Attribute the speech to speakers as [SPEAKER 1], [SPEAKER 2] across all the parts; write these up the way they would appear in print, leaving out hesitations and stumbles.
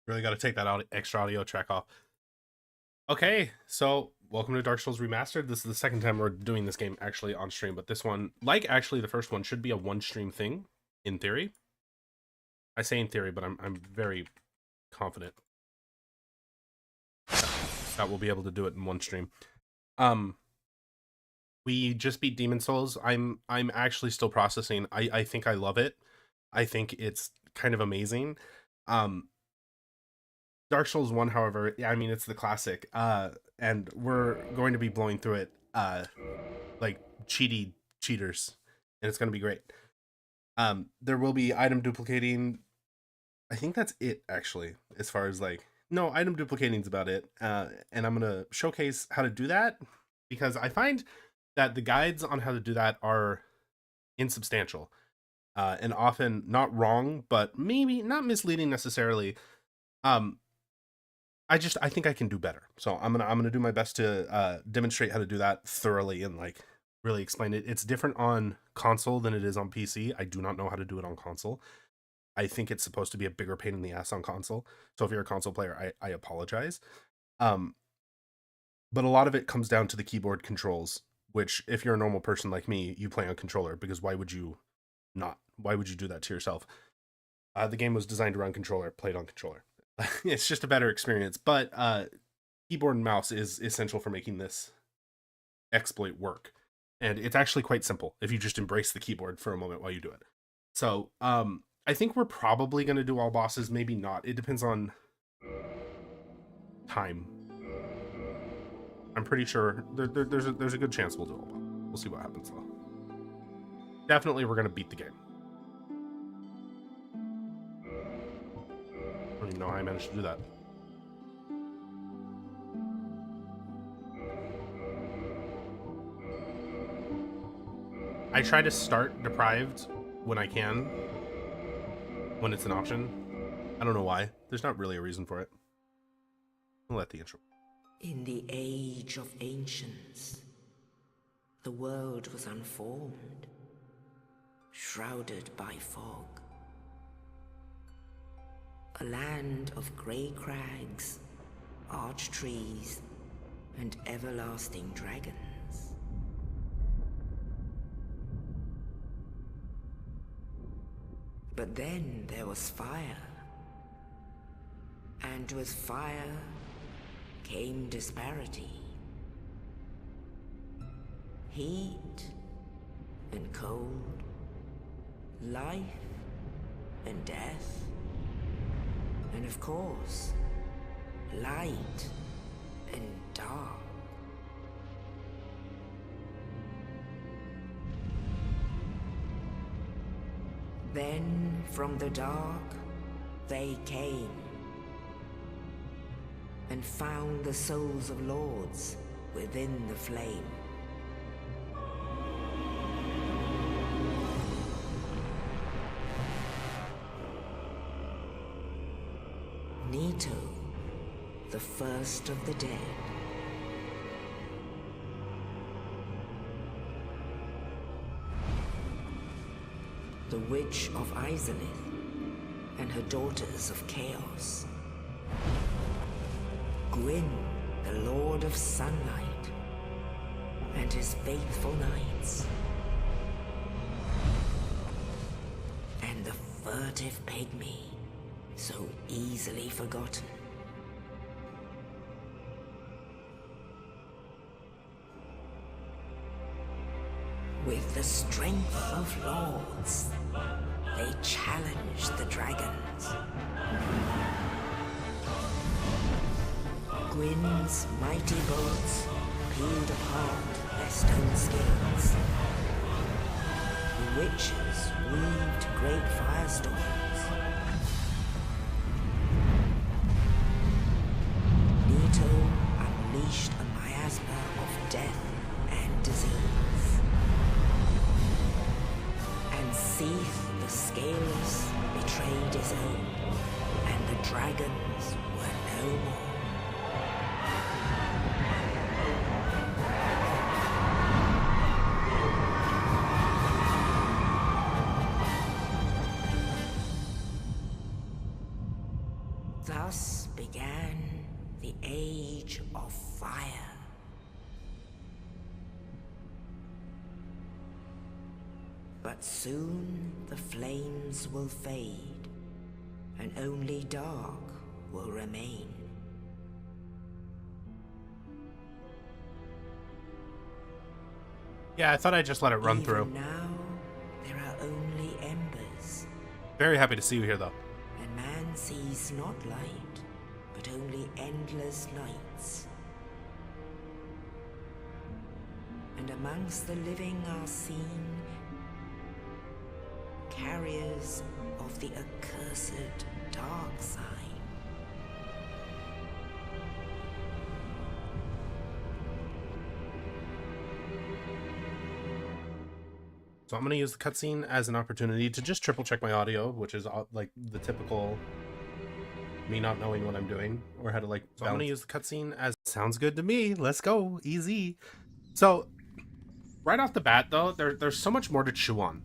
[SPEAKER 1] Really got to take that extra audio track off. Okay, so welcome to Dark Souls Remastered. This is the second time we're doing this game actually on stream, but this one, like actually the first one, should be a one stream thing in theory. I say in theory, but I'm very confident that we'll be able to do it in one stream. We just beat Demon Souls. I'm actually still processing. I think I love it. I think it's kind of amazing. Dark Souls 1, however, I mean, it's the classic. And we're going to be blowing through it like cheaters, and it's going to be great. There will be item duplicating. I think that's it, actually, as far as like, no, item duplicating is about it. And I'm going to showcase how to do that, because I find that the guides on how to do that are insubstantial and often not wrong, but maybe not misleading necessarily. I think I can do better. So I'm gonna do my best to demonstrate how to do that thoroughly and like really explain it. It's different on console than it is on PC. I do not know how to do it on console. I think it's supposed to be a bigger pain in the ass on console. So if you're a console player, I apologize. But a lot of it comes down to the keyboard controls, which if you're a normal person like me, you play on controller, because why would you not? Why would you do that to yourself? The game was designed to run controller, played on controller. It's just a better experience, but keyboard and mouse is essential for making this exploit work. And it's actually quite simple if you just embrace the keyboard for a moment while you do it. So I think we're probably going to do all bosses, maybe not. It depends on time. I'm pretty sure there's a good chance we'll do all bosses. We'll see what happens though. Definitely we're going to beat the game. I don't even know how I managed to do that. I try to start deprived when I can, when it's an option. I don't know why. There's not really a reason for it. I'll let the intro.
[SPEAKER 2] In the age of ancients, the world was unformed, shrouded by fog. A land of grey crags, arch trees, and everlasting dragons. But then there was fire. And with fire came disparity. Heat and cold, life and death. And of course, light and dark. Then from the dark, they came and found the souls of lords within the flame. Nito, the first of the dead. The Witch of Izalith and her daughters of Chaos. Gwyn, the Lord of Sunlight, and his faithful knights. And the furtive pygmy, so easily forgotten. With the strength of lords, they challenged the dragons. Gwyn's mighty bolts peeled apart their stone scales. The witches weaved great firestorms. Nito unleashed a miasma of death and disease. And Seath the Scaleless betrayed his own, and the dragons were no more. Thus of fire. But soon the flames will fade, and only dark will remain.
[SPEAKER 1] Yeah, I thought I'd just let it run
[SPEAKER 2] Even
[SPEAKER 1] through.
[SPEAKER 2] now, there are only embers,
[SPEAKER 1] Very happy to see you here, though.
[SPEAKER 2] and man sees not light, but only endless nights. And amongst the living are seen carriers of the accursed dark side.
[SPEAKER 1] So I'm going to use the cutscene as an opportunity to just triple check my audio, which is like the typical me not knowing what I'm doing or how to like. So I'm going to use the cutscene as sounds good to me. Let's go. Easy. So right off the bat, though, there's so much more to chew on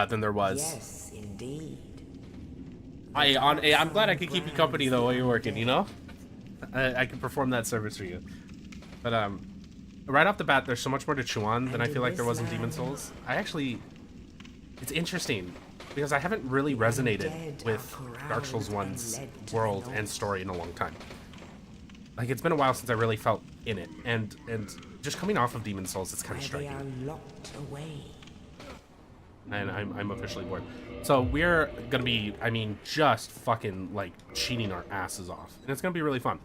[SPEAKER 1] than there was.
[SPEAKER 2] Yes, indeed.
[SPEAKER 1] I'm glad I could keep you company though while you're working. You know, I can perform that service for you. But right off the bat, there's so much more to chew on than I feel like there was in Demon Souls. It's interesting because I haven't really resonated with Dark Souls 1's world and story in a long time. Like, it's been a while since I really felt in it, and just coming off of Demon Souls, it's kind of striking.
[SPEAKER 2] They are locked away.
[SPEAKER 1] And I'm officially bored. So we're gonna be, I mean, just fucking like cheating our asses off, and it's gonna be really fun.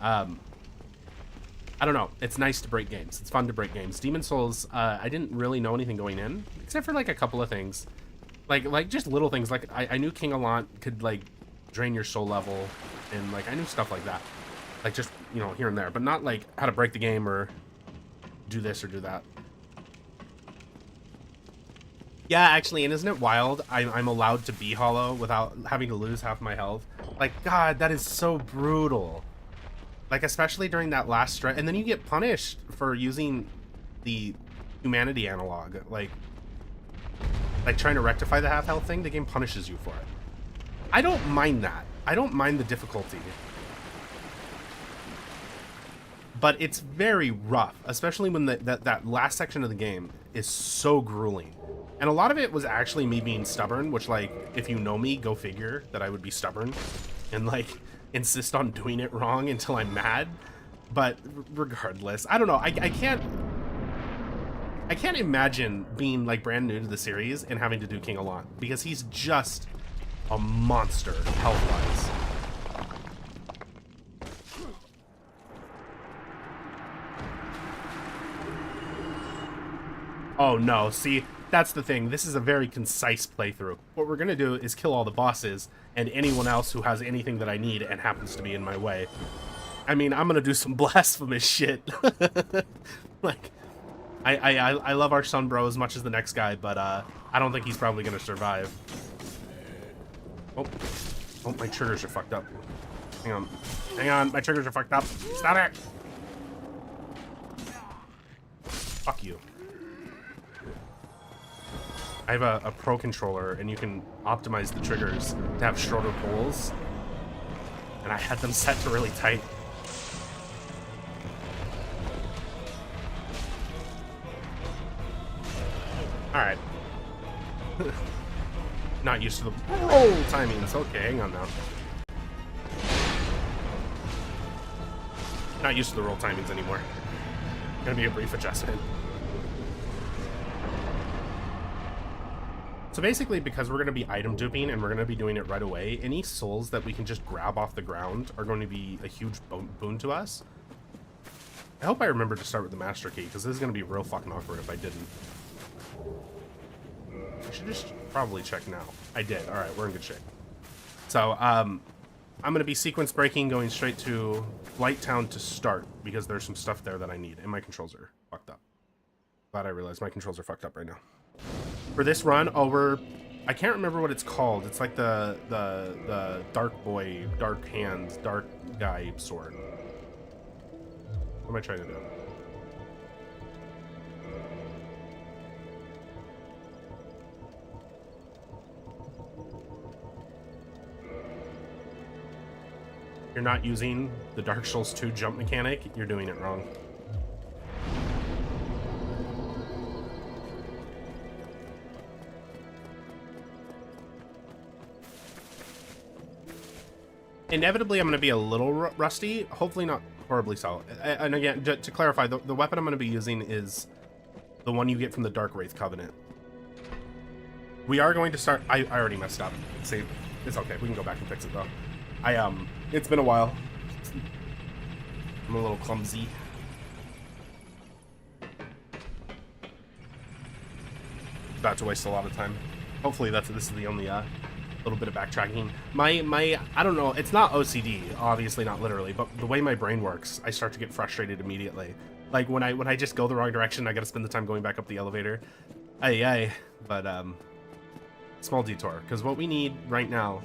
[SPEAKER 1] I don't know. It's nice to break games. It's fun to break games. Demon Souls, I didn't really know anything going in, except for like a couple of things, like just little things. Like I knew King Allant could like drain your soul level, and like I knew stuff like that, like just, you know, here and there, but not like how to break the game or do this or do that. Yeah, actually, and isn't it wild? I'm allowed to be hollow without having to lose half my health. Like, God, that is so brutal. Like, especially during that last stretch, and then you get punished for using the humanity analog, like trying to rectify the half health thing. The game punishes you for it. I don't mind that. I don't mind the difficulty, but it's very rough, especially when that last section of the game is so grueling. And a lot of it was actually me being stubborn, which, like, if you know me, go figure that I would be stubborn and like insist on doing it wrong until I'm mad. But regardless, I don't know. I can't imagine being like brand new to the series and having to do King Allant, because he's just a monster health-wise. Oh no, see, that's the thing. This is a very concise playthrough. What we're gonna do is kill all the bosses and anyone else who has anything that I need and happens to be in my way. I mean, I'm gonna do some blasphemous shit. Like, I love our son bro as much as the next guy, but I don't think he's probably gonna survive. Oh, my triggers are fucked up. Hang on, my triggers are fucked up. Stop it! Fuck you. I have a pro controller, and you can optimize the triggers to have shorter pulls, and I had them set to really tight. Alright. Not used to the roll timings. Okay, hang on now. Not used to the roll timings anymore. Gonna be a brief adjustment. So basically, because we're going to be item duping and we're going to be doing it right away, any souls that we can just grab off the ground are going to be a huge boon to us. I hope I remember to start with the master key, because this is going to be real fucking awkward if I didn't. I should just probably check now. I did. All right, we're in good shape. So I'm going to be sequence breaking, going straight to Light Town to start, because there's some stuff there that I need, and my controls are fucked up. Glad I realized my controls are fucked up right now. For this run, I can't remember what it's called. It's like the dark boy, dark hand, dark guy sword. What am I trying to do? you're not using the Dark Souls 2 jump mechanic, you're doing it wrong. Inevitably, I'm going to be a little rusty. Hopefully not horribly so. And again, to clarify, the weapon I'm going to be using is the one you get from the Dark Wraith Covenant. We are going to start... I already messed up. See, it's okay. We can go back and fix it, though. It's been a while. I'm a little clumsy. About to waste a lot of time. Hopefully this is the only little bit of backtracking. My I don't know, it's not OCD, obviously not literally, but the way my brain works, I start to get frustrated immediately. Like when I just go the wrong direction, I gotta spend the time going back up the elevator. But small detour, because what we need right now,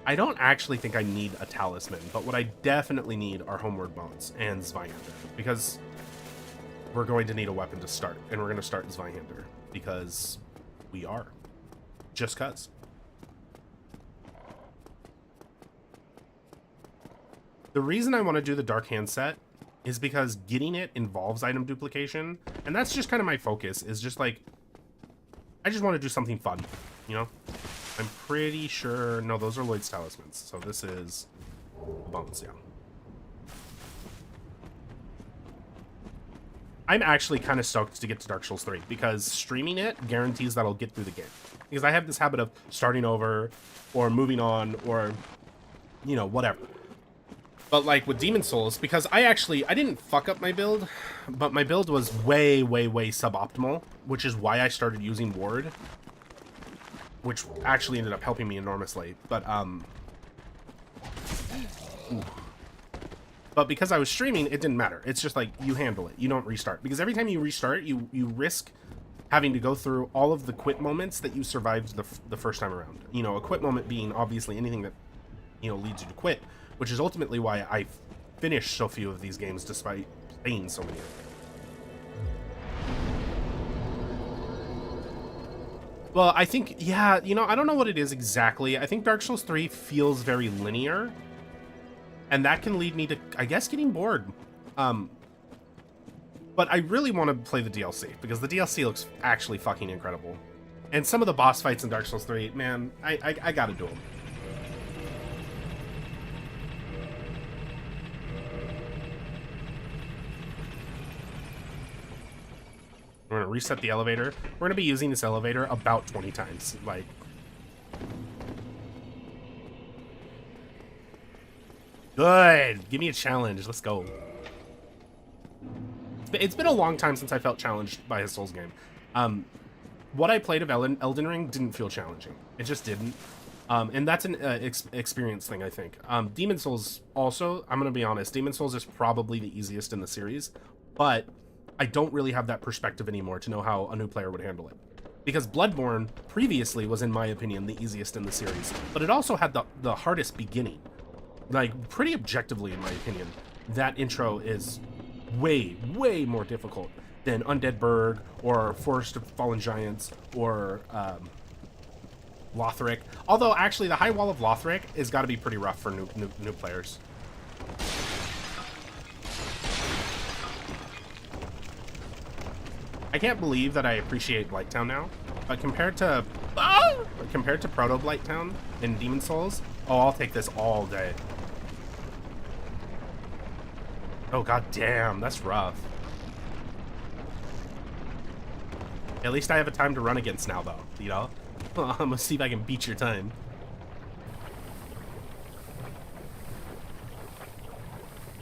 [SPEAKER 1] I don't actually think I need a talisman, but what I definitely need are Homeward Bones and Zweihander, because we're going to need a weapon to start, and we're going to start Zweihander, because we are. Just cuz. The reason I want to do the Dark Hand set is because getting it involves item duplication, and that's just kind of my focus, is just like, I just want to do something fun, you know? I'm pretty sure... No, those are Lloyd's talismans, so this is bones, yeah. I'm actually kind of stoked to get to Dark Souls 3, because streaming it guarantees that I'll get through the game. Because I have this habit of starting over, or moving on, or, you know, whatever. But like with Demon Souls, because I didn't fuck up my build, but my build was way, way, way suboptimal, which is why I started using Ward, which actually ended up helping me enormously. But because I was streaming, it didn't matter. It's just like, you handle it. You don't restart. Because every time you restart, you risk having to go through all of the quit moments that you survived the first time around. You know, a quit moment being obviously anything that, you know, leads you to quit, which is ultimately why I finished so few of these games despite playing so many of them. Well, I think, yeah, you know, I don't know what it is exactly. I think Dark Souls 3 feels very linear, and that can lead me to, I guess, getting bored. But I really want to play the DLC, because the DLC looks actually fucking incredible. And some of the boss fights in Dark Souls 3, man, I gotta do them. We're gonna reset the elevator. We're gonna be using this elevator about 20 times. Like, good. Give me a challenge. Let's go. It's been a long time since I felt challenged by a Souls game. What I played of Elden Ring didn't feel challenging. It just didn't. And that's an experience thing, I think. Demon Souls also, I'm gonna be honest, Demon Souls is probably the easiest in the series, but I don't really have that perspective anymore to know how a new player would handle it. Because Bloodborne previously was, in my opinion, the easiest in the series, but it also had the hardest beginning. Like, pretty objectively, in my opinion, that intro is way, way more difficult than Undead Burg, or Forest of Fallen Giants, or Lothric. Although, actually, the High Wall of Lothric has got to be pretty rough for new players. I can't believe that I appreciate Blighttown now, but compared to Proto Blighttown in Demon Souls, oh, I'll take this all day. Oh, god damn, that's rough. At least I have a time to run against now, though, you know? I'm gonna see if I can beat your time.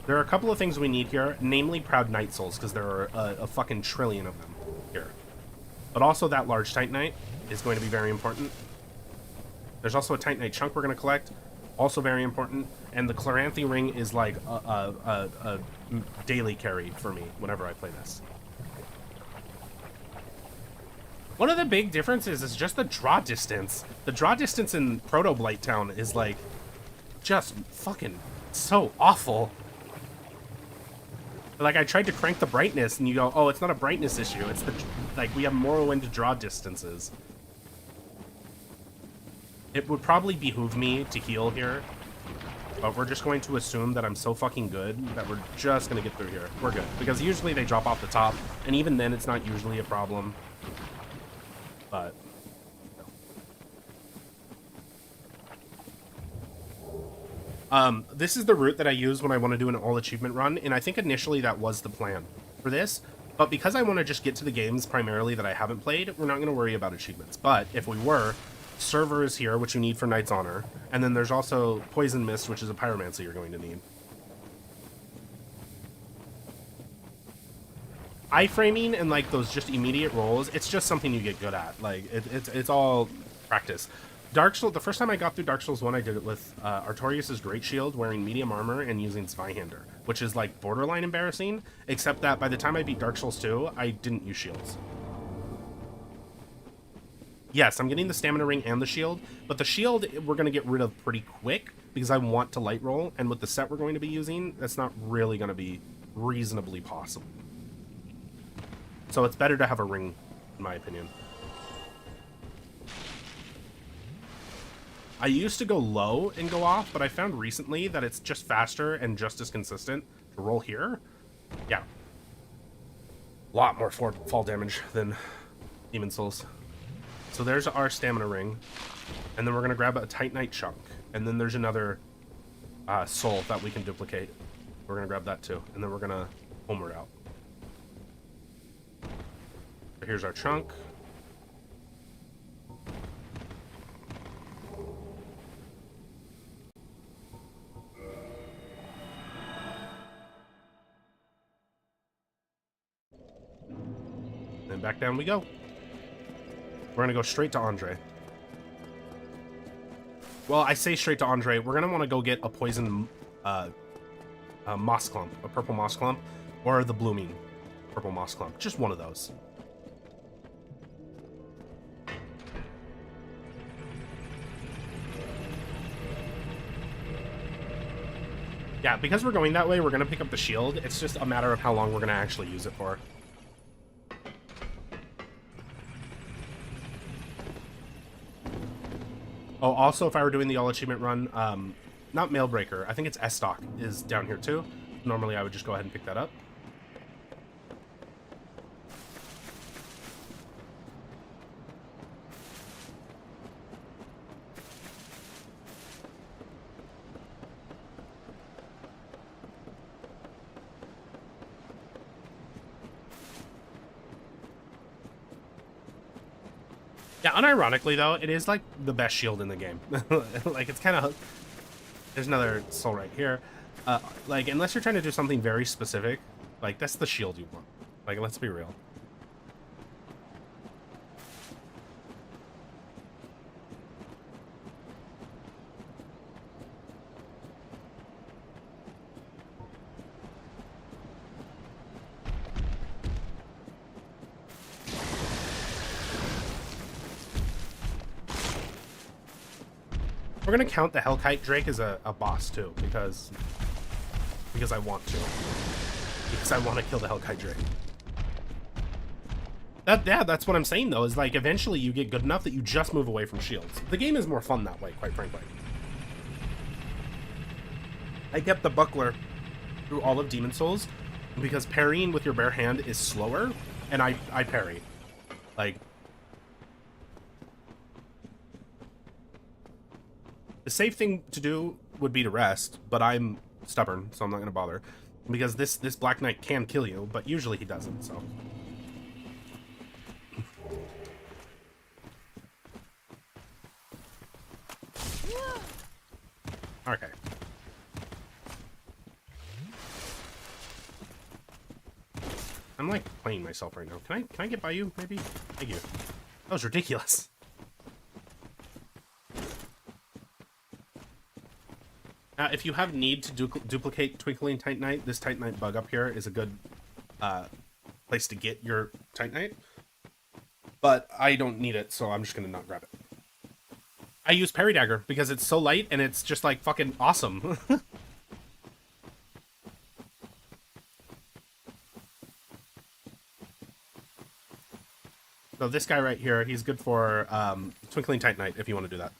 [SPEAKER 1] There are a couple of things we need here, namely Proud Night Souls, because there are a fucking trillion of them here. But also that large Titanite is going to be very important. There's also a Titanite chunk we're going to collect, also very important. And the Chloranthy ring is like a daily carry for me whenever I play this. One of the big differences is just the draw distance. The draw distance in Proto Blighttown is like just fucking so awful. Like, I tried to crank the brightness, and you go, oh, it's not a brightness issue. It's the, like, we have Morrowind draw distances. It would probably behoove me to heal here. But we're just going to assume that I'm so fucking good that we're just going to get through here. We're good. Because usually they drop off the top, and even then it's not usually a problem. But... this is the route that I use when I want to do an all achievement run, and I think initially that was the plan for this. But because I want to just get to the games primarily that I haven't played, we're not going to worry about achievements. But if we were, Server is here, which you need for Knight's Honor, and then there's also Poison Mist, which is a Pyromancer you're going to need. Iframing and like those just immediate rolls, it's just something you get good at. Like it's all practice. Dark Souls, the first time I got through Dark Souls 1, I did it with Artorias' Great Shield, wearing medium armor and using Zweihander, which is like borderline embarrassing, except that by the time I beat Dark Souls 2, I didn't use shields. Yes, I'm getting the stamina ring and the shield, but the shield we're going to get rid of pretty quick because I want to light roll, and with the set we're going to be using, that's not really going to be reasonably possible. So it's better to have a ring, in my opinion. I used to go low and go off, but I found recently that it's just faster and just as consistent to roll here. Yeah. A lot more fall damage than Demon Souls. So there's our stamina ring. And then we're going to grab a Titanite chunk. And then there's another soul that we can duplicate. We're going to grab that too. And then we're going to homeward out. So here's our chunk. And back down we go. We're going to go straight to Andre. Well, I say straight to Andre. We're going to want to go get a poison moss clump, a purple moss clump, or the blooming purple moss clump. Just one of those. Yeah, because we're going that way, we're going to pick up the shield. It's just a matter of how long we're going to actually use it for. Oh, also, if I were doing the all achievement run, not Mailbreaker, I think it's S-Stock is down here too. Normally I would just go ahead and pick that up. Yeah, unironically though, it is like the best shield in the game. Like it's kind of... There's another soul right here. Like, unless you're trying to do something very specific, like that's the shield you want. Like, let's be real. We're gonna count the Hellkite Drake as a boss too, because I want to. Because I want to kill the Hellkite Drake. Yeah, that's what I'm saying though, is like eventually you get good enough that you just move away from shields. The game is more fun that way, quite frankly. I kept the buckler through all of Demon Souls because parrying with your bare hand is slower, and I parry. Like, the safe thing to do would be to rest, but I'm stubborn, so I'm not going to bother. Because this Black Knight can kill you, but usually he doesn't, so... Okay. I'm like playing myself right now. Can I get by you, maybe? Thank you. That was ridiculous. If you have need to duplicate Twinkling Titanite, this Titanite bug up here is a good place to get your Titanite. But I don't need it, so I'm just going to not grab it. I use Parry Dagger because it's so light and it's just like fucking awesome. So this guy right here, he's good for Twinkling Titanite if you want to do that.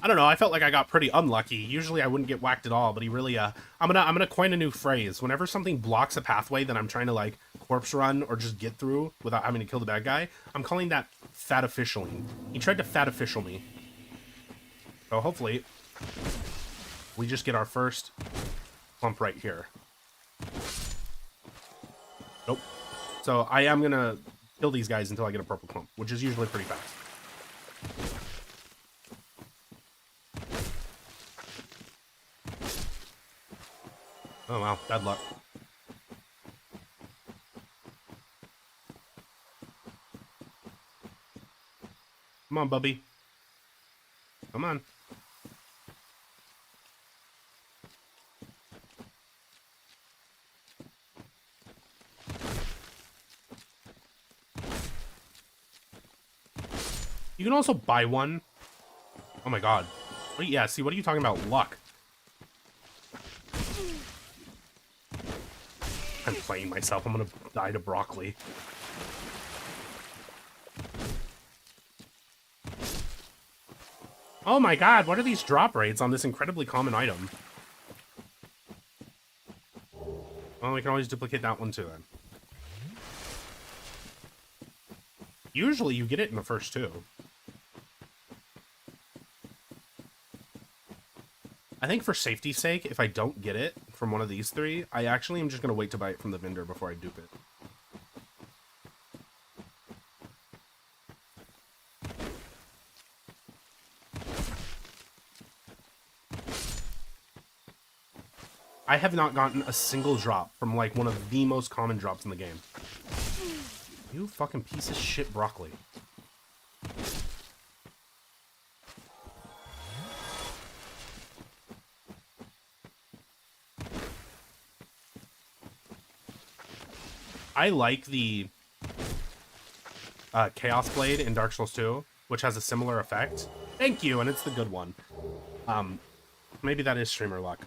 [SPEAKER 1] I don't know. I felt like I got pretty unlucky. Usually I wouldn't get whacked at all, but he really. I'm gonna coin a new phrase. Whenever something blocks a pathway that I'm trying to like corpse run or just get through without having to kill the bad guy, I'm calling that fat officialing. He tried to fat official me. So hopefully we just get our first clump right here. Nope. So I am gonna kill these guys until I get a purple clump, which is usually pretty fast. Oh wow, bad luck. Come on, Bubby. Come on. You can also buy one. Oh my god. Wait, yeah, see, what are you talking about? Luck. I'm playing myself. I'm gonna die to broccoli. Oh my god, what are these drop rates on this incredibly common item? Well, we can always duplicate that one too then. Usually you get it in the first two. I think for safety's sake, if I don't get it from one of these three, I actually am just going to wait to buy it from the vendor before I dupe it. I have not gotten a single drop from like one of the most common drops in the game. You fucking piece of shit broccoli. I like the Chaos Blade in Dark Souls 2, which has a similar effect. Thank you, and it's the good one. Maybe that is streamer luck.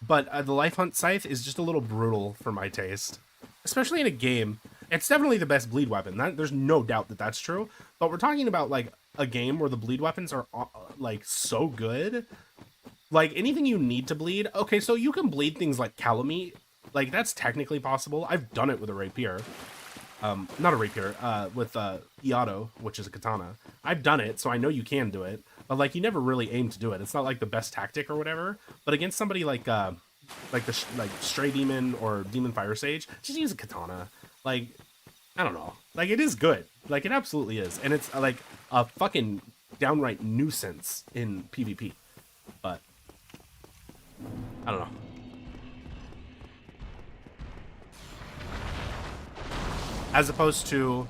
[SPEAKER 1] But the Life Hunt Scythe is just a little brutal for my taste. Especially in a game. It's definitely the best bleed weapon. There's no doubt that that's true. But we're talking about, like, a game where the bleed weapons are, like, so good. Like, anything you need to bleed... Okay, so you can bleed things like Calamite. Like, that's technically possible. I've done it with a rapier. Not a rapier, with Iato, which is a katana. I've done it, so I know you can do it. But, like, you never really aim to do it. It's not, like, the best tactic or whatever. But against somebody like Stray Demon or Demon Fire Sage, just use a katana. Like, I don't know. Like, it is good. Like, it absolutely is. And it's, like, a fucking downright nuisance in PvP. But, I don't know. As opposed to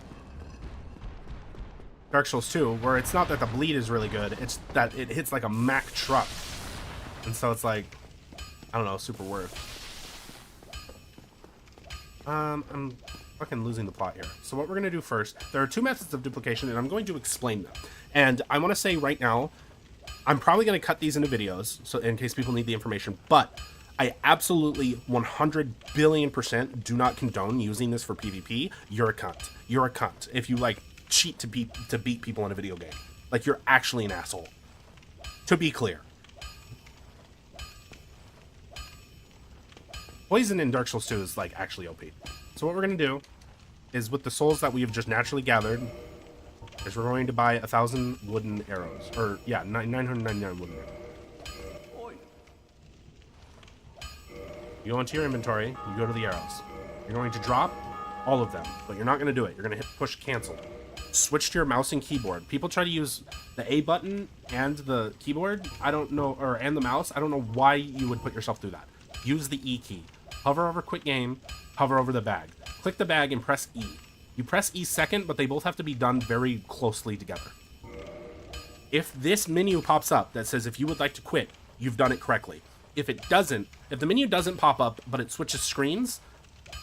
[SPEAKER 1] Dark Souls 2, where it's not that the bleed is really good, it's that it hits like a Mack truck. And so it's like, I don't know, super worth. I'm fucking losing the plot here. So what we're going to do first, there are two methods of duplication, and I'm going to explain them. And I want to say right now, I'm probably going to cut these into videos, so in case people need the information, but I absolutely 100 billion% do not condone using this for PvP. You're a cunt. You're a cunt. If you, like, cheat to beat people in a video game. Like, you're actually an asshole. To be clear. Poison in Dark Souls 2 is, like, actually OP. So what we're going to do is, with the souls that we have just naturally gathered, is we're going to buy 1,000 wooden arrows. Or, yeah, 999 wooden arrows. You go into your inventory, you go to the arrows. You're going to drop all of them, but you're not going to do it. You're going to hit push cancel. Switch to your mouse and keyboard. People try to use the A button and the keyboard. I don't know, and the mouse. I don't know why you would put yourself through that. Use the E key. Hover over quit game, hover over the bag. Click the bag and press E. You press E second, but they both have to be done very closely together. If this menu pops up that says if you would like to quit, you've done it correctly. If it doesn't, if the menu doesn't pop up, but it switches screens,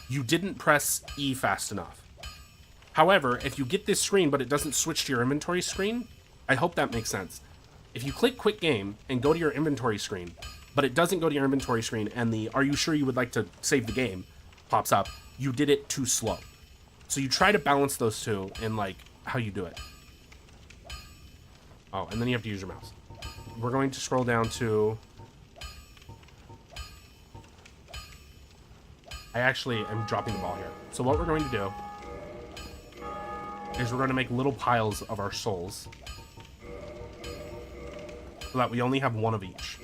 [SPEAKER 1] you didn't press E fast enough. However, if you get this screen, but it doesn't switch to your inventory screen, I hope that makes sense. If you click quit game and go to your inventory screen, but it doesn't go to your inventory screen, and the are you sure you would like to save the game pops up, you did it too slow. So you try to balance those two in, like, how you do it. Oh, and then you have to use your mouse. we're going to scroll down to... I actually am dropping the ball here. So what we're going to do is we're going to make little piles of our souls so that we only have one of each.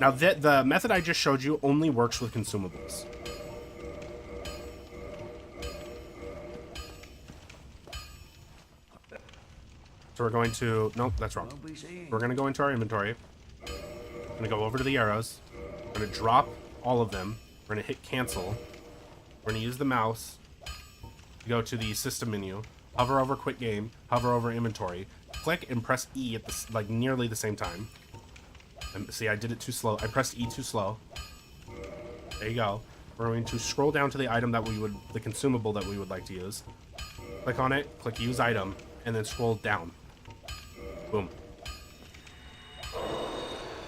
[SPEAKER 1] Now, the method I just showed you only works with consumables. So we're going to... Nope, that's wrong. We're going to go into our inventory. We're going to go over to the arrows. We're going to drop all of them. We're going to hit cancel. We're going to use the mouse to go to the system menu. Hover over quit game. Hover over inventory. Click and press E at the, like nearly the same time. And see, I did it too slow. I pressed E too slow. There you go. We're going to scroll down to the item that we would... the consumable that we would like to use. Click on it. Click use item. And then scroll down. Boom.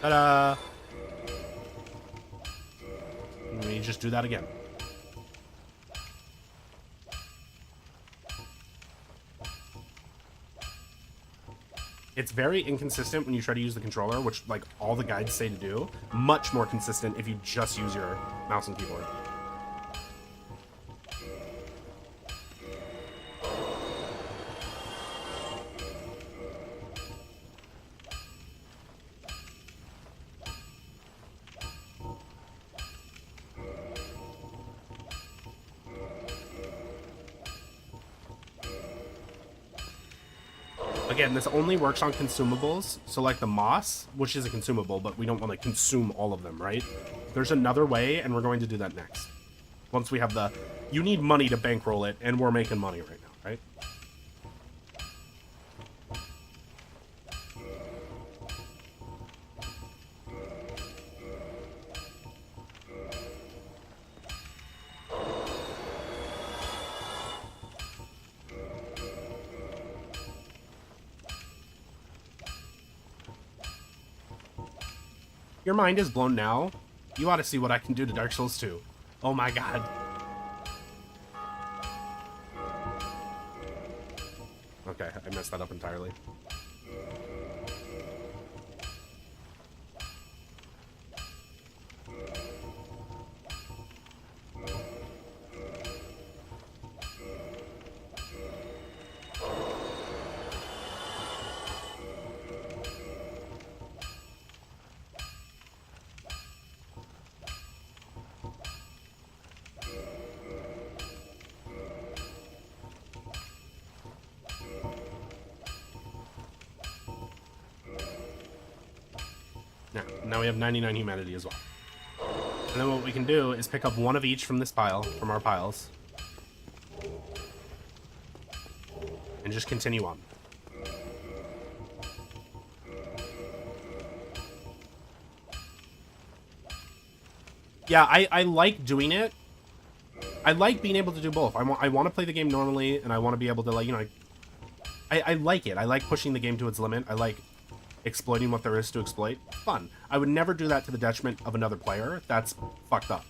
[SPEAKER 1] Ta-da! Let me just do that again. It's very inconsistent when you try to use the controller, which, like, all the guides say to do. Much more consistent if you just use your mouse and keyboard. Again, this only works on consumables, so like the moss, which is a consumable, but we don't want to consume all of them, right? There's another way, and we're going to do that next. Once we have the... You need money to bankroll it, and we're making money right now, right? Your mind is blown now. You ought to see what I can do to Dark Souls 2. Oh my god. Okay, I messed that up entirely. Now we have 99 humanity as well. And then what we can do is pick up one of each from this pile, from our piles. And just continue on. Yeah, I like doing it. I like being able to do both. I want to play the game normally, and I want to be able to, like, you know, I like it. I like pushing the game to its limit. I like exploiting what there is to exploit. Fun. I would never do that to the detriment of another player. That's fucked up.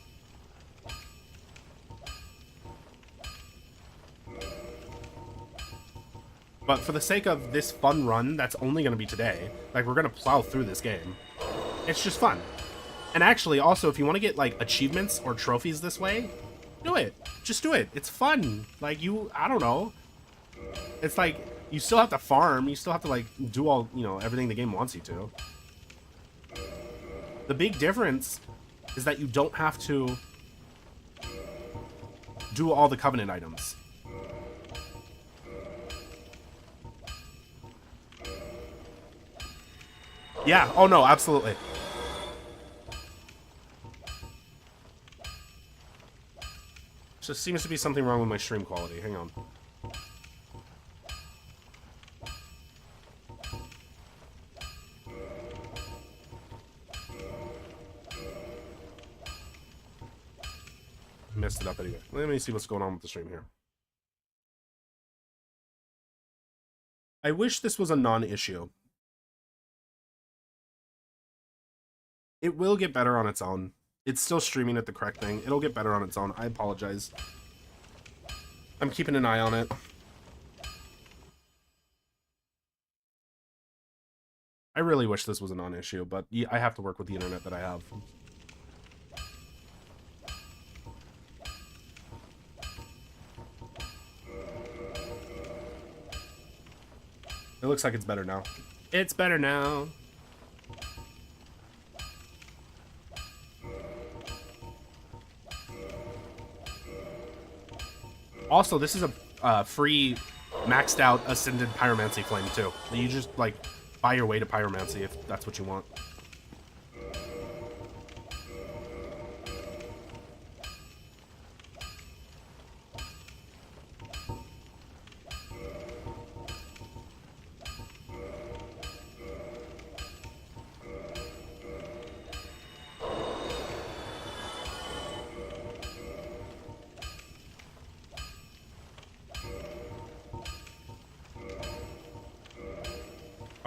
[SPEAKER 1] But for the sake of this fun run, that's only going to be today. Like, we're going to plow through this game. It's just fun. And actually, also, if you want to get, like, achievements or trophies this way, do it. Just do it. It's fun. Like, I don't know. It's like, you still have to farm. You still have to, like, do all, you know, everything the game wants you to. The big difference is that you don't have to do all the Covenant items. Yeah. Oh, no, absolutely. So there seems to be something wrong with my stream quality. Hang on. Messed it up anyway. Let me see what's going on with the stream here. I wish this was a non-issue. It will get better on its own. It's still streaming at the correct thing. It'll get better on its own. I apologize. I'm keeping an eye on it. I really wish this was a non-issue, but I have to work with the internet that I have. It looks like it's better now. It's better now. Also, this is a free maxed out ascended pyromancy flame too. You just like buy your way to pyromancy if that's what you want.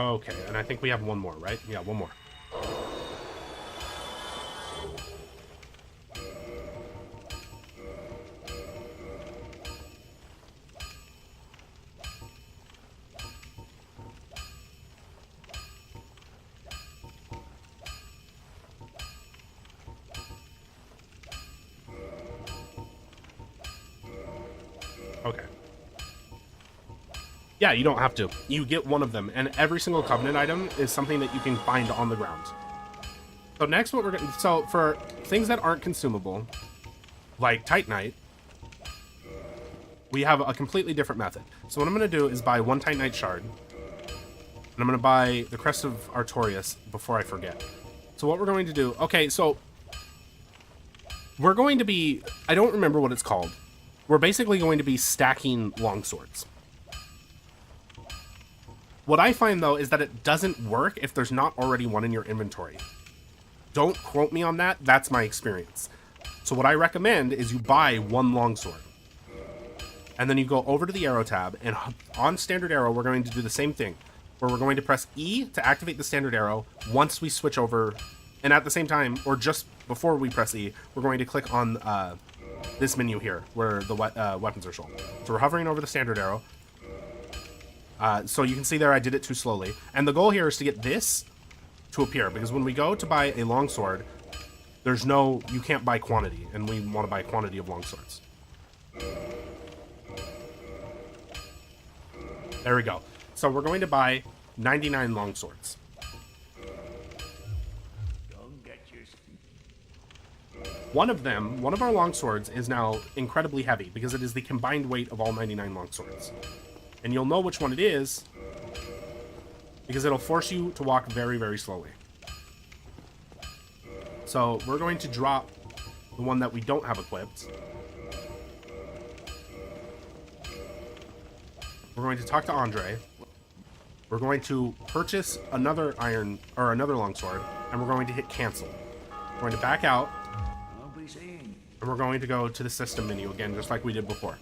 [SPEAKER 1] Okay, and I think we have one more, right? Yeah, one more. Okay. Yeah, you don't have to. You get one of them, and every single Covenant item is something that you can find on the ground. So next, what we're gonna... So for things that aren't consumable, like Titanite, we have a completely different method. So what I'm gonna do is buy one Titanite shard, and I'm gonna buy the Crest of Artorias before I forget. So what we're going to do... Okay, so... We're going to be... I don't remember what it's called. We're basically going to be stacking longswords. What I find, though, is that it doesn't work if there's not already one in your inventory. Don't quote me on that. That's my experience. So what I recommend is you buy one longsword. And then you go over to the arrow tab, and on standard arrow, we're going to do the same thing, where we're going to press E to activate the standard arrow once we switch over, and at the same time, or just before we press E, we're going to click on this menu here, where the weapons are shown. So we're hovering over the standard arrow. So you can see there I did it too slowly. And the goal here is to get this to appear, because when we go to buy a longsword, there's no... You can't buy quantity, and we want to buy quantity of longswords. There we go. So we're going to buy 99 longswords. One of our longswords is now incredibly heavy, because it is the combined weight of all 99 longswords. And you'll know which one it is, because it'll force you to walk very, very slowly. So we're going to drop the one that we don't have equipped. We're going to talk to Andre. We're going to purchase another iron, or another longsword, and we're going to hit cancel. We're going to back out, and we're going to go to the system menu again, just like we did before.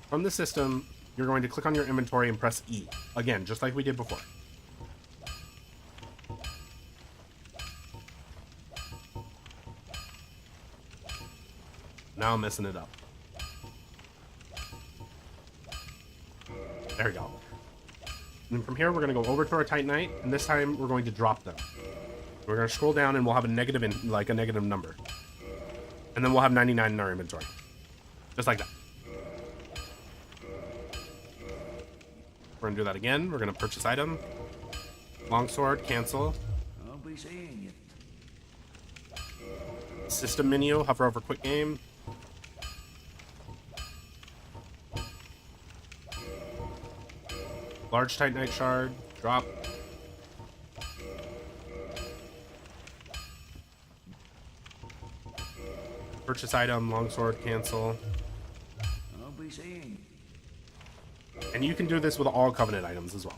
[SPEAKER 1] From the system, you're going to click on your inventory and press E. Again, just like we did before. Now I'm messing it up. There we go. And then from here, we're going to go over to our Titanite, and this time we're going to drop them. We're going to scroll down, and we'll have a negative number. And then we'll have 99 in our inventory. Just like that. We're gonna do that again. We're gonna purchase item. Longsword, cancel.
[SPEAKER 3] I'll be seeing you.
[SPEAKER 1] System menu, hover over quick game. Large Titanite shard, drop. Purchase item, longsword, cancel.
[SPEAKER 3] I'll be seeing you.
[SPEAKER 1] And you can do this with all Covenant items as well.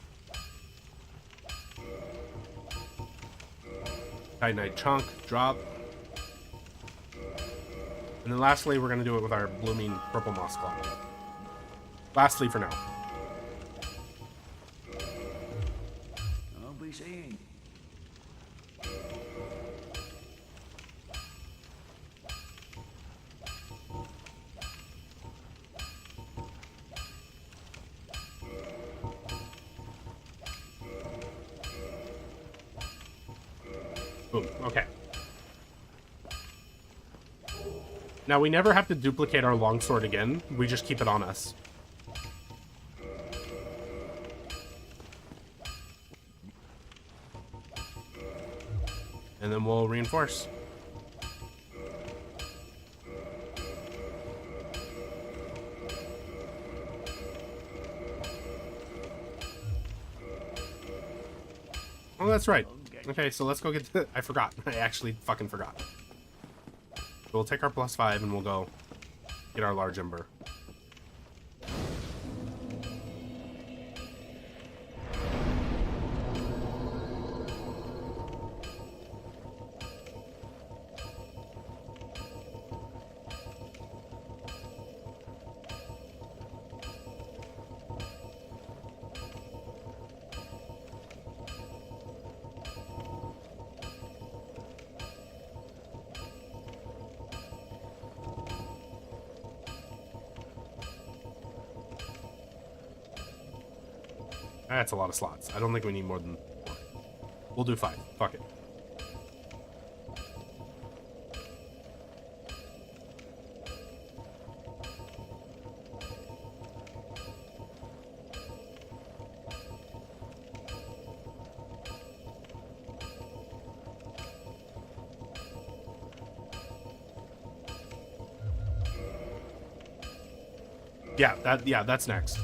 [SPEAKER 1] Titanite chunk, drop. And then lastly, we're going to do it with our blooming purple moss claw. Lastly for now.
[SPEAKER 3] I'll be seeing you.
[SPEAKER 1] Boom. Okay. Now, we never have to duplicate our longsword again. We just keep it on us. And then we'll reinforce. Oh, that's right. Okay, so let's go get the... I forgot. I actually fucking forgot. We'll take our +5 and we'll go get our large ember. That's a lot of slots. I don't think we need more than 4. We'll do 5. Fuck it. Yeah, that's next.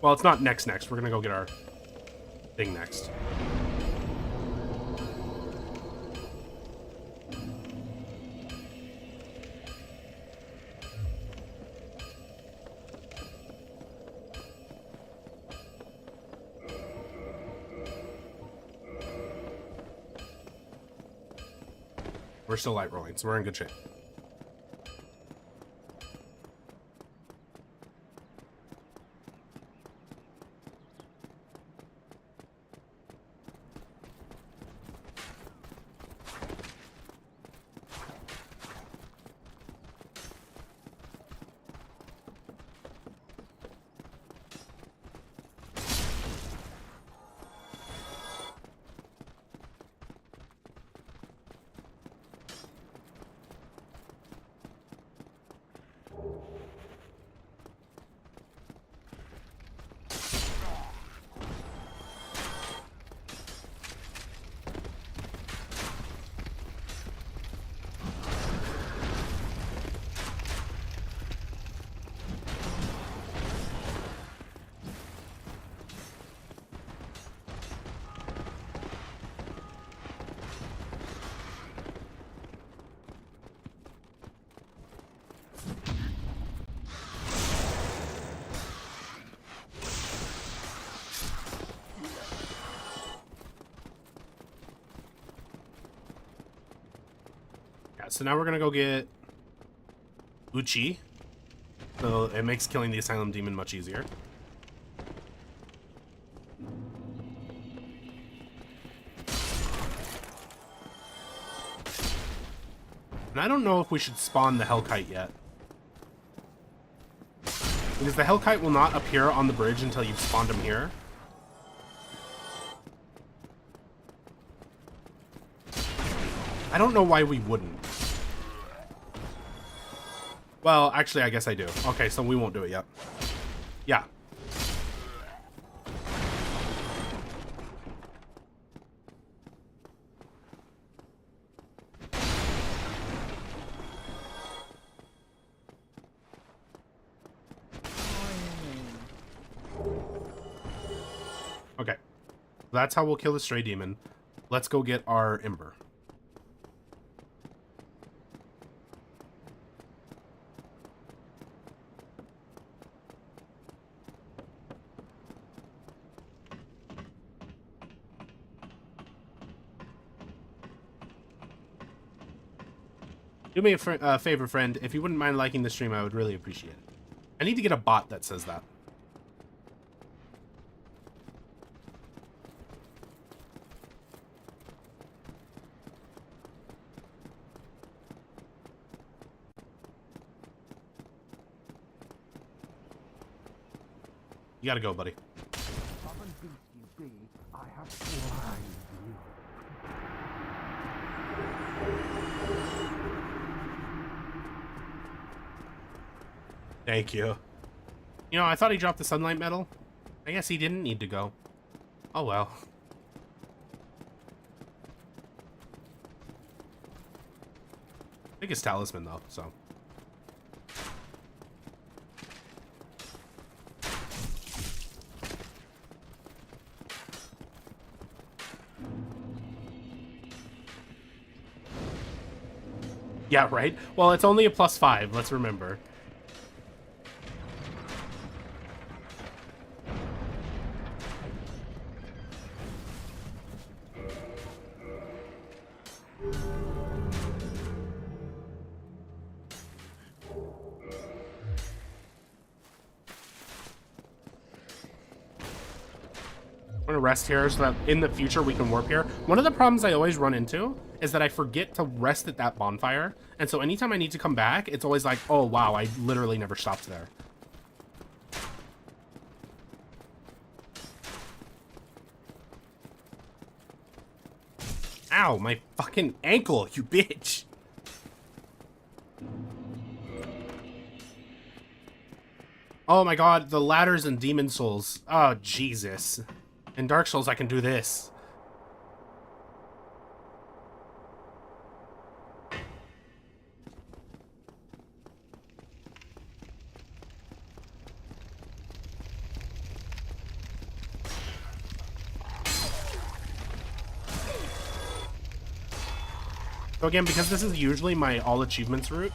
[SPEAKER 1] Well, it's not next. We're gonna go get our thing next. We're still light rolling, so we're in good shape. So now we're gonna go get Uchi. So it makes killing the Asylum Demon much easier. And I don't know if we should spawn the Hellkite yet. Because the Hellkite will not appear on the bridge until you've spawned him here. I don't know why we wouldn't. Well, actually, I guess I do. Okay, so we won't do it yet. Yeah. Okay. That's how we'll kill the Stray Demon. Let's go get our Ember. Do me a favor, friend. If you wouldn't mind liking the stream, I would really appreciate it. I need to get a bot that says that. You gotta go, buddy. Thank you. You know, I thought he dropped the sunlight medal. I guess he didn't need to go. Oh well. Biggest talisman though, so. Yeah, right? Well, it's only a +5, let's remember. I'm gonna rest here so that in the future we can warp here. One of the problems I always run into is that I forget to rest at that bonfire. And so anytime I need to come back, it's always like, oh wow, I literally never stopped there. Ow, my fucking ankle, you bitch. Oh my god, the ladders in Demon Souls. Oh, Jesus. In Dark Souls, I can do this. So again, because this is usually my all achievements route,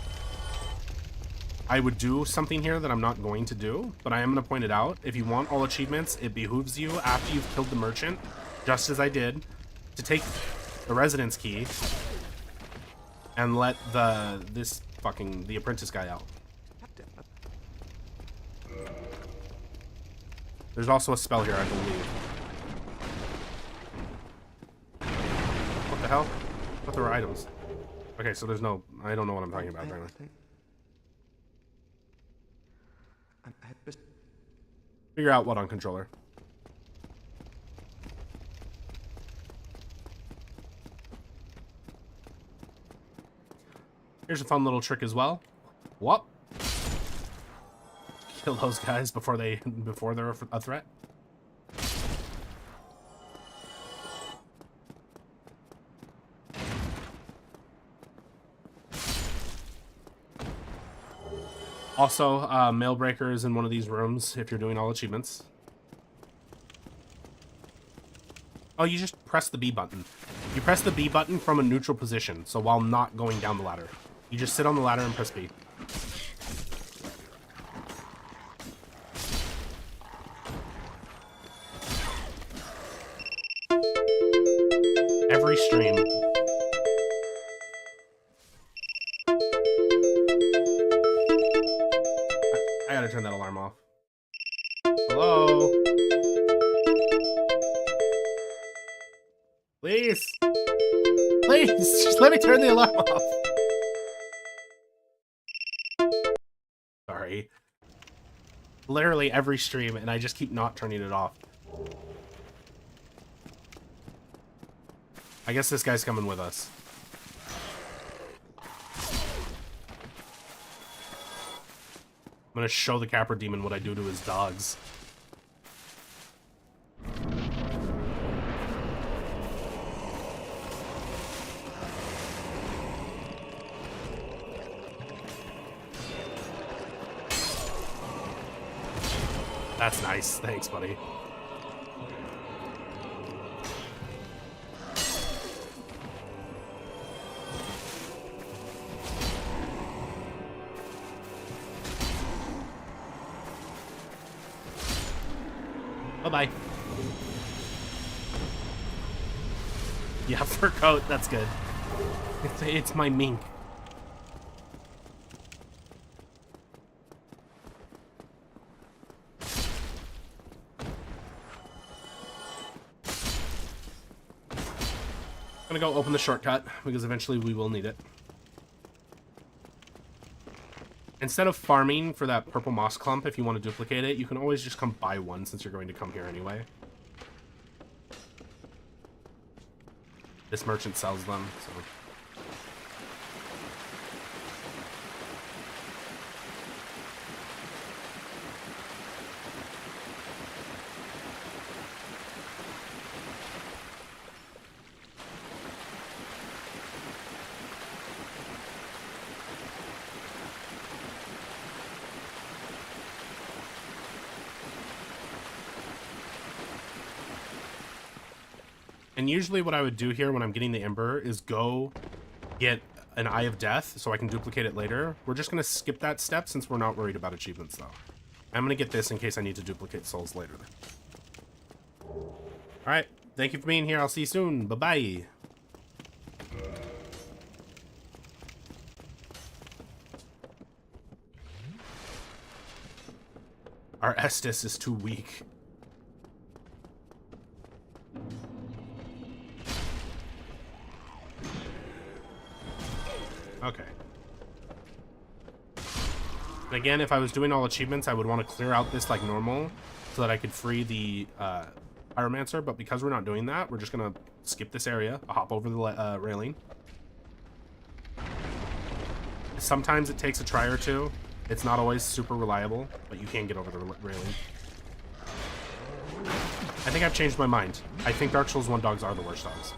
[SPEAKER 1] I would do something here that I'm not going to do, but I am going to point it out. If you want all achievements, it behooves you, after you've killed the merchant, just as I did, to take the residence key and let the apprentice guy out. There's also a spell here, I believe. What the hell? I thought there were items. Okay, so there's no... I don't know what I'm talking about, apparently. Figure out what on controller. Here's a fun little trick as well. What? Kill those guys before they're a threat. Also, mail breaker is in one of these rooms if you're doing all achievements. Oh, you just press the B button. You press the B button from a neutral position, so while not going down the ladder. You just sit on the ladder and press B. Every stream. I gotta turn that alarm off. Hello? Please. Please, just let me turn the alarm off. Sorry. Literally every stream, and I just keep not turning it off. I guess this guy's coming with us. I'm gonna show the Capra Demon what I do to his dogs. That's nice. Thanks, buddy. Bye-bye. Yeah, fur coat. That's good. It's my mink. I'm gonna go open the shortcut because eventually we will need it. Instead of farming for that purple moss clump, if you want to duplicate it, you can always just come buy one since you're going to come here anyway. This merchant sells them, so... And usually what I would do here when I'm getting the Ember is go get an Eye of Death so I can duplicate it later. We're just going to skip that step since we're not worried about achievements, though. I'm going to get this in case I need to duplicate souls later. Alright, thank you for being here. I'll see you soon. Bye-bye. Our Estus is too weak. Okay. And again, if I was doing all achievements, I would want to clear out this like normal so that I could free the Pyromancer, but because we're not doing that, we're just going to skip this area, hop over the railing. Sometimes it takes a try or two. It's not always super reliable, but you can get over the railing. I think I've changed my mind. I think Dark Souls 1 dogs are the worst dogs.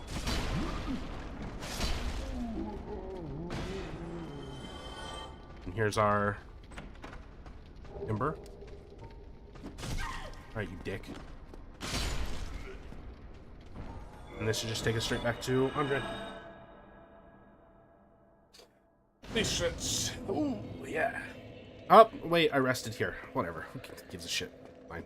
[SPEAKER 1] And here's our Ember. Alright, you dick. And this should just take us straight back to 100. These shits. Ooh, yeah. Oh, wait, I rested here. Whatever. Who gives a shit? Fine.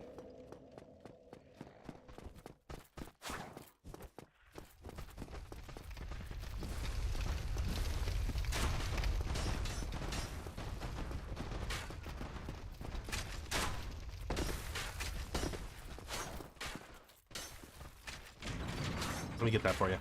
[SPEAKER 1] Let me get that for you.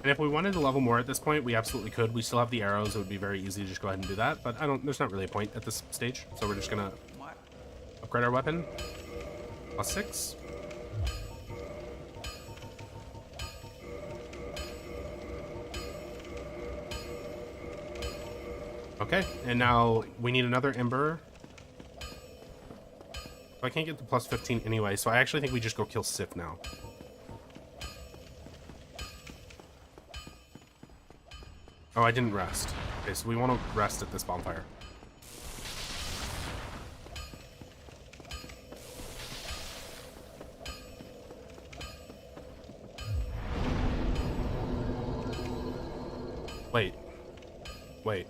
[SPEAKER 1] And if we wanted to level more at this point, we absolutely could. We still have the arrows. It would be very easy to just go ahead and do that. But there's not really a point at this stage. So we're just going to upgrade our weapon. +6. Okay, and now we need another Ember. I can't get the +15 anyway, so I actually think we just go kill Sif now. Oh, I didn't rest. Okay, so we want to rest at this bonfire. Wait. Wait.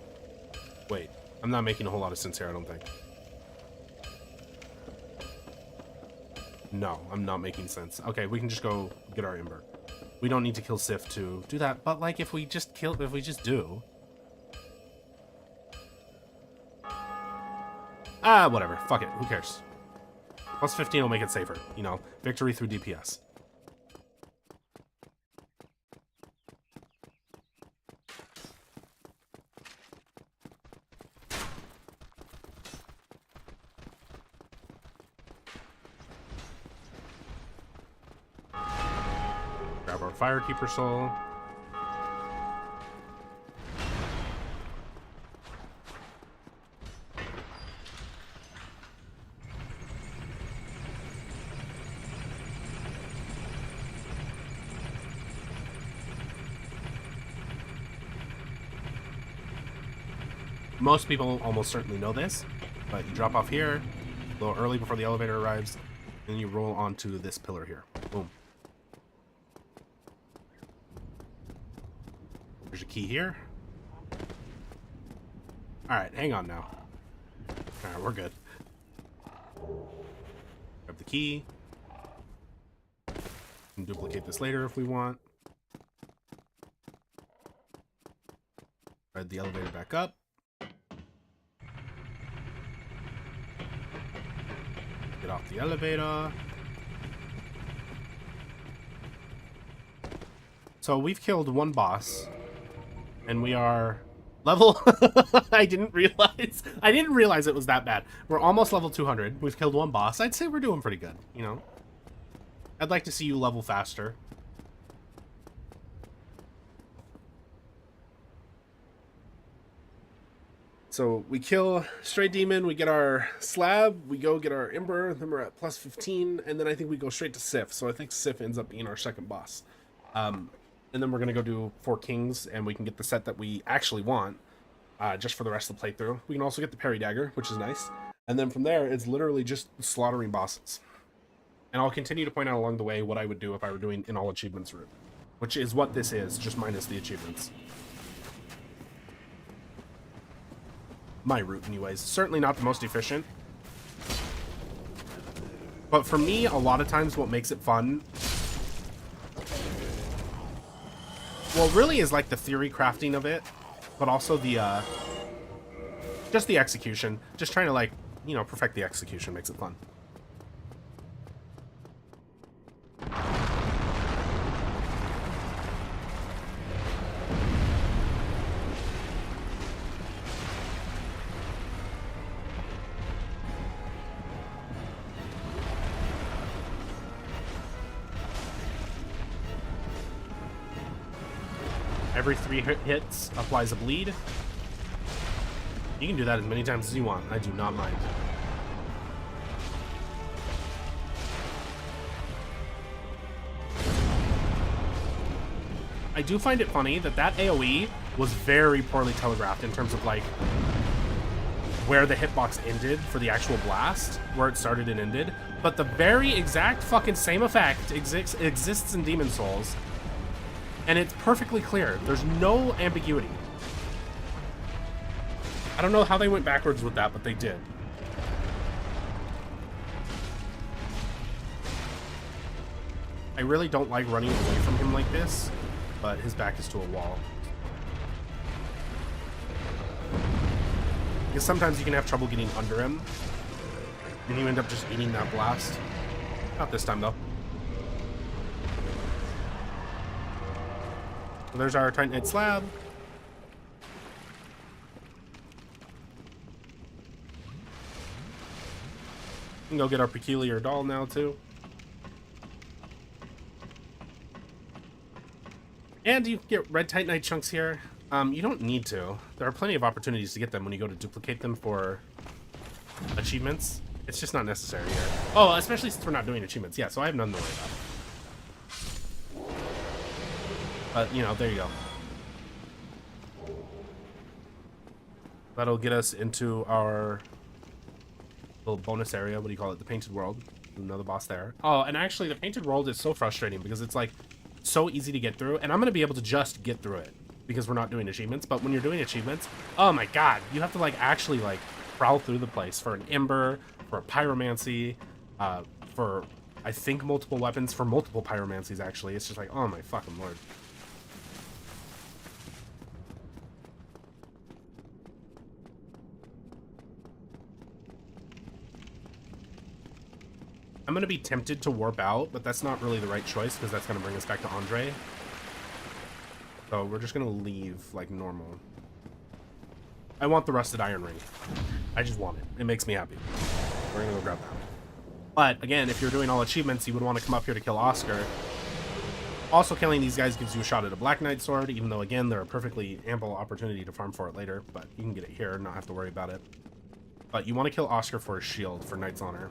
[SPEAKER 1] Wait. I'm not making a whole lot of sense here, I don't think. No, I'm not making sense. Okay, we can just go get our Ember. We don't need to kill Sif to do that, but like if we just do. Ah, whatever. Fuck it. Who cares? +15 will make it safer. You know, victory through DPS. Grab our Firekeeper soul. Most people almost certainly know this, but you drop off here a little early before the elevator arrives, and you roll onto this pillar here. Boom. There's a key here. Alright, hang on now. Alright, we're good. Grab the key. We can duplicate this later if we want. Ride the elevator back up. Get off the elevator. So we've killed one boss, and we are Level. I didn't realize. I didn't realize it was that bad. We're almost level 200. We've killed one boss. I'd say we're doing pretty good. You know. I'd like to see you level faster. So we kill Stray Demon, we get our slab, we go get our Ember, then we're at plus 15, and then I think we go straight to Sif. So I think Sif ends up being our second boss. And then we're going to go do 4 Kings, and we can get the set that we actually want, just for the rest of the playthrough. We can also get the Parry Dagger, which is nice. And then from there, it's literally just slaughtering bosses. And I'll continue to point out along the way what I would do if I were doing an all achievements route, which is what this is, just minus the achievements. My route anyways. Certainly not the most efficient. But for me, a lot of times what makes it fun, well, really is like the theory crafting of it, but also the, just the execution. Just trying to, like, you know, perfect the execution makes it fun. Every 3 hits applies a bleed. You can do that as many times as you want. I do not mind. I do find it funny that that AoE was very poorly telegraphed in terms of, like, where the hitbox ended for the actual blast, where it started and ended. But the very exact fucking same effect exists in Demon Souls. And it's perfectly clear. There's no ambiguity. I don't know how they went backwards with that, but they did. I really don't like running away from him like this, but his back is to a wall. Because sometimes you can have trouble getting under him, and you end up just eating that blast. Not this time, though. So there's our Titanite slab. We can go get our peculiar doll now, too. And you get red Titanite chunks here. You don't need to. There are plenty of opportunities to get them when you go to duplicate them for achievements. It's just not necessary here. Oh, especially since we're not doing achievements. Yeah, so I have none to worry about. But, you know, there you go. That'll get us into our little bonus area. What do you call it? The Painted World. Another boss there. Oh, and actually, the Painted World is so frustrating because it's, like, so easy to get through. And I'm going to be able to just get through it because we're not doing achievements. But when you're doing achievements, oh my god, you have to, like, actually, like, prowl through the place for an Ember, for a Pyromancy, for, I think, multiple weapons, for multiple Pyromancies, actually. It's just like, oh my fucking lord. I'm going to be tempted to warp out, but that's not really the right choice because that's going to bring us back to Andre. So we're just going to leave like normal. I want the Rusted Iron Ring. I just want it. It makes me happy. We're going to go grab that. But again, if you're doing all achievements, you would want to come up here to kill Oscar. Also, killing these guys gives you a shot at a Black Knight sword, even though, again, they're a perfectly ample opportunity to farm for it later. But you can get it here and not have to worry about it. But you want to kill Oscar for his shield for Knight's Honor.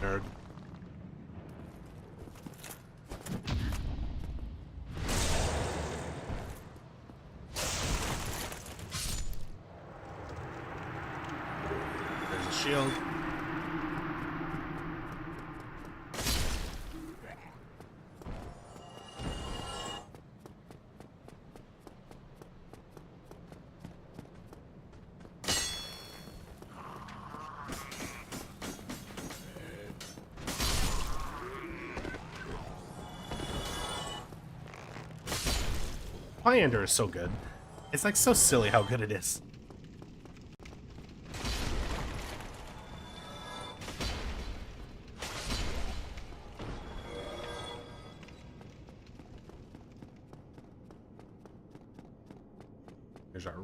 [SPEAKER 1] Nerd. There's a shield. Highlander is so good. It's like so silly how good it is.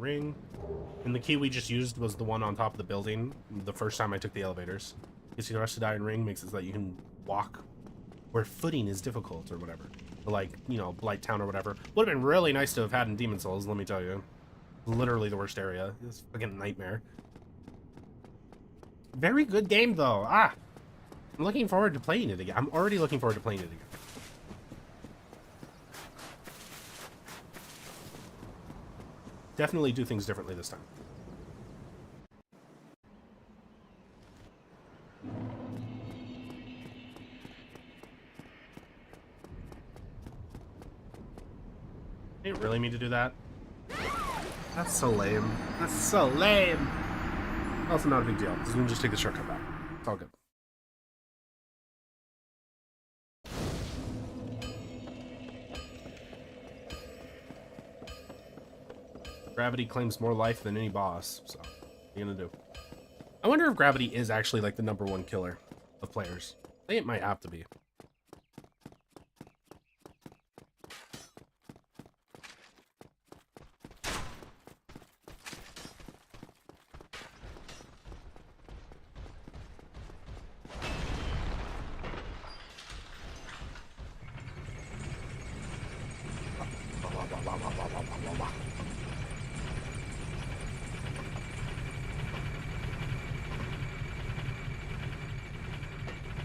[SPEAKER 1] ring. And the key we just used was the one on top of the building the first time I took the elevators. Gives you the rest of the iron ring, makes it so that you can walk where footing is difficult or whatever. Like, you know, Blight Town or whatever. Would have been really nice to have had in Demon Souls, let me tell you. Literally the worst area. It's a fucking nightmare. Very good game, though. I'm looking forward to playing it again. I'm already looking forward to playing it again. Definitely do things differently this time. I didn't really mean to do that. That's so lame. That's so lame. Also not a big deal, because we can just take the shortcut back. It's all good. Gravity claims more life than any boss, so what are you gonna do? I wonder if Gravity is actually like the #1 killer of players. I think it might have to be.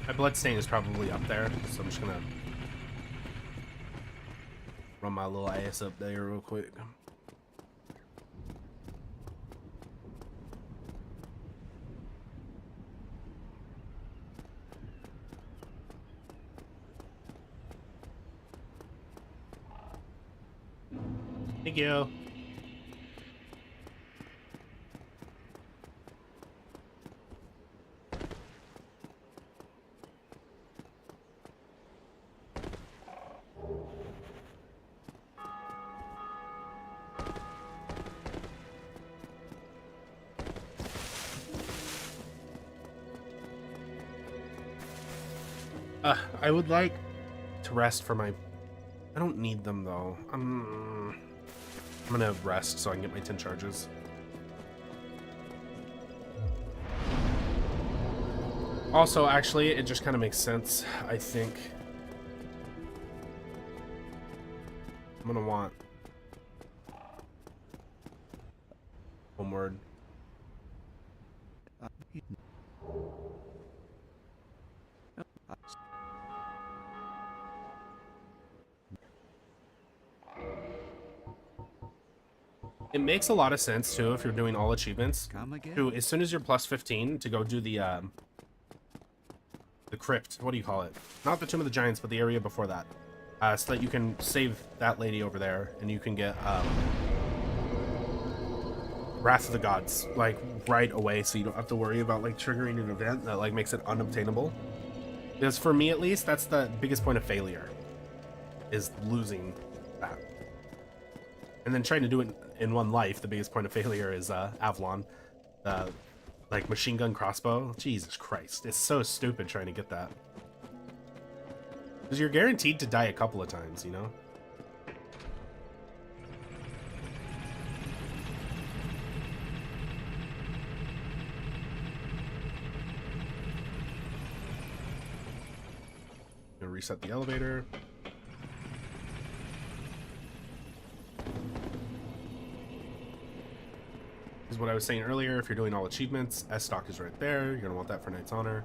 [SPEAKER 1] My bloodstain is probably up there, so I'm just gonna run my little ass up there real quick. Thank you. I would like to rest for my... I don't need them, though. I'm gonna rest so I can get my 10 charges. Also, actually, it just kind of makes sense, I think. I'm gonna want... Homeward. It makes a lot of sense too if you're doing all achievements. To, as soon as you're plus 15 to go do the crypt. What do you call it? Not the Tomb of the Giants, but the area before that. So that you can save that lady over there, and you can get Wrath of the Gods like right away, so you don't have to worry about like triggering an event that like makes it unobtainable. Because for me at least, that's the biggest point of failure, is losing that. And then trying to do it in one life, the biggest point of failure is Avalon. Like machine gun crossbow. Jesus Christ. It's so stupid trying to get that. Because you're guaranteed to die a couple of times, you know? Gonna reset the elevator. Is what I was saying earlier. If you're doing all achievements, S stock is right there. You're gonna want that for Knight's Honor.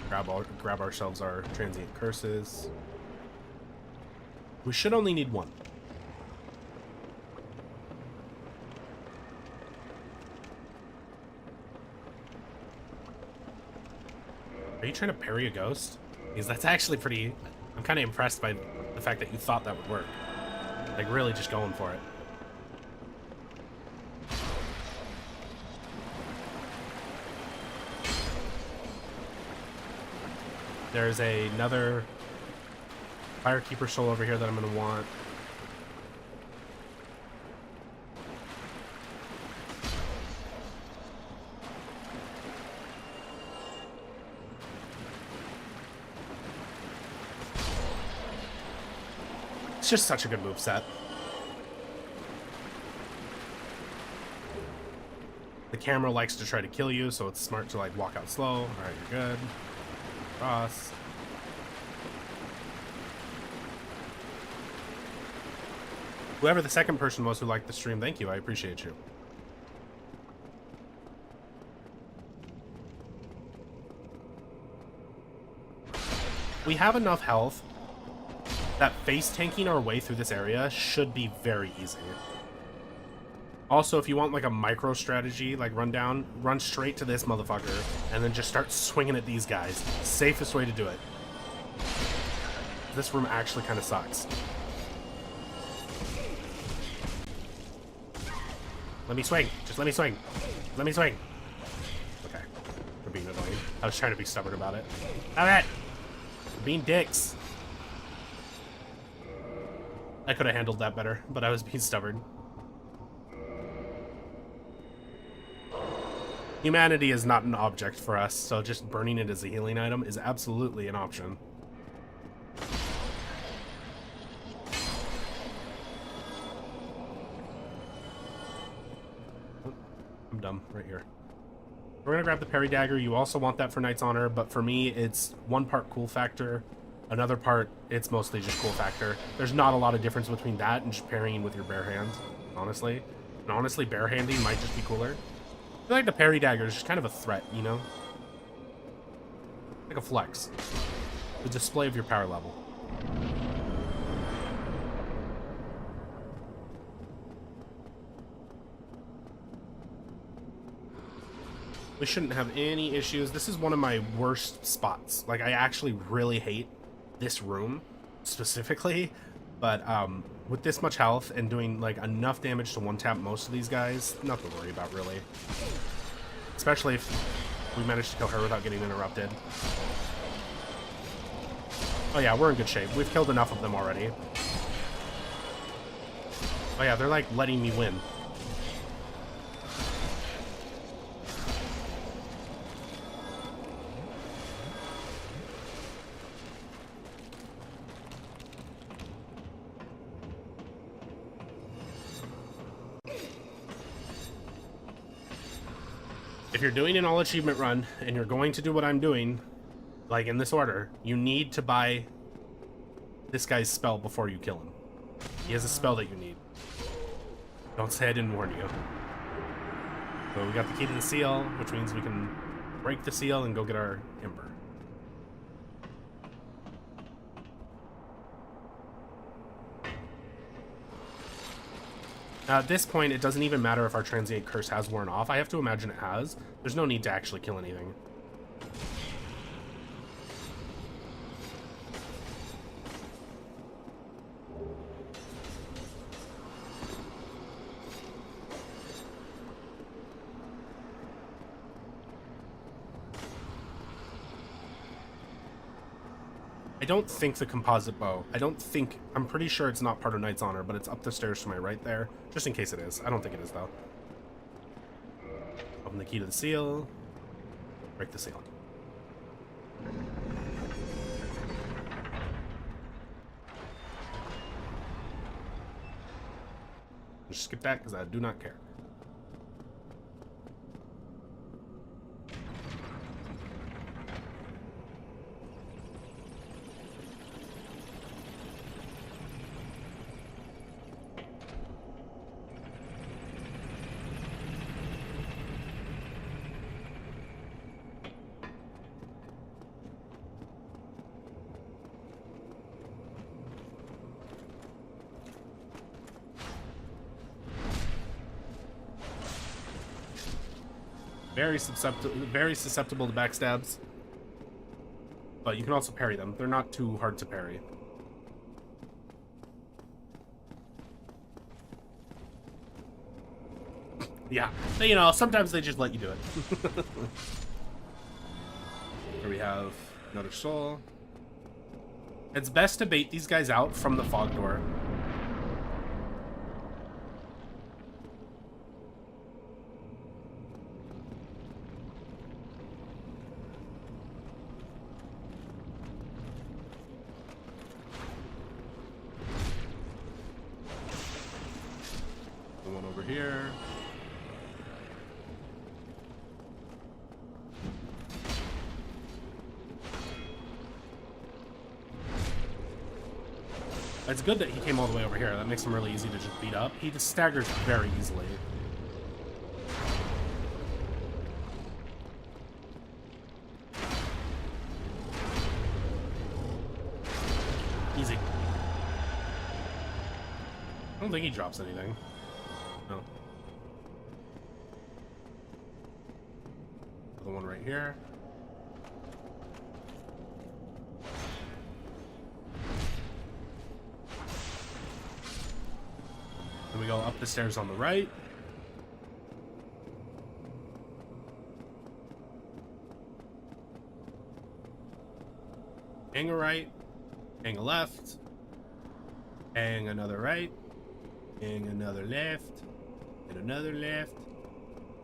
[SPEAKER 1] Grab ourselves our transient curses. We should only need one. Are you trying to parry a ghost? Because that's actually pretty... I'm kind of impressed by the fact that you thought that would work. Like, really just going for it. There's another Firekeeper soul over here that I'm going to want. It's just such a good moveset. The camera likes to try to kill you, so it's smart to like walk out slow. All right, you're good. Cross. Whoever the second person was who liked the stream, thank you. I appreciate you. We have enough health that face tanking our way through this area should be very easy. Also, if you want like a micro strategy, like run straight to this motherfucker and then just start swinging at these guys. Safest way to do it. This room actually kind of sucks. Let me swing. Just let me swing. Let me swing. Okay. We're being annoying. I was trying to be stubborn about it. Stop it! We're being dicks. I could have handled that better, but I was being stubborn. Humanity is not an object for us, so just burning it as a healing item is absolutely an option. I'm dumb right here. We're gonna grab the parry dagger. You also want that for Knight's Honor, but for me, it's one part cool factor. Another part, it's mostly just cool factor. There's not a lot of difference between that and just parrying with your bare hands, honestly. And honestly, barehanding might just be cooler. I feel like the parry dagger is just kind of a threat, you know? Like a flex. The display of your power level. We shouldn't have any issues. This is one of my worst spots. Like, I actually really hate this room specifically, but with this much health and doing like enough damage to one-tap most of these guys, nothing to worry about really. Especially if we manage to kill her without getting interrupted. Oh yeah, we're in good shape. We've killed enough of them already. Oh yeah, they're like letting me win. If you're doing an all achievement run and you're going to do what I'm doing, like in this order, you need to buy this guy's spell before you kill him. He has a spell that you need. Don't say I didn't warn you. So we got the key to the seal, which means we can break the seal and go get our Ember. Now, at this point, it doesn't even matter if our transient curse has worn off. I have to imagine it has. There's no need to actually kill anything. I don't think the composite bow. I'm pretty sure it's not part of Knight's Honor, but it's up the stairs to my right there. Just in case it is. I don't think it is, though. Open the key to the seal. Break the seal. Just skip that, because I do not care. Very susceptible to backstabs. But you can also parry them. They're not too hard to parry. Yeah, you know, sometimes they just let you do it. Here we have another soul. It's best to bait these guys out from the fog door. The one over here. It's good that he came all the way over here. That makes him really easy to just beat up. He just staggers very easily. Easy. I don't think he drops anything. No. The one right here. Then we go up the stairs on the right. Hang a right, hang a left, hang another right, hang another left, and another left,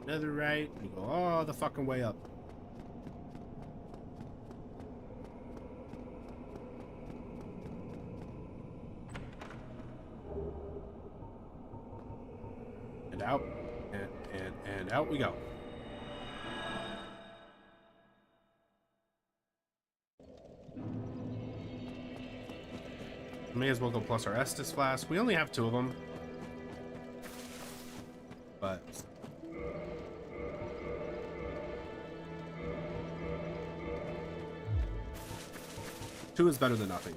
[SPEAKER 1] another right. We go all the fucking way up. And out, and out we go. May as well go plus our Estus flask. We only have 2 of them. But... two is better than nothing.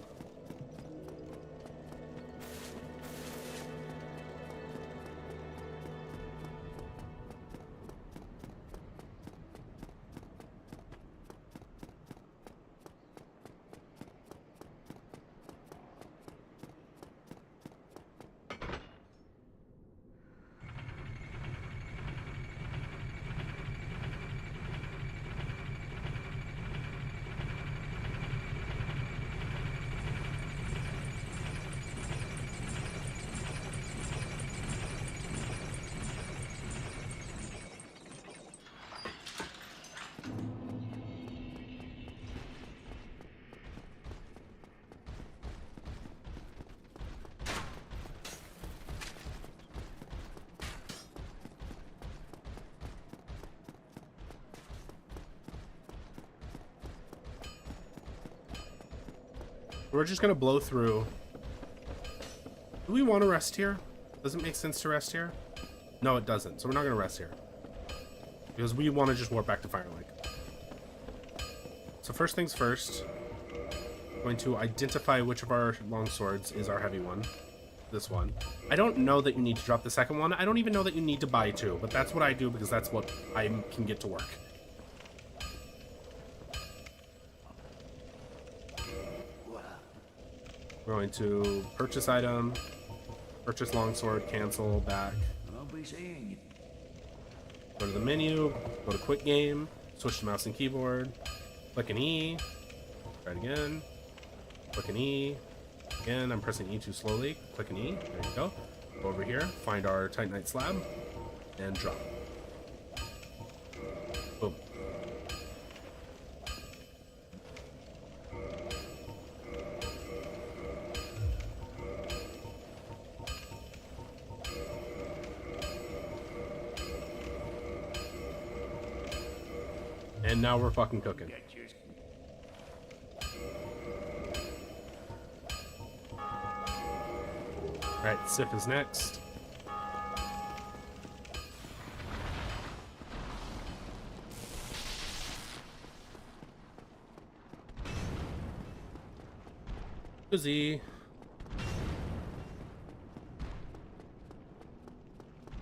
[SPEAKER 1] We're just gonna blow through. Do we want to rest here? Does it make sense to rest here? No, it doesn't. So we're not gonna rest here. Because we want to just warp back to Fire Lake. So first things first, going to identify which of our long swords is our heavy one. This one. I don't know that you need to drop the second one. I don't even know that you need to buy 2, but that's what I do because that's what I can get to work. We're going to purchase item, purchase longsword, cancel, back.
[SPEAKER 3] I'll be seeing you.
[SPEAKER 1] Go to the menu, go to quick game, switch to mouse and keyboard, click an E, try it again, click an E, again, I'm pressing E too slowly, click an E, there you go. Go over here, find our Titanite slab, and drop. Boom. And now we're fucking cooking. Alright, Sif is next. Busy.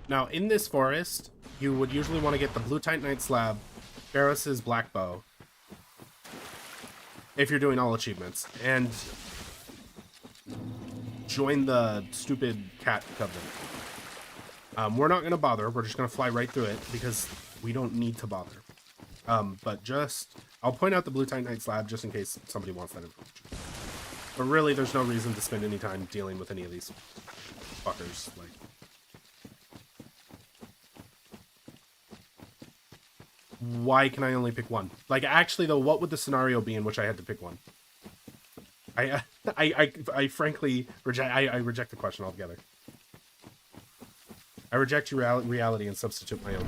[SPEAKER 1] Now, in this forest, you would usually want to get the blue Titanite slab, Barris's black bow, if you're doing all achievements, and join the stupid cat covenant. We're not going to bother. We're just going to fly right through it because we don't need to bother. But just, I'll point out the blue Titanite slab just in case somebody wants that information. But really, there's no reason to spend any time dealing with any of these fuckers. Like, why can I only pick one? Like, actually, though, what would the scenario be in which I had to pick one? I frankly reject. I reject the question altogether. I reject your reality and substitute my own.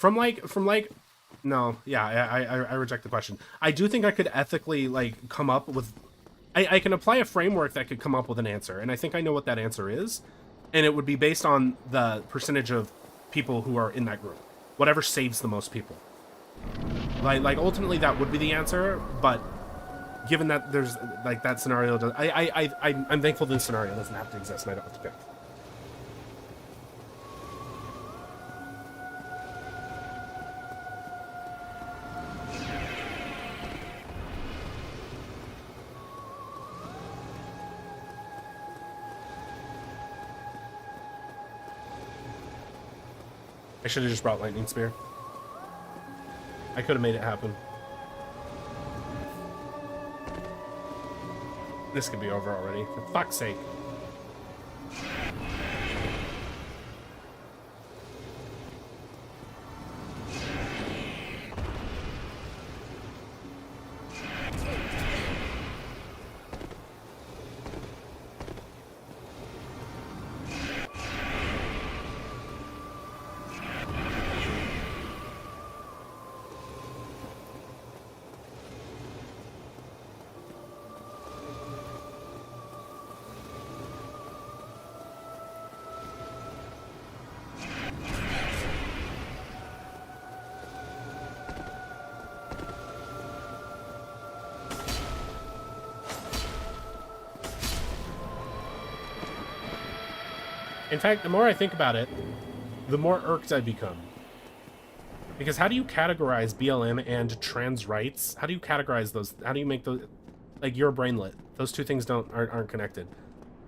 [SPEAKER 1] from no, yeah, I reject the question. I do think I could ethically like come up with I can apply a framework that could come up with an answer, and I think I know what that answer is, and it would be based on the percentage of people who are in that group. Whatever saves the most people. Like ultimately that would be the answer, but given that there's like that scenario, I'm thankful this scenario doesn't have to exist and I don't have to pick. I should have just brought Lightning Spear. I could have made it happen. This could be over already, for fuck's sake. In fact, the more I think about it, the more irked I become. Because how do you categorize BLM and trans rights? How do you categorize those? How do you make those... Like, you're a brainlet. Those two things aren't connected.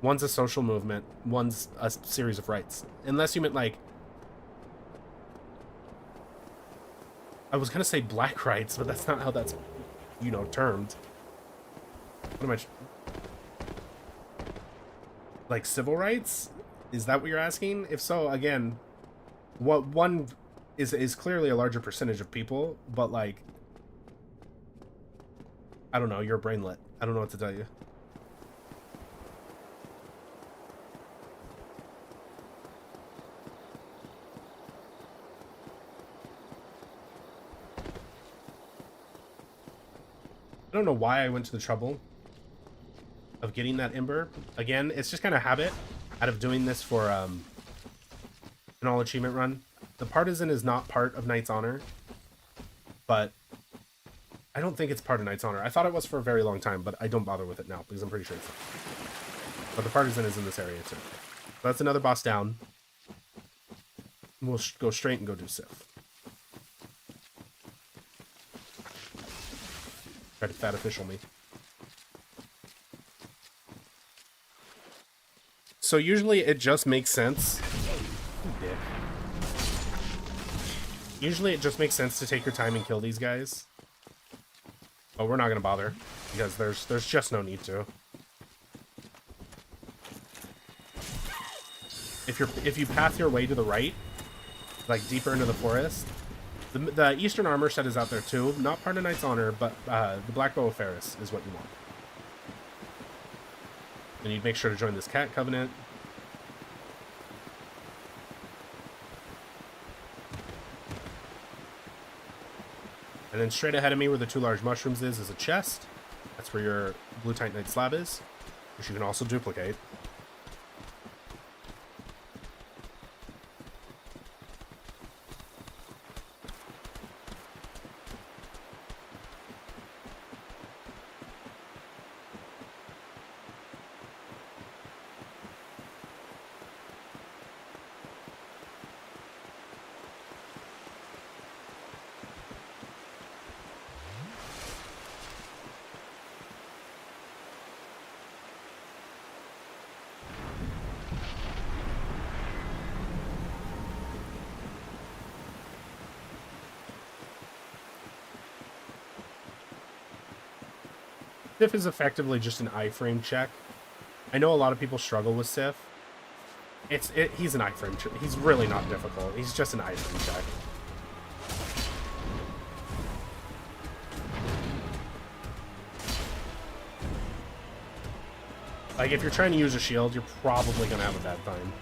[SPEAKER 1] One's a social movement. One's a series of rights. Unless you meant, like... I was gonna say black rights, but that's not how that's, you know, termed. What am I... Like, civil rights? Is that what you're asking? If so, again, what one is clearly a larger percentage of people, but like, I don't know, you're a brainlet. I don't know what to tell you. I don't know why I went to the trouble of getting that ember. Again, it's just kind of habit out of doing this for an all achievement run. The partisan is not part of Knight's Honor, but I don't think it's part of Knight's Honor. I thought it was for a very long time, but I don't bother with it now because I'm pretty sure it's not. But the partisan is in this area too. So that's another boss down. We'll go straight and go do Sif. Try to fat official me. So usually it just makes sense. Dick. Usually it just makes sense to take your time and kill these guys. But we're not gonna bother because there's just no need to. If you path your way to the right, like deeper into the forest, the Eastern Armor set is out there too. Not part of Knight's Honor, but the Black Bow of Ferris is what you want. And you'd make sure to join this cat covenant. And then straight ahead of me where the two large mushrooms is a chest. That's where your blue titanite slab is, which you can also duplicate. Sif is effectively just an iframe check. I know a lot of people struggle with Sif. He's an iframe check. He's really not difficult. He's just an iframe check. Like, if you're trying to use a shield, you're probably going to have a bad time.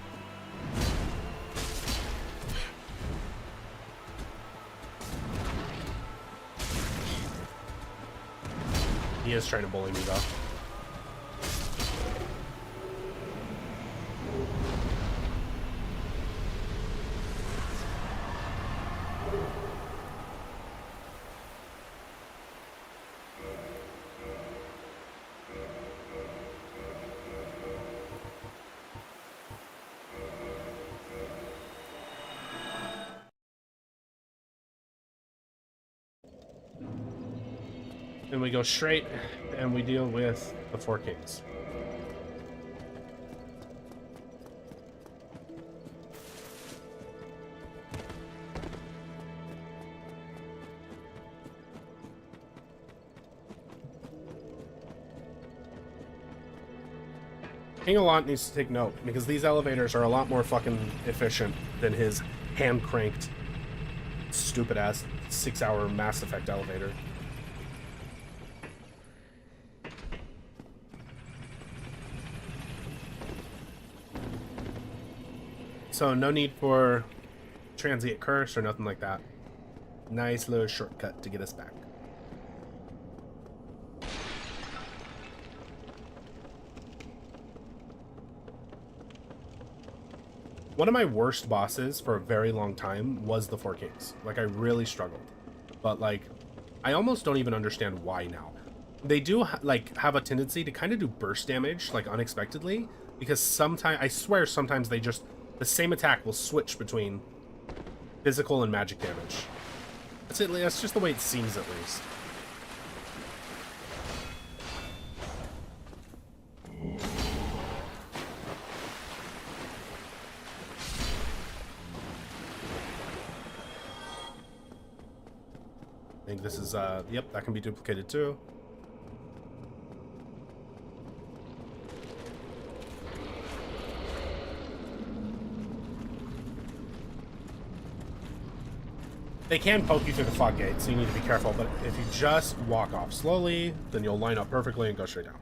[SPEAKER 1] He is trying to bully me, though. Then we go straight and we deal with the Four Kings. King Allant needs to take note, because these elevators are a lot more fucking efficient than his hand-cranked, stupid-ass 6-hour Mass Effect elevator. So no need for transient curse or nothing like that. Nice little shortcut to get us back. One of my worst bosses for a very long time was the Four Kings. Like, I really struggled. But, like, I almost don't even understand why now. They do, like, have a tendency to kind of do burst damage, like, unexpectedly. Because sometimes, I swear sometimes they just, the same attack will switch between physical and magic damage. That's just the way it seems, at least. I think this is, yep, that can be duplicated too. They can poke you through the fog gate, so you need to be careful, but if you just walk off slowly, then you'll line up perfectly and go straight down.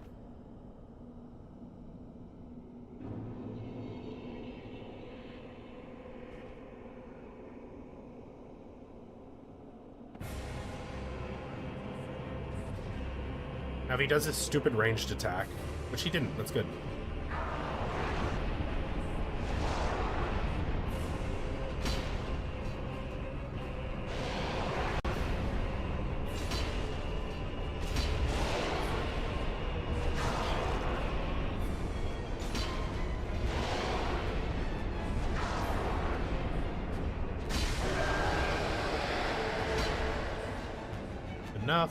[SPEAKER 1] Now, if he does his stupid ranged attack, which he didn't, that's good. Enough.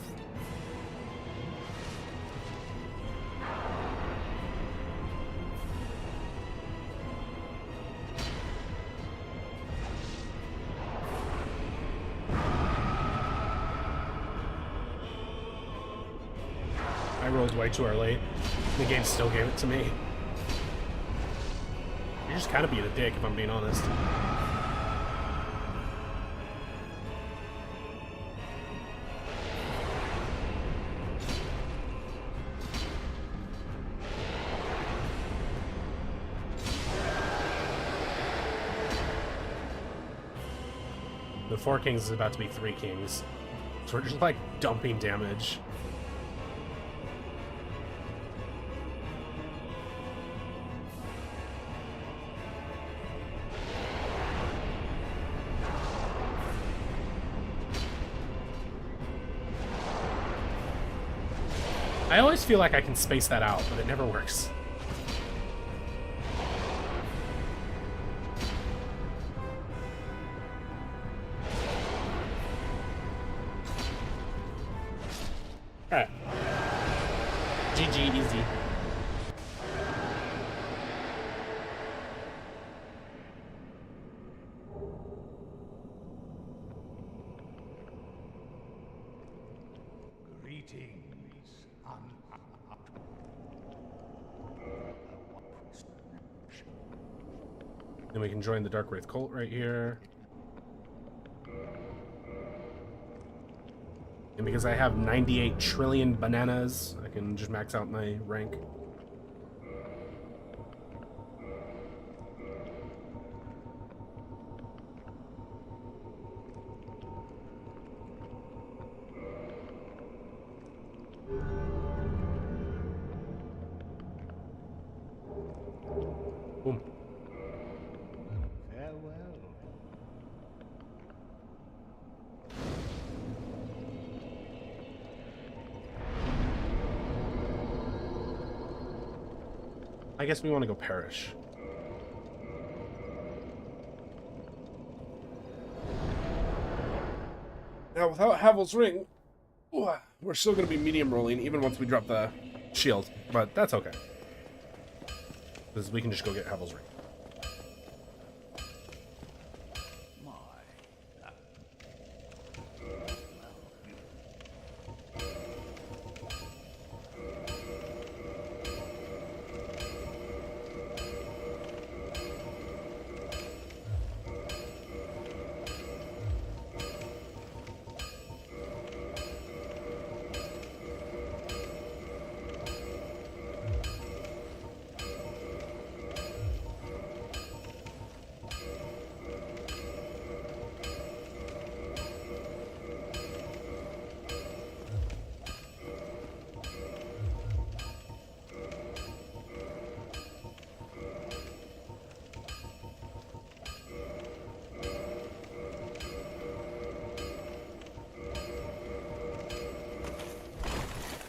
[SPEAKER 1] I rolled way too early. The game still gave it to me. You're just kind of being a dick, if I'm being honest. The Four Kings is about to be 3 Kings. So we're just like dumping damage. I always feel like I can space that out, but it never works. Alright. GG, easy.
[SPEAKER 3] Greetings.
[SPEAKER 1] Then we can join the Dark Wraith cult right here. And because I have 98 trillion bananas, I can just max out my rank. I guess we want to go Perish. Now, without Havel's Ring, we're still going to be medium rolling, even once we drop the shield. But that's okay. Because we can just go get Havel's Ring.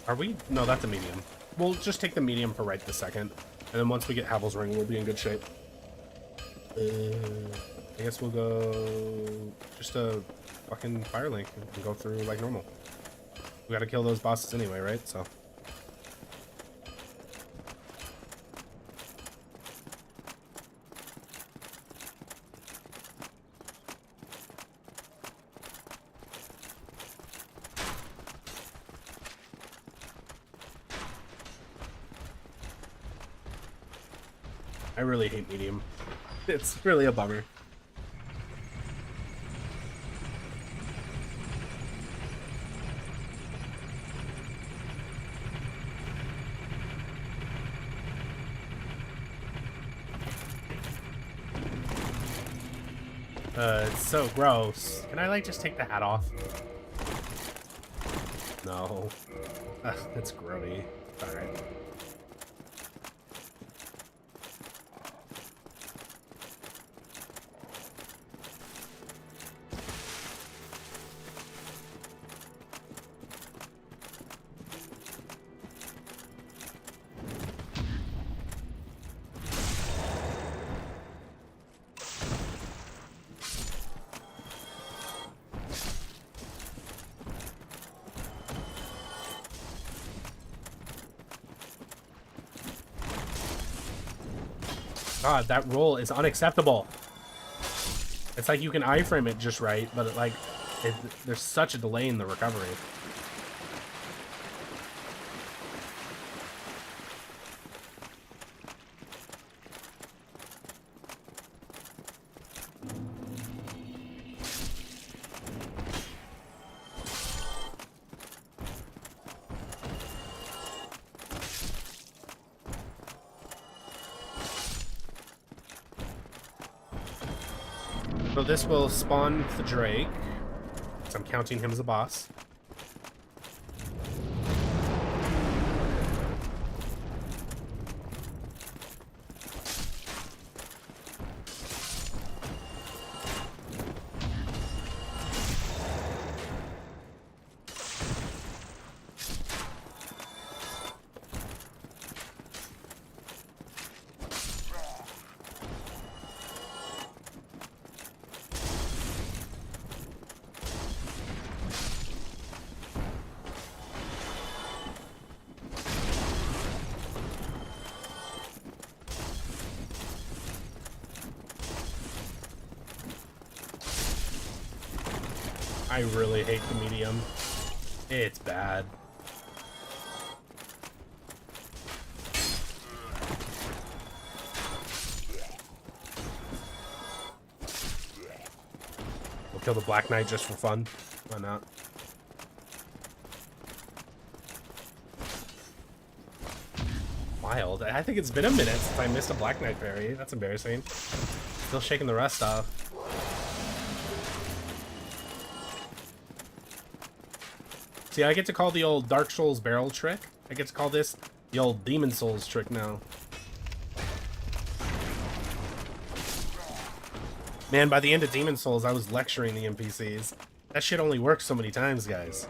[SPEAKER 1] Are we? No, that's a medium. We'll just take the medium for right this second. And then once we get Havel's Ring, we'll be in good shape. I guess we'll go just a fucking Fire Link and go through like normal. We gotta kill those bosses anyway, right? So. I really hate medium. It's really a bummer. It's so gross. Can I like just take the hat off? No. Ugh, it's grody. Alright. God, that roll is unacceptable. It's like you can iframe it just right, but there's such a delay in the recovery. So this will spawn the Drake, so I'm counting him as a boss. I really hate the medium. It's bad. We'll kill the Black Knight just for fun. Why not? Wild. I think it's been a minute since I missed a Black Knight parry. That's embarrassing. Still shaking the rest off. See, I get to call the old Dark Souls barrel trick. I get to call this the old Demon Souls trick now. Man, by the end of Demon Souls, I was lecturing the NPCs. That shit only works so many times, guys.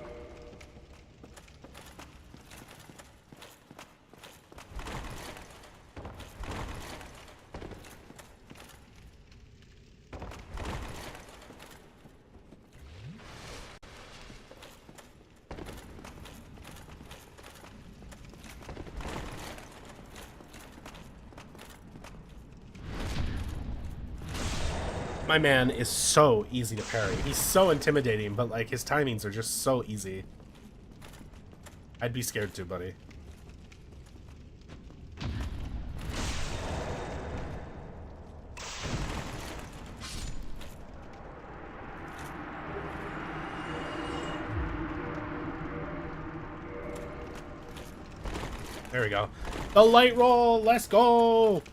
[SPEAKER 1] My man is so easy to parry. He's so intimidating, but like his timings are just so easy. I'd be scared too, buddy. There we go. The light roll! Let's go!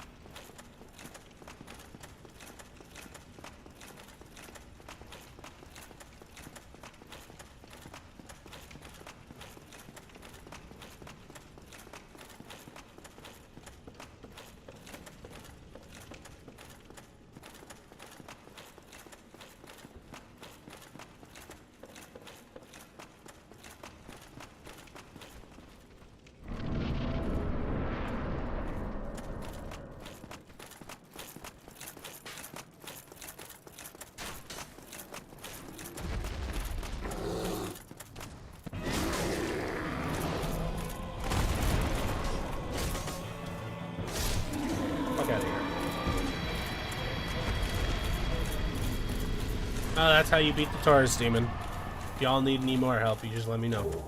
[SPEAKER 1] Fuck out of here. Oh, that's how you beat the Taurus demon. If y'all need any more help, you just let me know.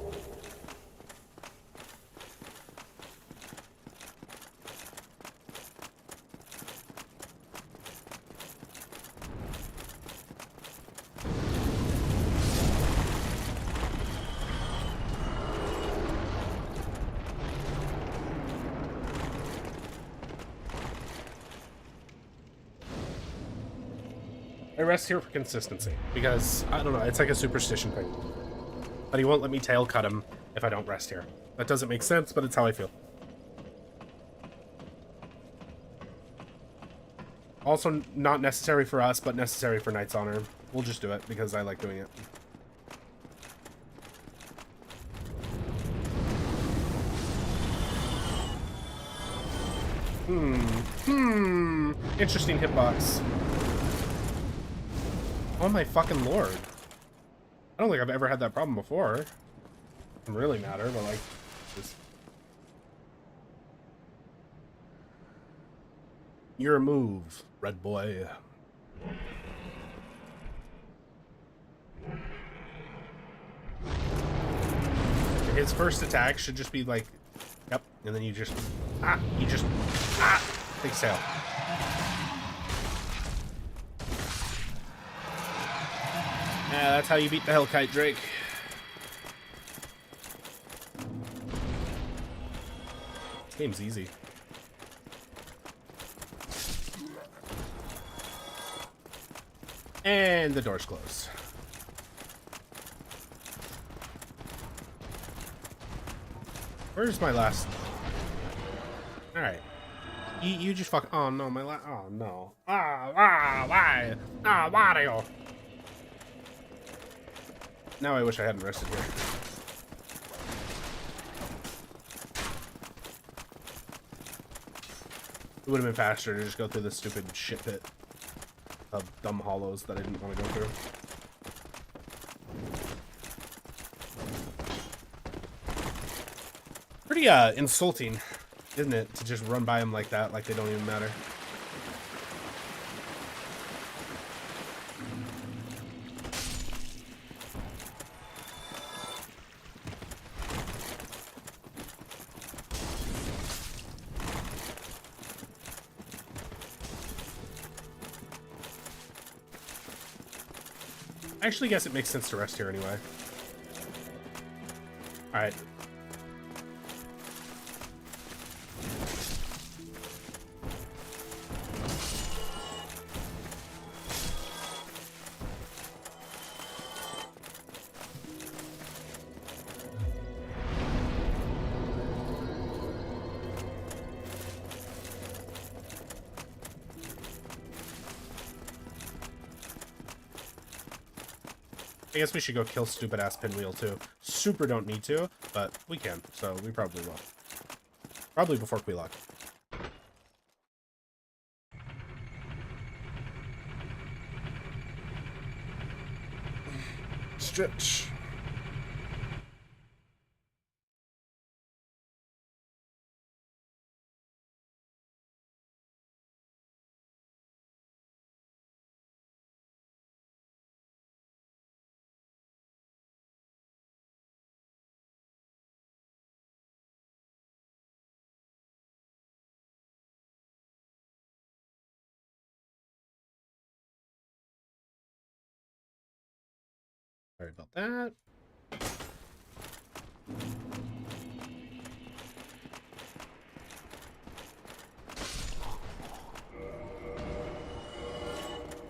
[SPEAKER 1] I rest here for consistency, because, I don't know, it's like a superstition thing. But he won't let me tail cut him if I don't rest here. That doesn't make sense, but it's how I feel. Also, not necessary for us, but necessary for Knight's Honor. We'll just do it, because I like doing it. Interesting hitbox. Oh my fucking lord. I don't think I've ever had that problem before. It doesn't really matter, but like, just... Your move, red boy. His first attack should just be like, yep, and then you just, big sail. Yeah, that's how you beat the Hellkite Drake. This game's easy. And the door's closed. Where's my last? Alright. You just fuck. Oh no, my last. Oh no. Why? Wario. Now I wish I hadn't rested here. It would have been faster to just go through this stupid shit pit of dumb hollows that I didn't want to go through. Pretty insulting, isn't it, to just run by them like that, like they don't even matter. I actually guess it makes sense to rest here anyway. Alright. I guess we should go kill stupid ass Pinwheel too. Super don't need to, but we can, so we probably will. Probably before Quelaag. Stretch. about that.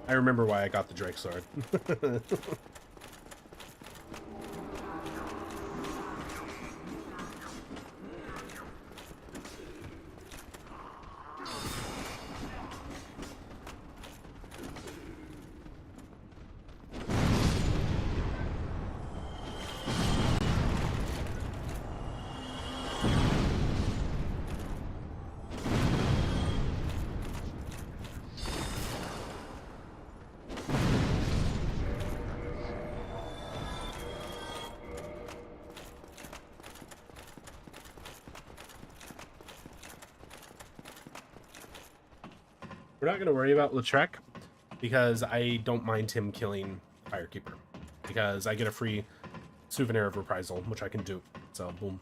[SPEAKER 1] I remember why I got the Drake sword. We're not going to worry about Lautrec because I don't mind him killing Firekeeper because I get a free souvenir of reprisal, which I can do. So, boom.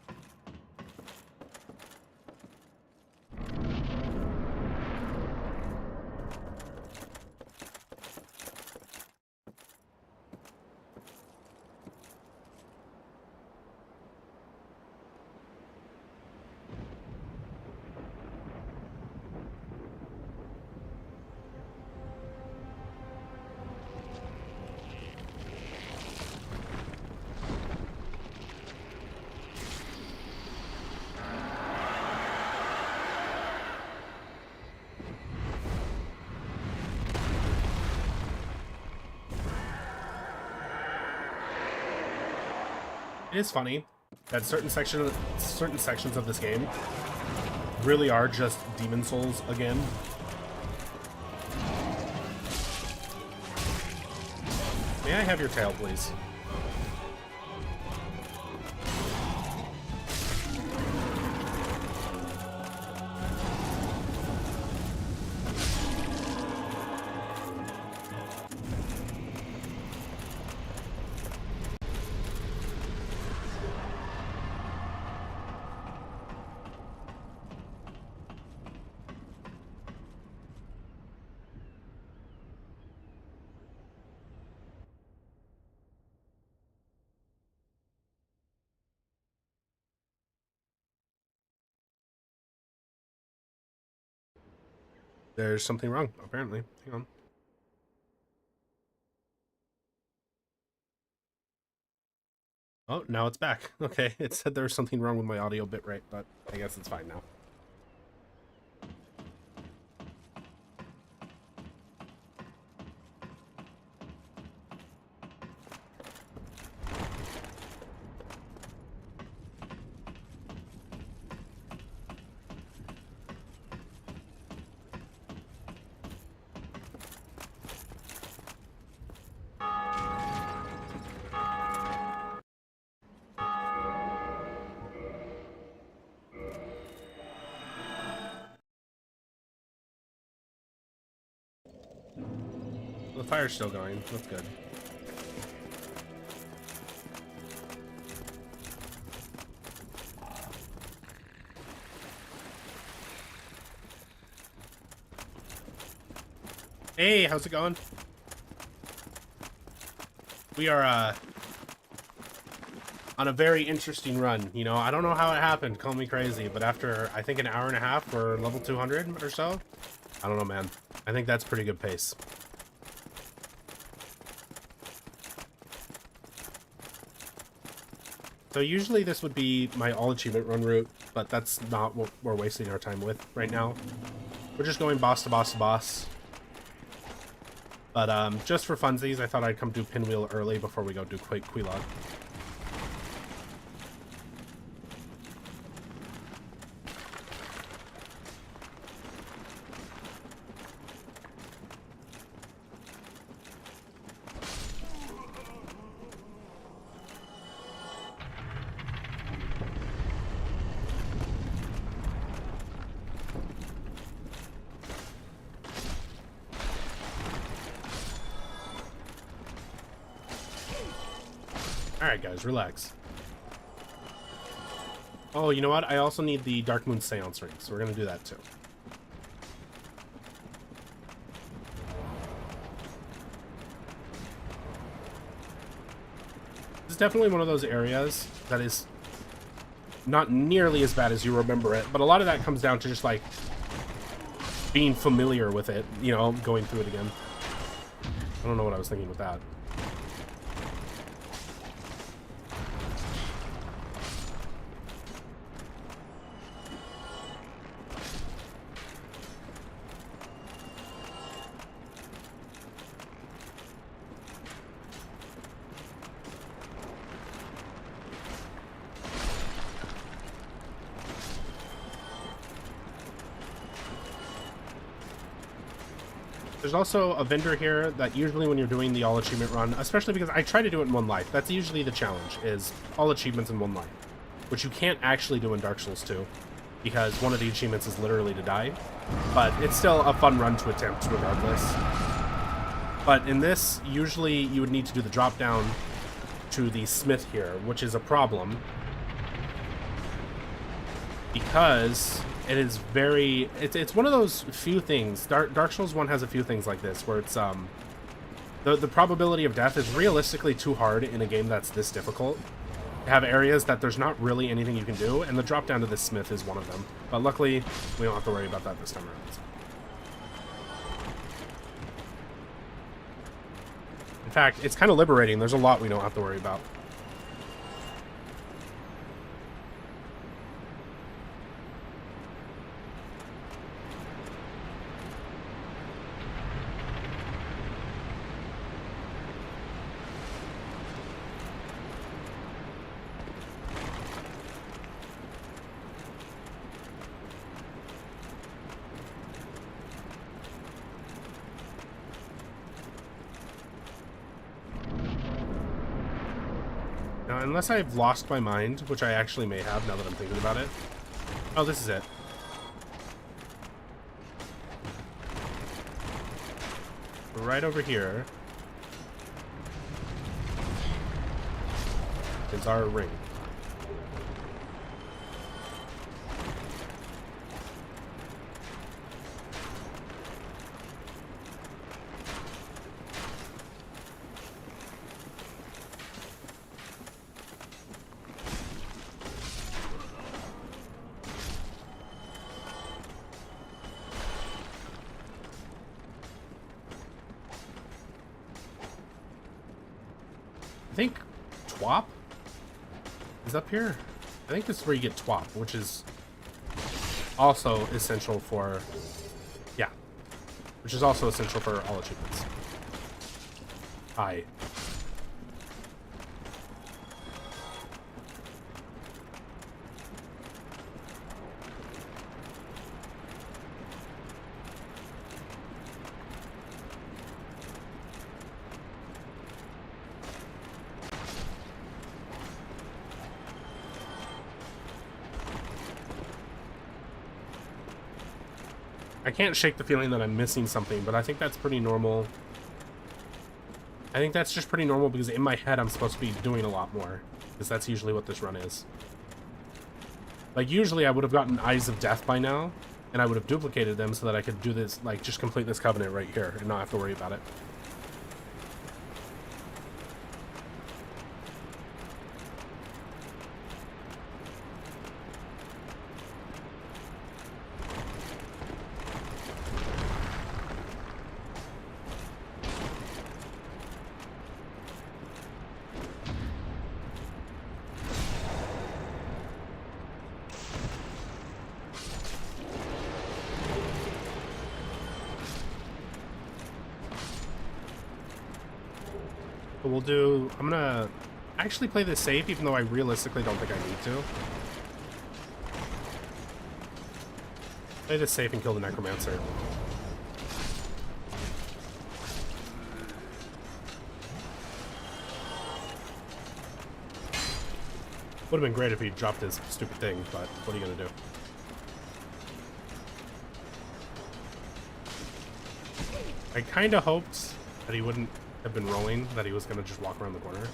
[SPEAKER 1] It is funny that certain sections of this game really are just Demon Souls again. May I have your tail, please? There's something wrong, apparently. Hang on. Oh, now it's back. Okay, it said there was something wrong with my audio bitrate, but I guess it's fine now. The fire's still going. That's good. Hey, how's it going? We are, on a very interesting run. You know, I don't know how it happened, call me crazy, but after, I think, an hour and a half, we're level 200 or so. I don't know, man. I think that's pretty good pace. So usually this would be my all achievement run route, but that's not what we're wasting our time with right now. We're just going boss to boss to boss. But just for funsies, I thought I'd come do Pinwheel early before we go do Quelaag. Alright guys, relax. Oh, you know what? I also need the Dark Moon Seance ring, so we're gonna do that too. definitely one of those areas that is not nearly as bad as you remember it, but a lot of that comes down to just like being familiar with it, you know, going through it again. I don't know what I was thinking with that. There's also a vendor here that usually when you're doing the all achievement run, especially because I try to do it in one life, that's usually the challenge, is all achievements in one life, which you can't actually do in Dark Souls 2, because one of the achievements is literally to die, but it's still a fun run to attempt regardless. But in this, usually you would need to do the drop down to the smith here, which is a problem, because it is very, it's one of those few things. Dark Souls 1 has a few things like this, where it's the probability of death is realistically too hard in a game that's this difficult. To have areas that there's not really anything you can do, and the drop down to this smith is one of them. But luckily, we don't have to worry about that this time around. In fact, it's kind of liberating. There's a lot we don't have to worry about. Now, unless I've lost my mind, which I actually may have now that I'm thinking about it. Oh, this is it. Right over here is our ring. I think Twop is up here. I think this is where you get Twop, which is also essential for, yeah, which is also essential for all achievements. Hi. I can't shake the feeling that I'm missing something, but I think that's pretty normal. I think that's just pretty normal because in my head I'm supposed to be doing a lot more, because that's usually what this run is. Like, usually I would have gotten Eyes of Death by now, and I would have duplicated them so that I could do this, like, just complete this covenant right here and not have to worry about it. But we'll do, I'm gonna actually play this safe, even though I realistically don't think I need to. Play this safe and kill the Necromancer. Would have been great if he dropped his stupid thing, but what are you gonna do? I kinda hoped that he wouldn't have been rolling, that he was gonna just walk around the corner.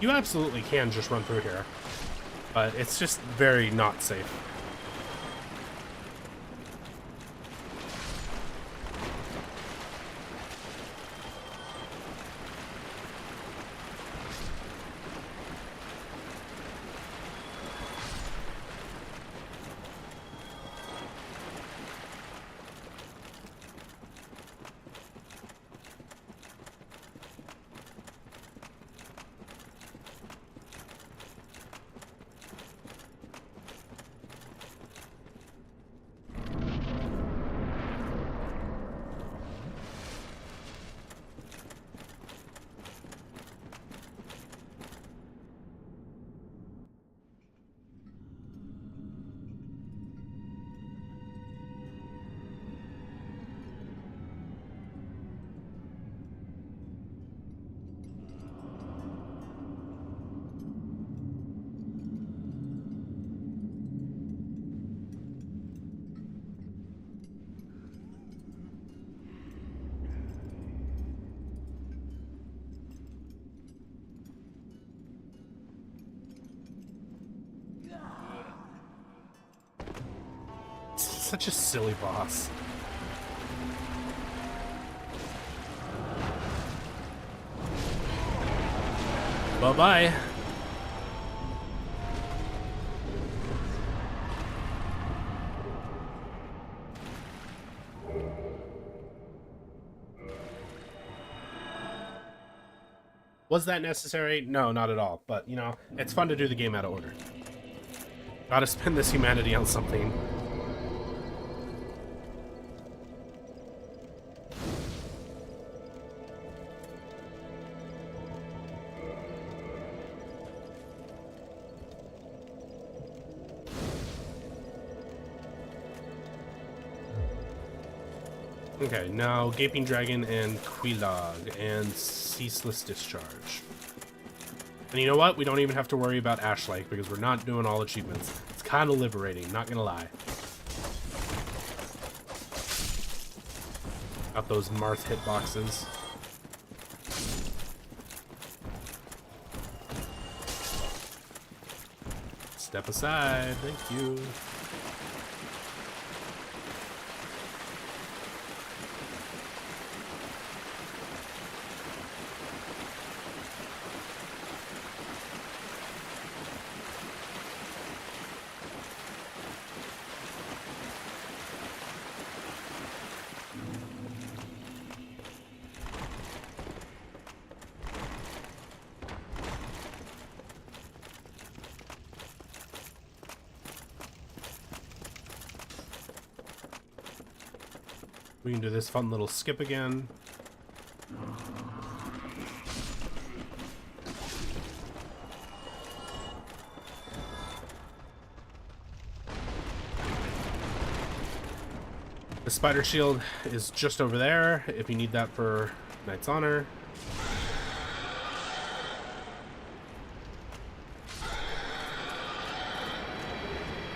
[SPEAKER 1] You absolutely can just run through here, but it's just very not safe. Such a silly boss. Bye-bye. Was that necessary? No, not at all. But, you know, it's fun to do the game out of order. Gotta spend this humanity on something. Okay, now Gaping Dragon and Quelaag and Ceaseless Discharge. And you know what? We don't even have to worry about Ash Lake because we're not doing all achievements. It's kind of liberating, not gonna lie. Got those Marth hitboxes. Step aside, thank you. We can do this fun little skip again. The spider shield is just over there if you need that for Knight's Honor.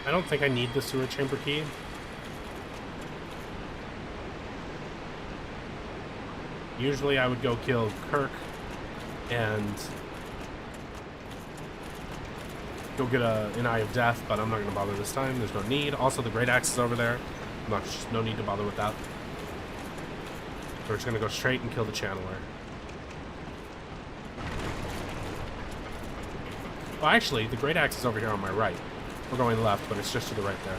[SPEAKER 1] I don't think I need the sewer chamber key. Usually I would go kill Kirk and go get an Eye of Death, but I'm not going to bother this time. There's no need. Also, the Great Axe is over there. Just no need to bother with that. We're just going to go straight and kill the Channeler. Well, actually, the Great Axe is over here on my right. We're going left, but it's just to the right there.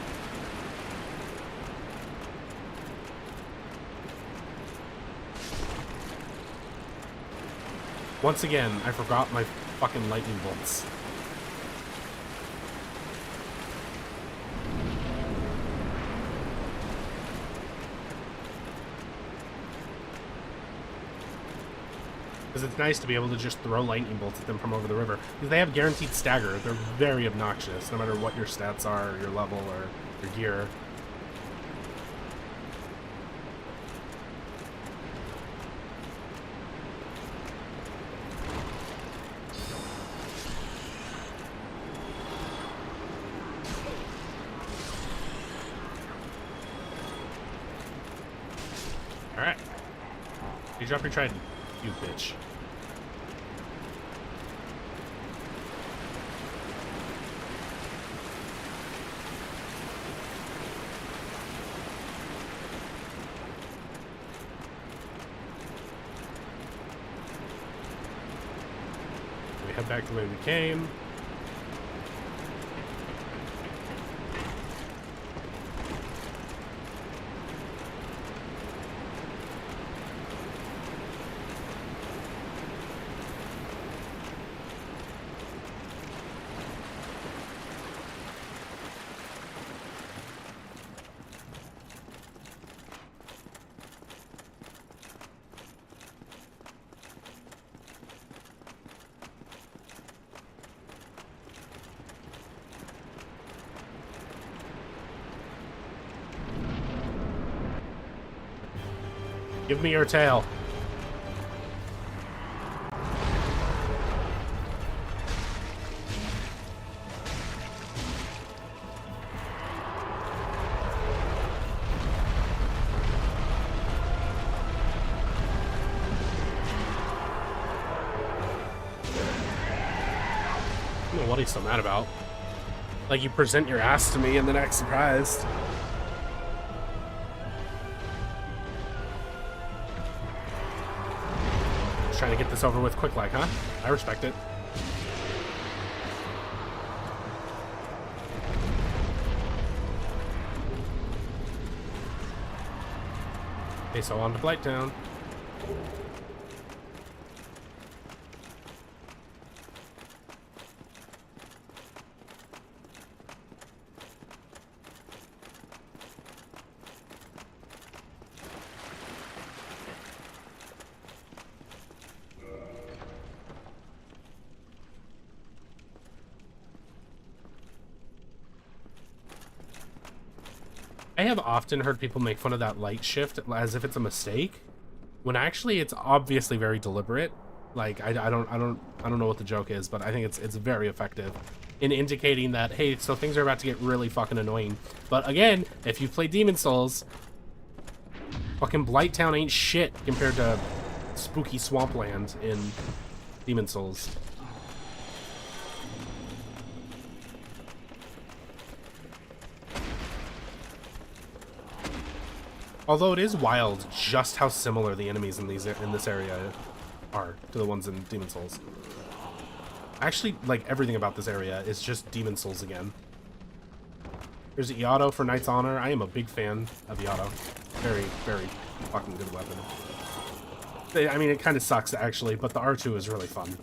[SPEAKER 1] Once again, I forgot my fucking lightning bolts. Because it's nice to be able to just throw lightning bolts at them from over the river. Because they have guaranteed stagger. They're very obnoxious, no matter what your stats are, or your level, or your gear. Alright. You drop your trident, you bitch. head back the way we came. Give me your tail. I don't know what he's so mad about. Like, you present your ass to me and then act surprised. Trying to get this over with quick like, huh? I respect it. Okay, so on to Blighttown. I have often heard people make fun of that light shift as if it's a mistake, when actually it's obviously very deliberate. Like I don't know what the joke is, but I think it's very effective in indicating that, hey, so things are about to get really fucking annoying. But again, if you play Demon Souls, fucking Blighttown ain't shit compared to spooky swampland in Demon Souls. Although it is wild just how similar the enemies in this area are to the ones in Demon Souls. Actually, like, everything about this area is just Demon Souls again. There's Iato for Knight's Honor. I am a big fan of Iato. Very, very fucking good weapon. I mean, it kind of sucks, actually, but the R2 is really fun.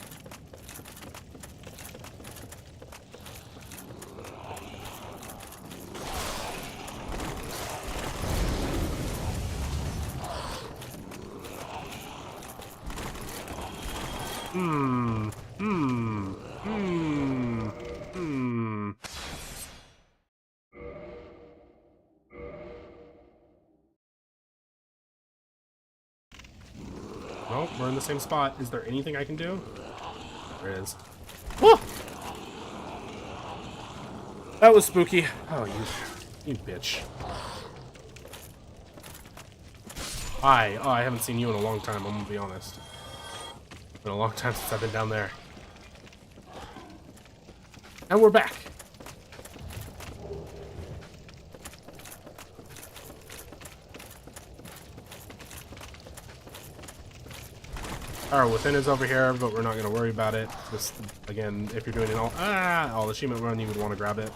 [SPEAKER 1] Nope, we're in the same spot. Is there anything I can do? There is. Oh! That was spooky. Oh, you bitch. Hi. Oh, I haven't seen you in a long time, I'm gonna be honest. It's been a long time since I've been down there. And we're back. Alright, within is over here, but we're not going to worry about it. Just, again, if you're doing an all achievement run, you would want to grab it.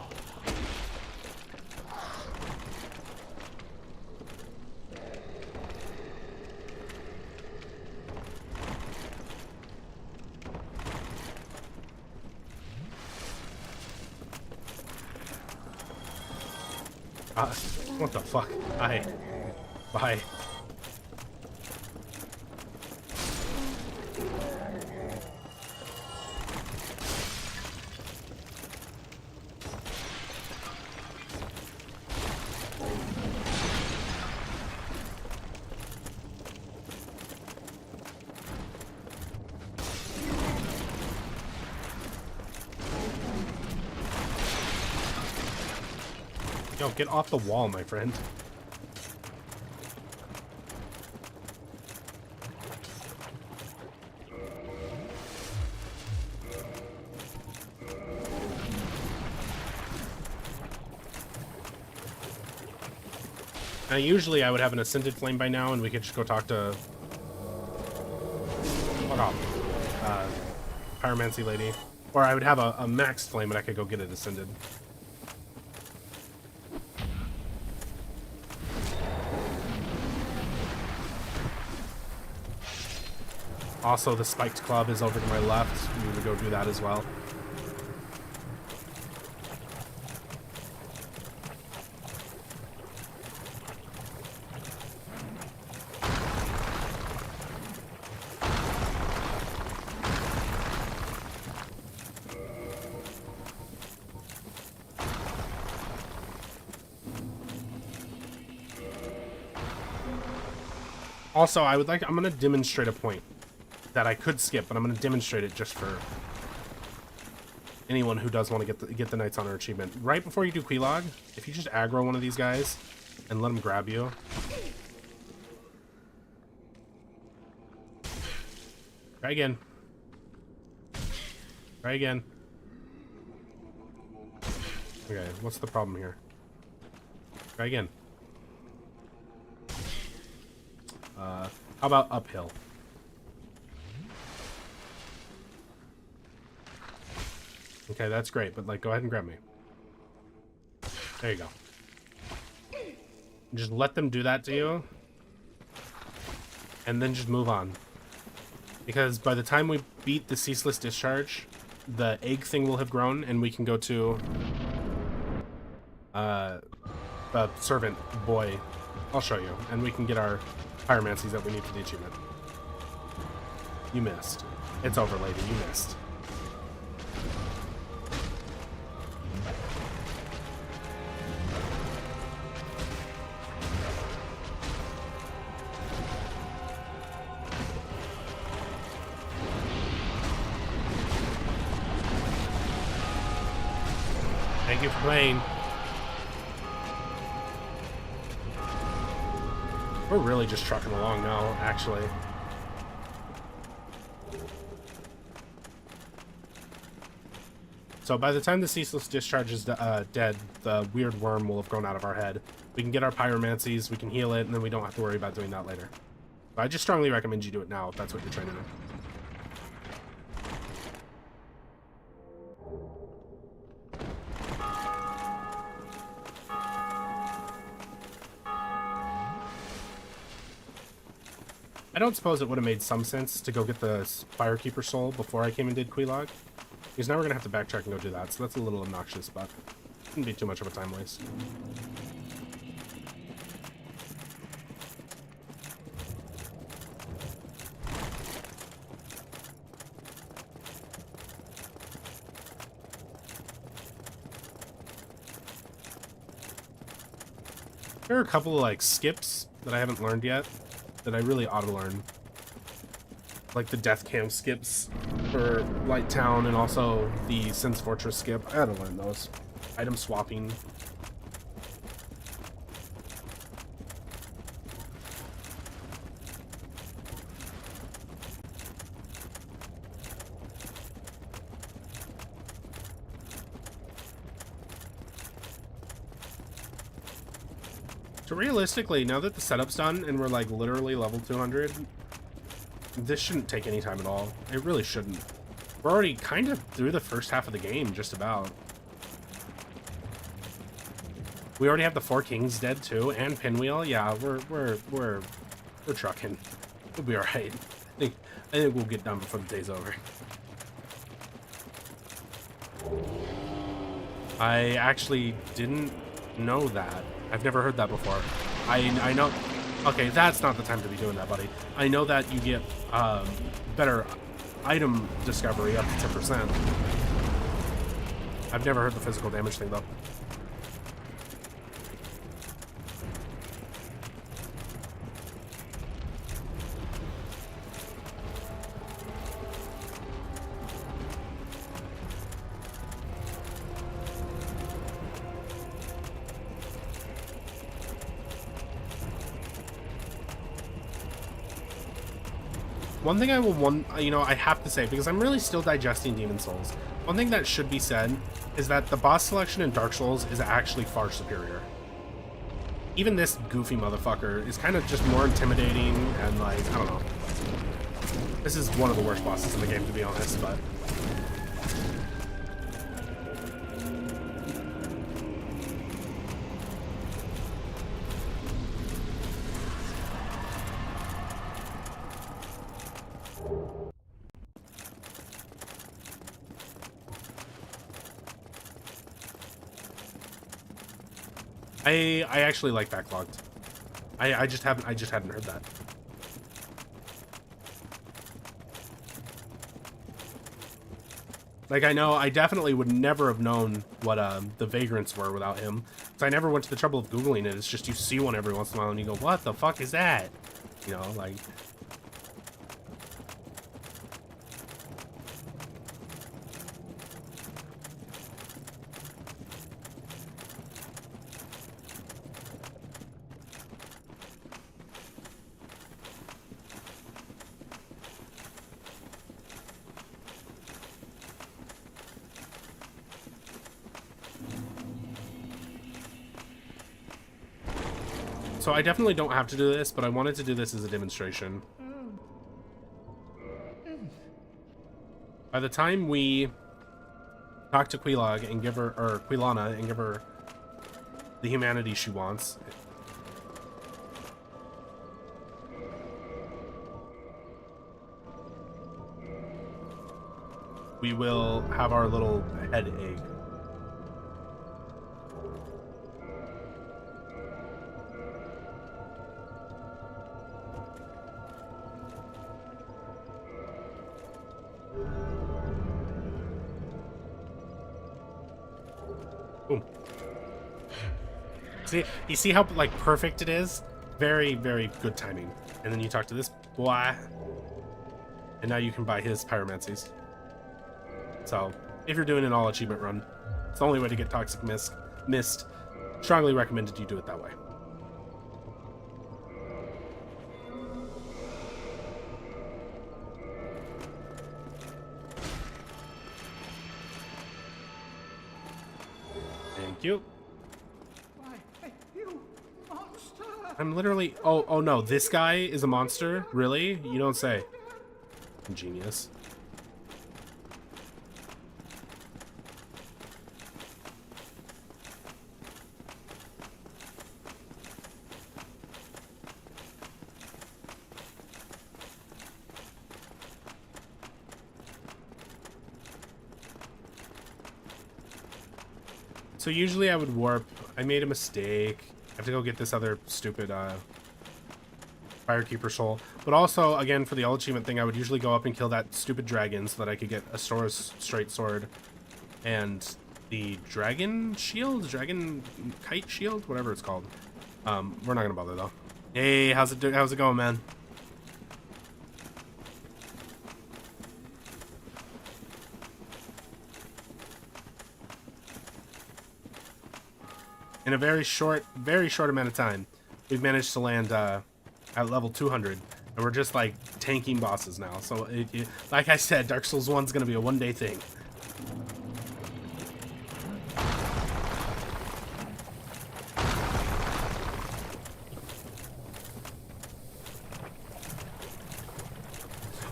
[SPEAKER 1] What the fuck? Hi. Bye. Yo, get off the wall, my friend. Now, usually I would have an Ascended Flame by now, and we could just go talk to... Fuck off. pyromancy lady. Or I would have a max flame and I could go get it ascended. Also, the spiked club is over to my left. We would go do that as well. Also, I'm going to demonstrate a point that I could skip, but I'm going to demonstrate it just for anyone who does want to get the Knight's Honor achievement. Right before you do Quelaag, if you just aggro one of these guys and let them grab you. Try again. Try again. Okay, what's the problem here? Try again. How about uphill? Okay, that's great, but like, go ahead and grab me. There you go. Just let them do that to you. And then just move on. Because by the time we beat the Ceaseless Discharge, the egg thing will have grown, and we can go to the servant boy. I'll show you, and we can get our pyromancies that we need for the achievement. You missed. It's over, lady. You missed. Thank you for playing. We're really just trucking along now, actually. So by the time the Ceaseless Discharge is dead, the weird worm will have grown out of our head. We can get our pyromancies, we can heal it, and then we don't have to worry about doing that later. But I just strongly recommend you do it now if that's what you're trying to do. I don't suppose it would have made some sense to go get the Firekeeper soul before I came and did Quelaag. Because now we're going to have to backtrack and go do that, so that's a little obnoxious, but it shouldn't be too much of a time waste. There are a couple of, like, skips that I haven't learned yet that I really ought to learn. Like the Death Camp skips for Light Town and also the Sin's Fortress skip. I gotta learn those. Item swapping. So realistically, now that the setup's done and we're like literally level 200, this shouldn't take any time at all. It really shouldn't. We're already kind of through the first half of the game, just about. We already have the 4 kings dead too, and Pinwheel. Yeah, we're trucking. We'll be all right. I think we'll get done before the day's over. I actually didn't know that. I've never heard that before. I know. Okay, that's not the time to be doing that, buddy. I know that you get better item discovery up to 10%. I've never heard the physical damage thing, though. One thing I have to say, because I'm really still digesting Demon Souls, one thing that should be said is that the boss selection in Dark Souls is actually far superior. Even this goofy motherfucker is kind of just more intimidating and, like, I don't know. This is one of the worst bosses in the game, to be honest, but I actually like backlogged. I just hadn't heard that. Like, I know I definitely would never have known what the vagrants were without him. So I never went to the trouble of Googling it. It's just you see one every once in a while and you go, what the fuck is that? You know, like... So I definitely don't have to do this, but I wanted to do this as a demonstration. By the time we talk to Quelaag and give her, or Quilana, and give her the humanity she wants, we will have our little head egg. Boom. See, you see how like perfect it is? Very, very good timing. And then you talk to this boy, and now you can buy his pyromancies. So, if you're doing an all achievement run, it's the only way to get Toxic Mist. Strongly recommended you do it that way. Thank you.
[SPEAKER 4] Why, you monster!
[SPEAKER 1] I'm literally... Oh no, this guy is a monster? Really? You don't say. Genius. So usually I would warp. I made a mistake. I have to go get this other stupid Firekeeper soul. But also, again, for the all achievement thing, I would usually go up and kill that stupid dragon so that I could get a Stora's straight sword and the dragon shield? Dragon kite shield? Whatever it's called. We're not gonna bother though. Hey, how's it going, man? In a very short amount of time, we've managed to land at level 200, and we're just like tanking bosses now. So, like I said, Dark Souls 1's gonna be a one-day thing.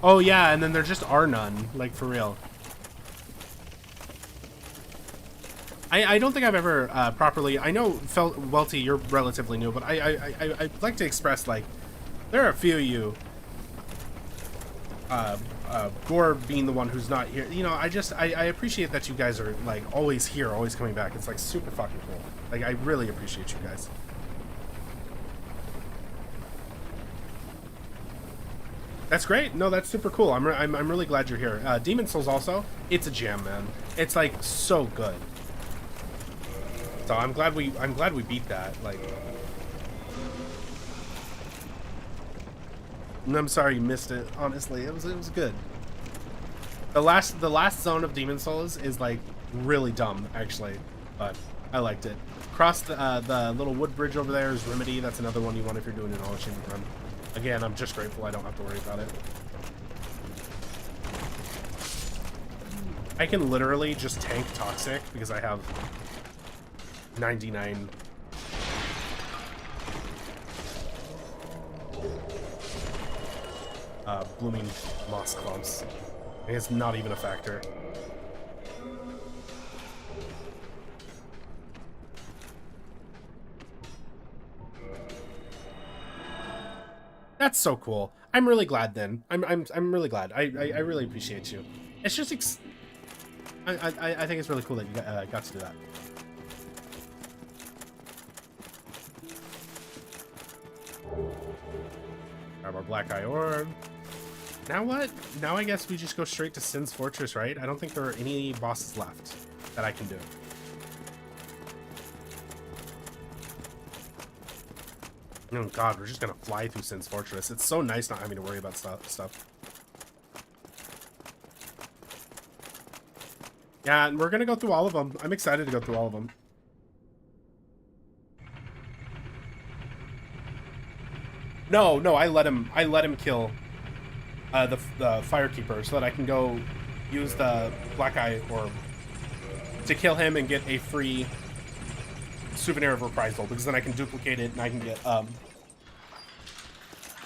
[SPEAKER 1] Oh yeah, and then there just are none, like for real. I don't think I've ever properly... I know, Welty, you're relatively new, but I'd like to express, like, there are a few of you, Gore being the one who's not here. You know, I appreciate that you guys are, like, always here, always coming back. It's, like, super fucking cool. Like, I really appreciate you guys. That's great. No, that's super cool. I'm really glad you're here. Demon Souls also, it's a jam, man. It's, like, so good. So I'm glad we beat that. Like, I'm sorry you missed it. Honestly, it was good. The last zone of Demon Souls is like really dumb, actually, but I liked it. Cross the little wood bridge over there is Remedy. That's another one you want if you're doing an all achievement run. Again, I'm just grateful I don't have to worry about it. I can literally just tank Toxic because I have 99 blooming moss clumps. I think it's not even a factor. That's so cool. I'm really glad then. I'm really glad. I really appreciate you. It's just I think it's really cool that you got to do that. our Black Eye Orb. Now what? Now I guess we just go straight to Sin's Fortress, right? I don't think there are any bosses left that I can do. Oh god, we're just gonna fly through Sin's Fortress. It's so nice not having to worry about stuff. Yeah, and we're gonna go through all of them. I'm excited to go through all of them. No, I let him kill the Firekeeper so that I can go use the Black Eye Orb to kill him and get a free Souvenir of Reprisal, because then I can duplicate it and I can get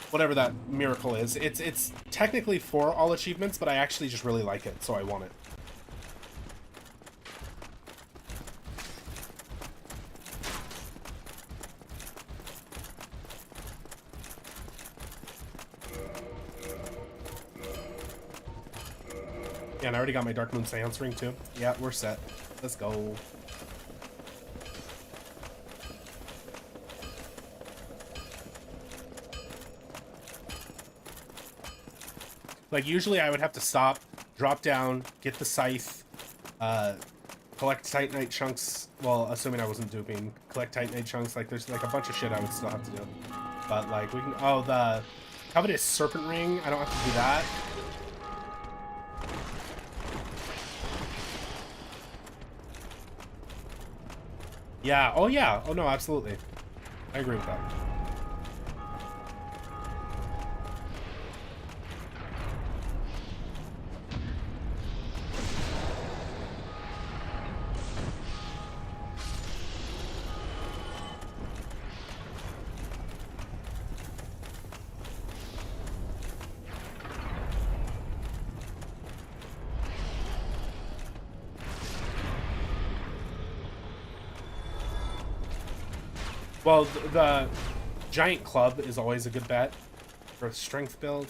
[SPEAKER 1] whatever that miracle is. It's technically for all achievements, but I actually just really like it, so I want it. Yeah, and I already got my Dark Moon Seance Ring too. Yeah, we're set. Let's go. Like, usually I would have to stop, drop down, get the scythe, collect Titanite chunks, well, assuming I wasn't duping, collect Titanite chunks, like, there's, like, a bunch of shit I would still have to do. But, like, we can, oh, the Covetous Serpent Ring, I don't have to do that. Yeah, oh yeah, oh no, absolutely. I agree with that. Well, the giant club is always a good bet for a strength build.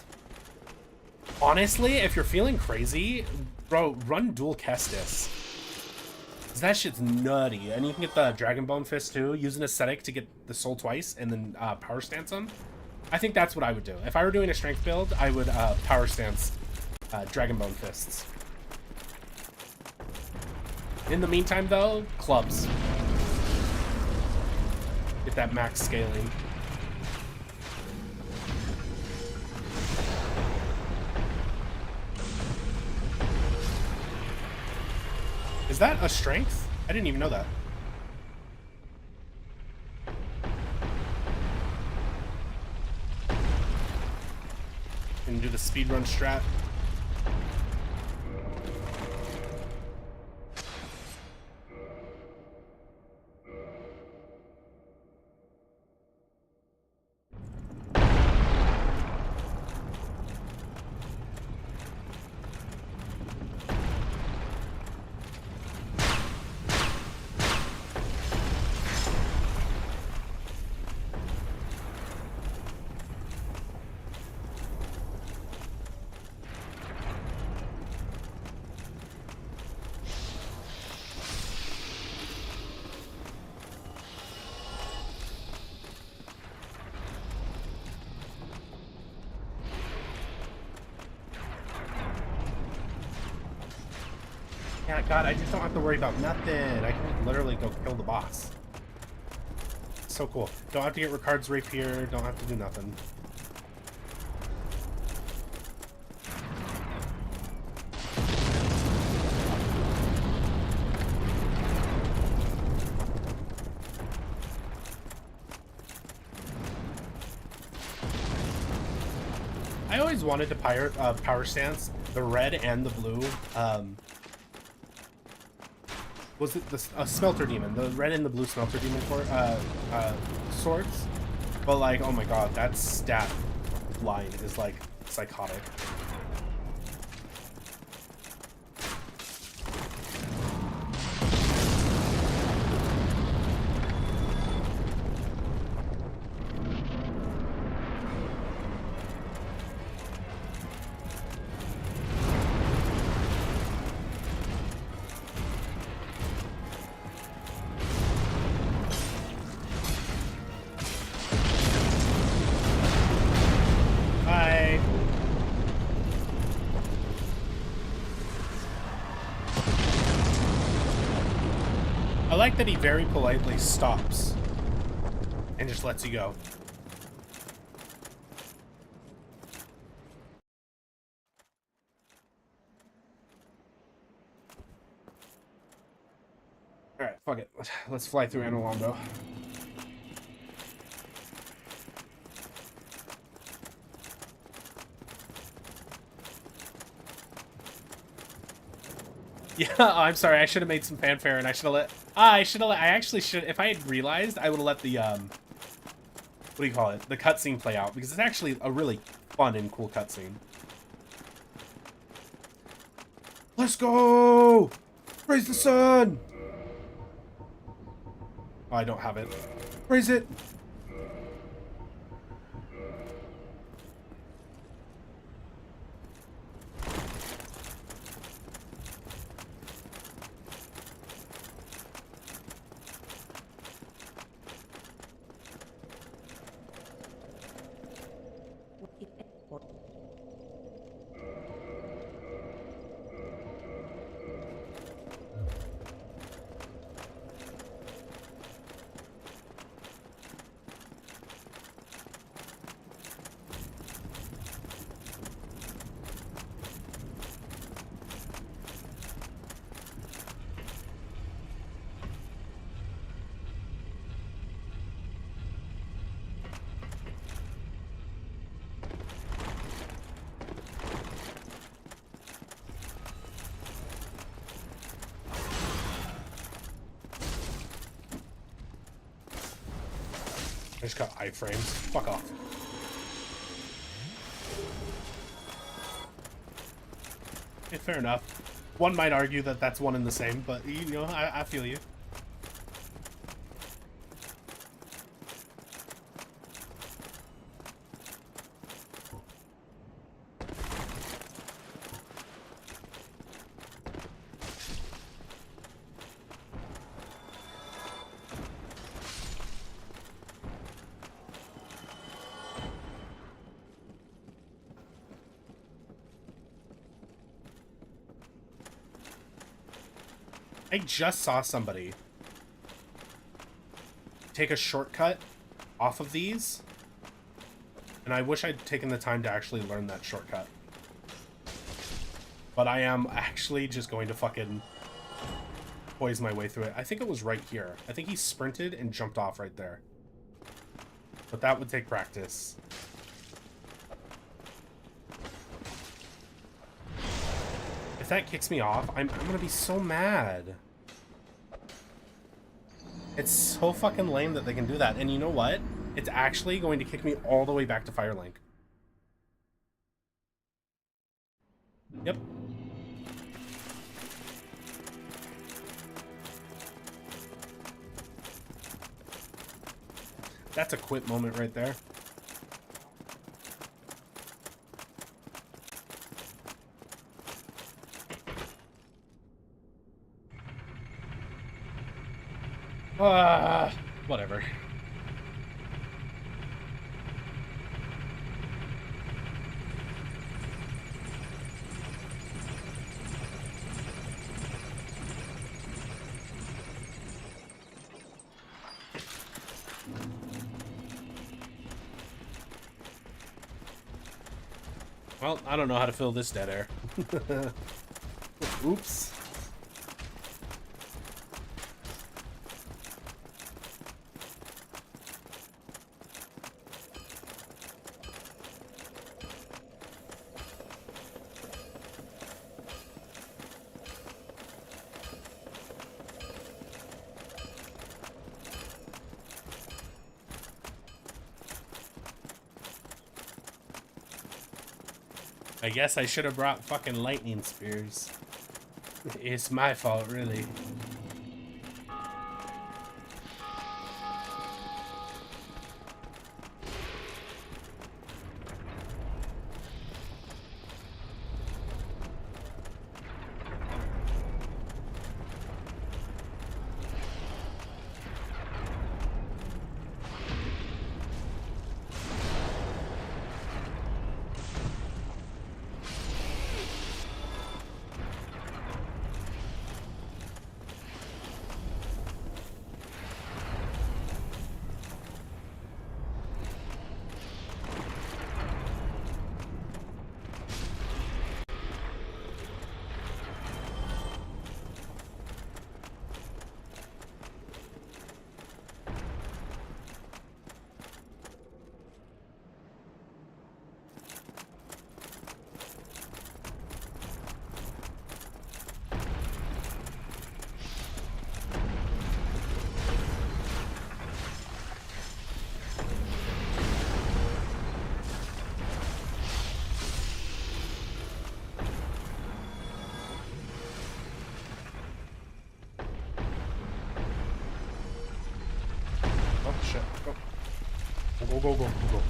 [SPEAKER 1] Honestly, if you're feeling crazy, bro, run dual Kestis. That shit's nutty. And you can get the Dragon Bone Fist too. Use an Ascetic to get the soul twice and then power stance them. I think that's what I would do. If I were doing a strength build, I would power stance Dragon Bone Fists. In the meantime, though, clubs. Get that max scaling. Is that a strength? I didn't even know that. Can do the speedrun strat. Yeah, God, I just don't have to worry about nothing. I can literally go kill the boss. So cool. Don't have to get Ricard's Rapier. Don't have to do nothing. I always wanted to power stance the red and the blue. Was it the Smelter Demon? The red and the blue Smelter Demon for swords? But like, oh my god, that stat line is like psychotic. I like that he very politely stops and just lets you go. Alright, fuck it. Let's fly through Analondo. Yeah, I'm sorry. I should have made some fanfare, and I should have let. I actually should. If I had realized, I would have let the What do you call it? The cutscene play out, because it's actually a really fun and cool cutscene. Let's go! Praise the sun! Oh, I don't have it. Praise it! I just got iframes. Fuck off. Okay, fair enough. One might argue that that's one and the same, but, you know, I feel you. I just saw somebody take a shortcut off of these, and I wish I'd taken the time to actually learn that shortcut. But I am actually just going to fucking poise my way through it. I think it was right here. I think he sprinted and jumped off right there. But that would take practice. If that kicks me off, I'm gonna be so mad. It's so fucking lame that they can do that. And you know what? It's actually going to kick me all the way back to Firelink. Yep. That's a quit moment right there. Whatever. Well, I don't know how to fill this dead air. Oops. I guess I should have brought fucking lightning spears. It's my fault, really. Go, go, go, go, go.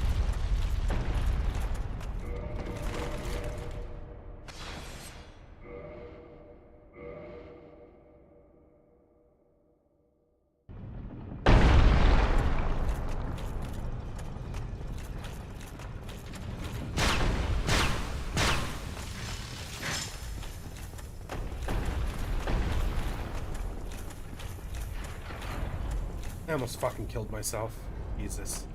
[SPEAKER 1] I almost fucking killed myself. Jesus.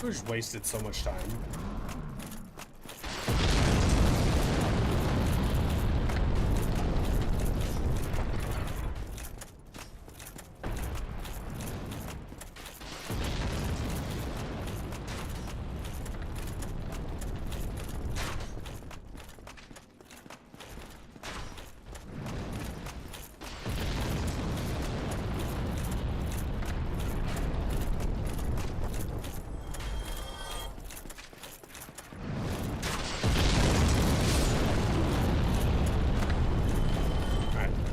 [SPEAKER 1] I just wasted so much time.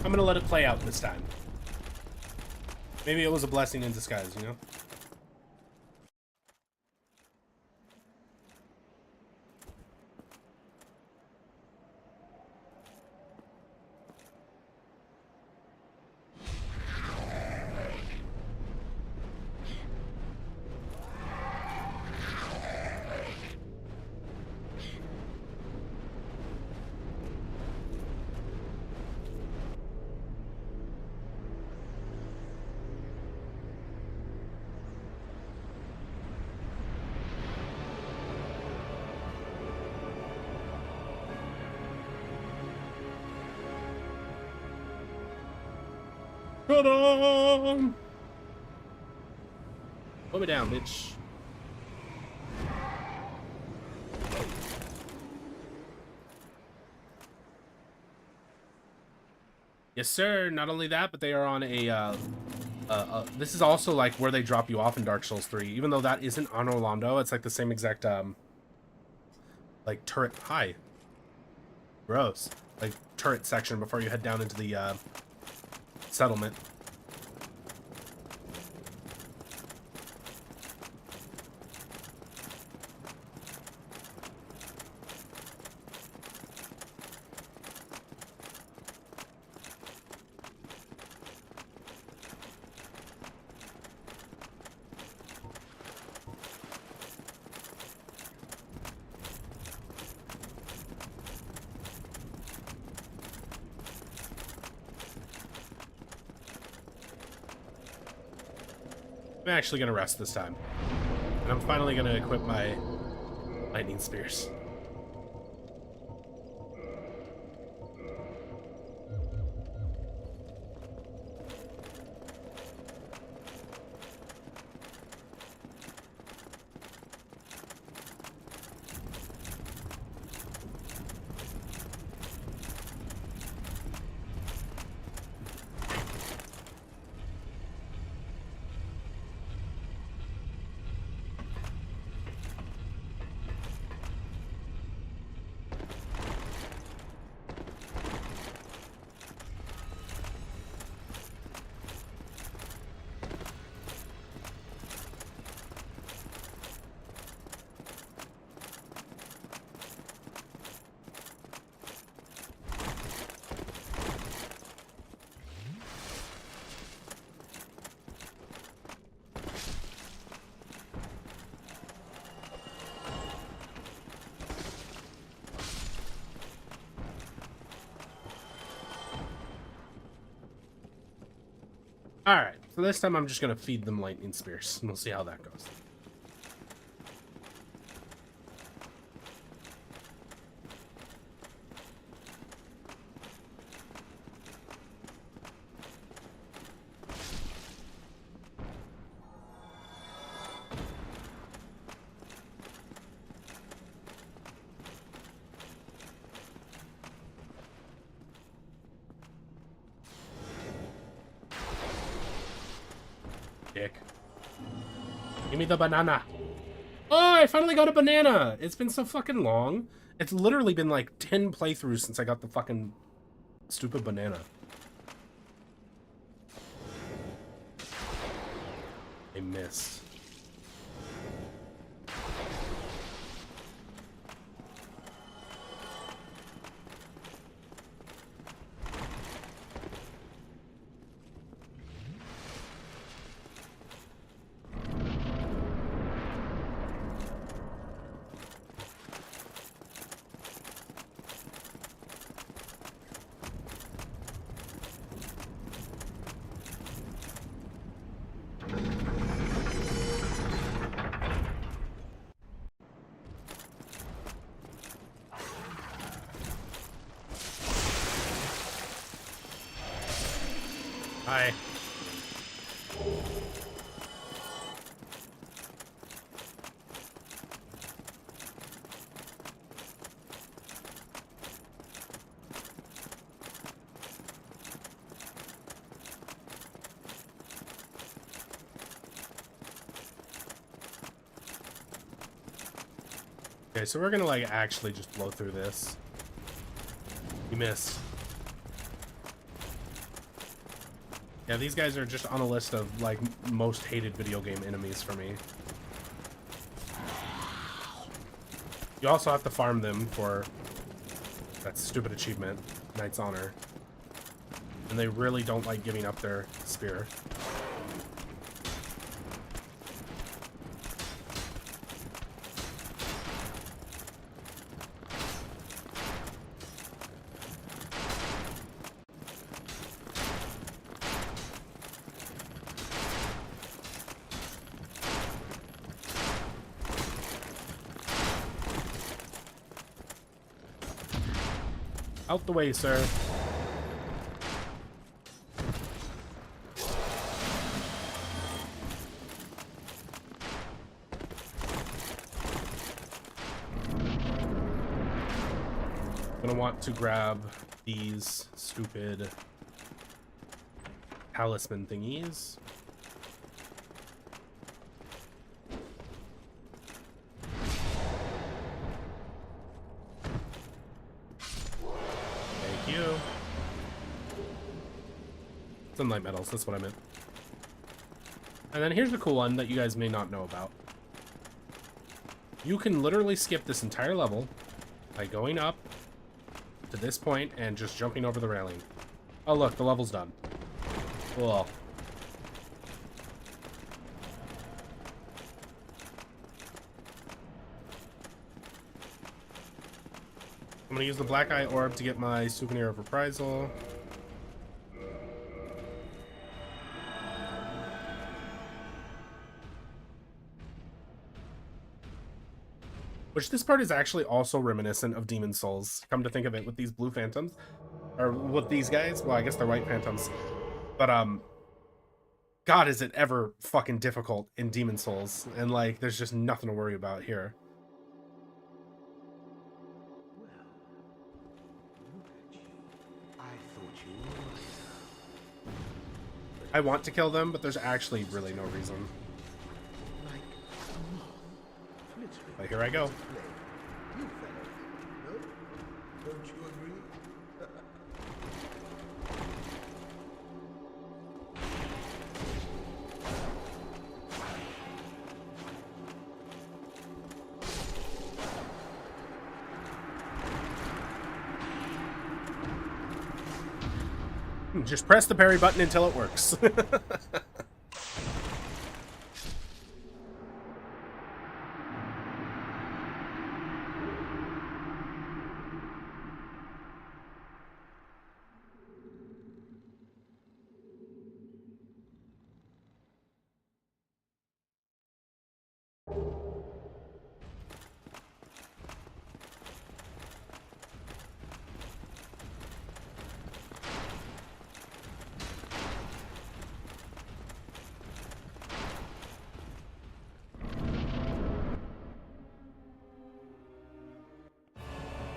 [SPEAKER 1] I'm gonna let it play out this time. Maybe it was a blessing in disguise, you know? Hold on! Put me down, bitch. Yes, sir. Not only that, but they are on a, this is also like where they drop you off in Dark Souls 3. Even though that isn't on Orlando, it's like the same exact, like turret. Hi. Gross. Like turret section before you head down into the, settlement. I'm actually gonna rest this time. And I'm finally gonna equip my lightning spears. Alright, so this time I'm just gonna feed them lightning spears, and we'll see how that goes. Dick. Give me the banana. Oh, I finally got a banana. It's been so fucking long. It's literally been like 10 playthroughs since I got the fucking stupid banana. I missed. Hi. Okay, so we're gonna like actually just blow through this. You missed. Yeah, these guys are just on a list of, like, most hated video game enemies for me. You also have to farm them for that stupid achievement, Knight's Honor. And they really don't like giving up their spear. Out the way, sir. I'm gonna want to grab these stupid talisman thingies. Sunlight metals, that's what I meant. And then here's a cool one that you guys may not know about. You can literally skip this entire level by going up to this point and just jumping over the railing. Oh look, the level's done. Cool. I'm gonna use the Black Eye Orb to get my Souvenir of Reprisal. Which this part is actually also reminiscent of Demon Souls, come to think of it, with these blue phantoms. Or with these guys. Well, I guess they're white phantoms. But, God, is it ever fucking difficult in Demon Souls. And, like, there's just nothing to worry about here. I want to kill them, but there's actually really no reason. But here I go.
[SPEAKER 4] Don't you agree?
[SPEAKER 1] Just press the parry button until it works.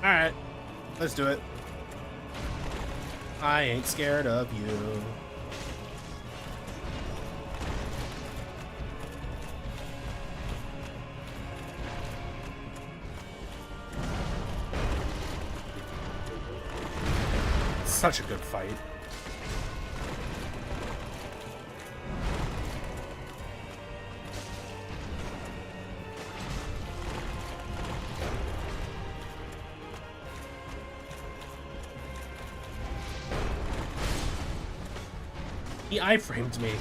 [SPEAKER 1] Alright, let's do it. I ain't scared of you. such a good fight. He iframed me.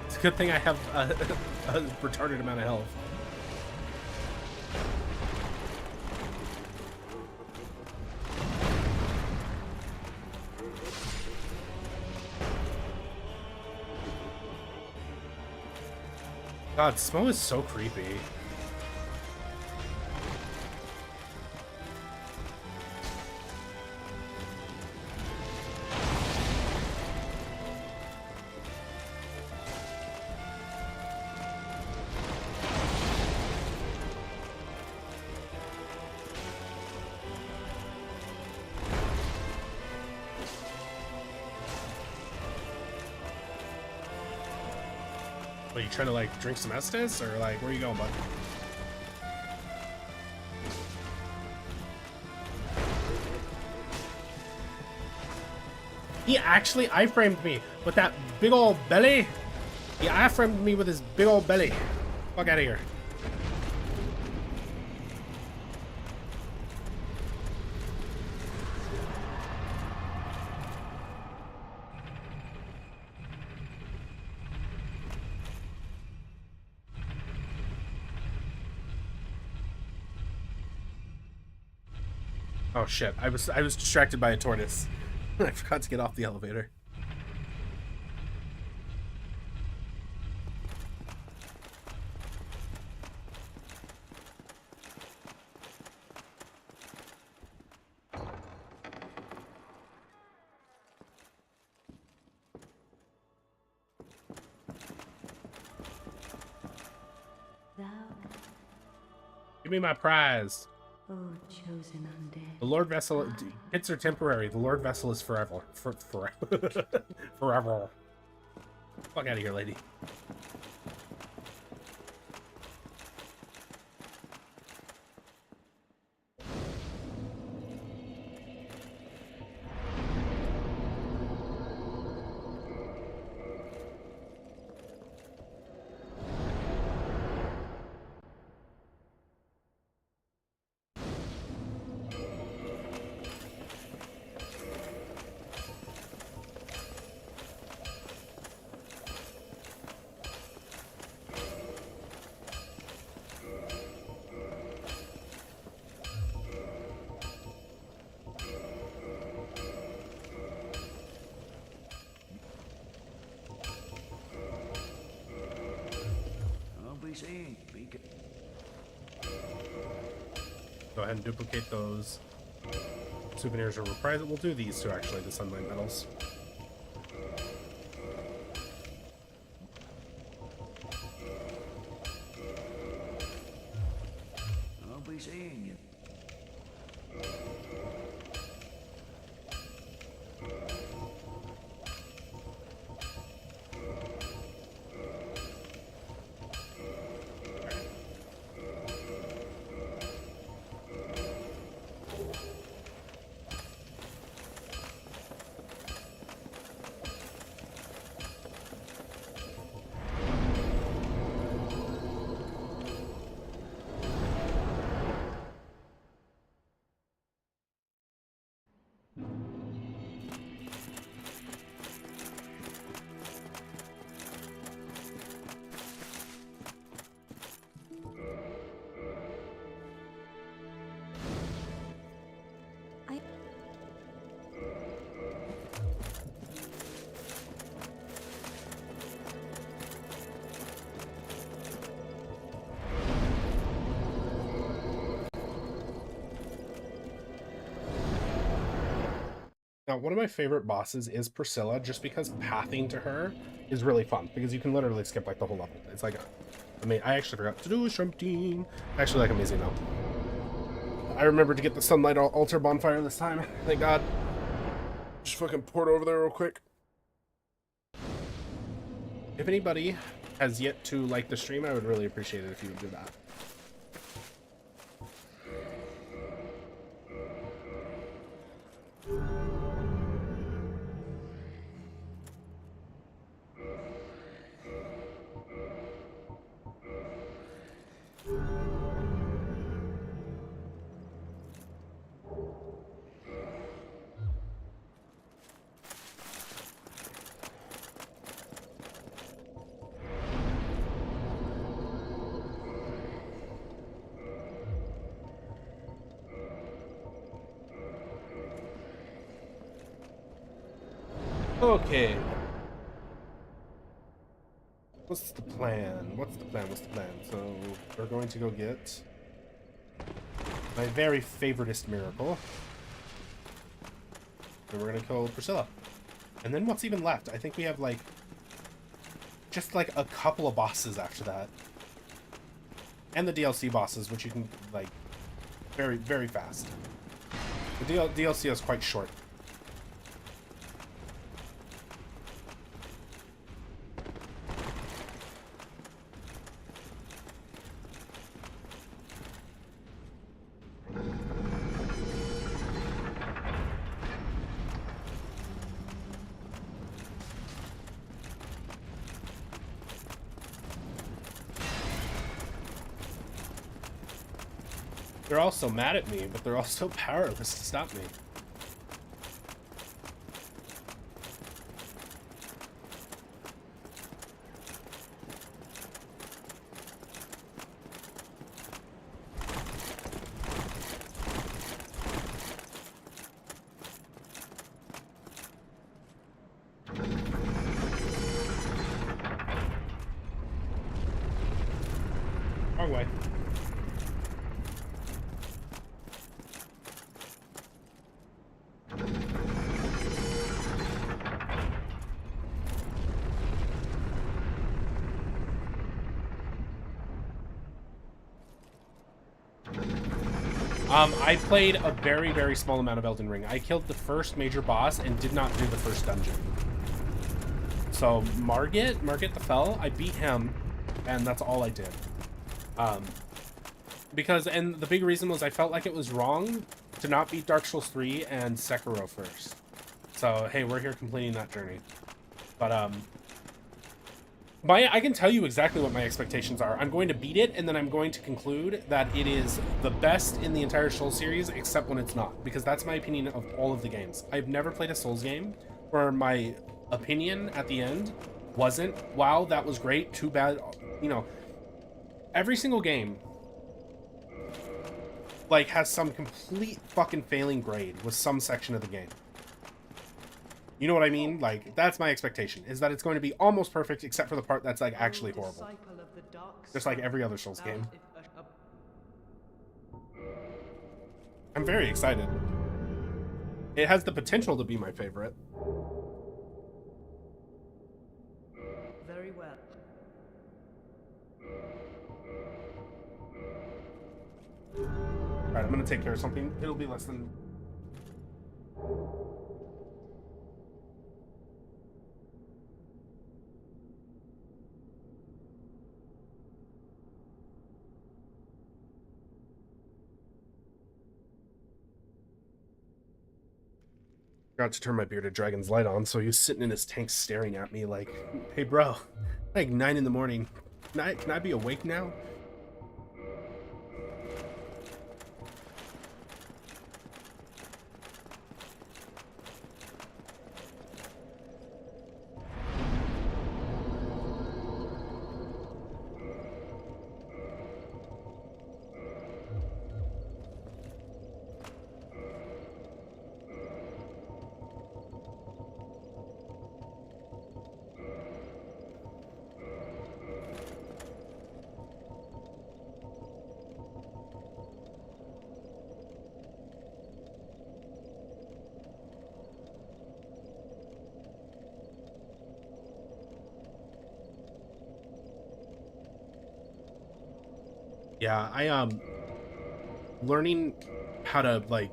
[SPEAKER 1] It's a good thing I have a retarded amount of health. God, Smo is so creepy. What, you trying to like drink some Estes or like where are you going, bud? He actually iframed me with that big old belly. He iframed me with his big old belly. Fuck out of here. Oh shit, I was distracted by a tortoise. I forgot to get off the elevator.
[SPEAKER 2] Thou,
[SPEAKER 1] Give me my prize.
[SPEAKER 2] O chosen undead.
[SPEAKER 1] The Lord Vessel hits are temporary. The Lord Vessel is forever. Forever. Fuck out of here, lady. Go ahead and duplicate those souvenirs or reprise it. We'll do these two actually, the sunlight medals.
[SPEAKER 3] I'll be seeing you.
[SPEAKER 1] Now, one of my favorite bosses is Priscilla, just because pathing to her is really fun, because you can literally skip like the whole level. It's like, I mean, I actually forgot to do something. Actually, like amazing now. I remembered to get the sunlight altar bonfire this time. Thank God. Just fucking pour it over there real quick. If anybody has yet to like the stream, I would really appreciate it if you would do that. Okay. What's the plan? What's the plan? What's the plan? So we're going to go get my very favoritist miracle. And we're gonna kill Priscilla. And then what's even left? I think we have like just like a couple of bosses after that. And the DLC bosses, which you can like very, very fast. The DLC is quite short. They're all so mad at me, but they're all so powerless to stop me. Wrong way. I played a very, very small amount of Elden Ring. I killed the first major boss and did not do the first dungeon. So Margit the Fell, I beat him, and that's all I did. Because, and the big reason was I felt like it was wrong to not beat Dark Souls 3 and Sekiro first. So, hey, we're here completing that journey. But, I can tell you exactly what my expectations are. I'm going to beat it, and then I'm going to conclude that it is the best in the entire Souls series, except when it's not. Because that's my opinion of all of the games. I've never played a Souls game where my opinion at the end wasn't, wow, that was great, too bad. You know, every single game, like, has some complete fucking failing grade with some section of the game. You know what I mean? Like, that's my expectation, is that it's going to be almost perfect except for the part that's, like, actually horrible. Just like every other Souls game. I'm very excited. It has the potential to be my favorite.
[SPEAKER 2] Very well.
[SPEAKER 1] Alright, I'm gonna take care of something. It'll be less than... Forgot to turn my bearded dragon's light on, so he was sitting in his tank staring at me like, hey bro, like 9 in the morning. Can I be awake now? Yeah, learning how to like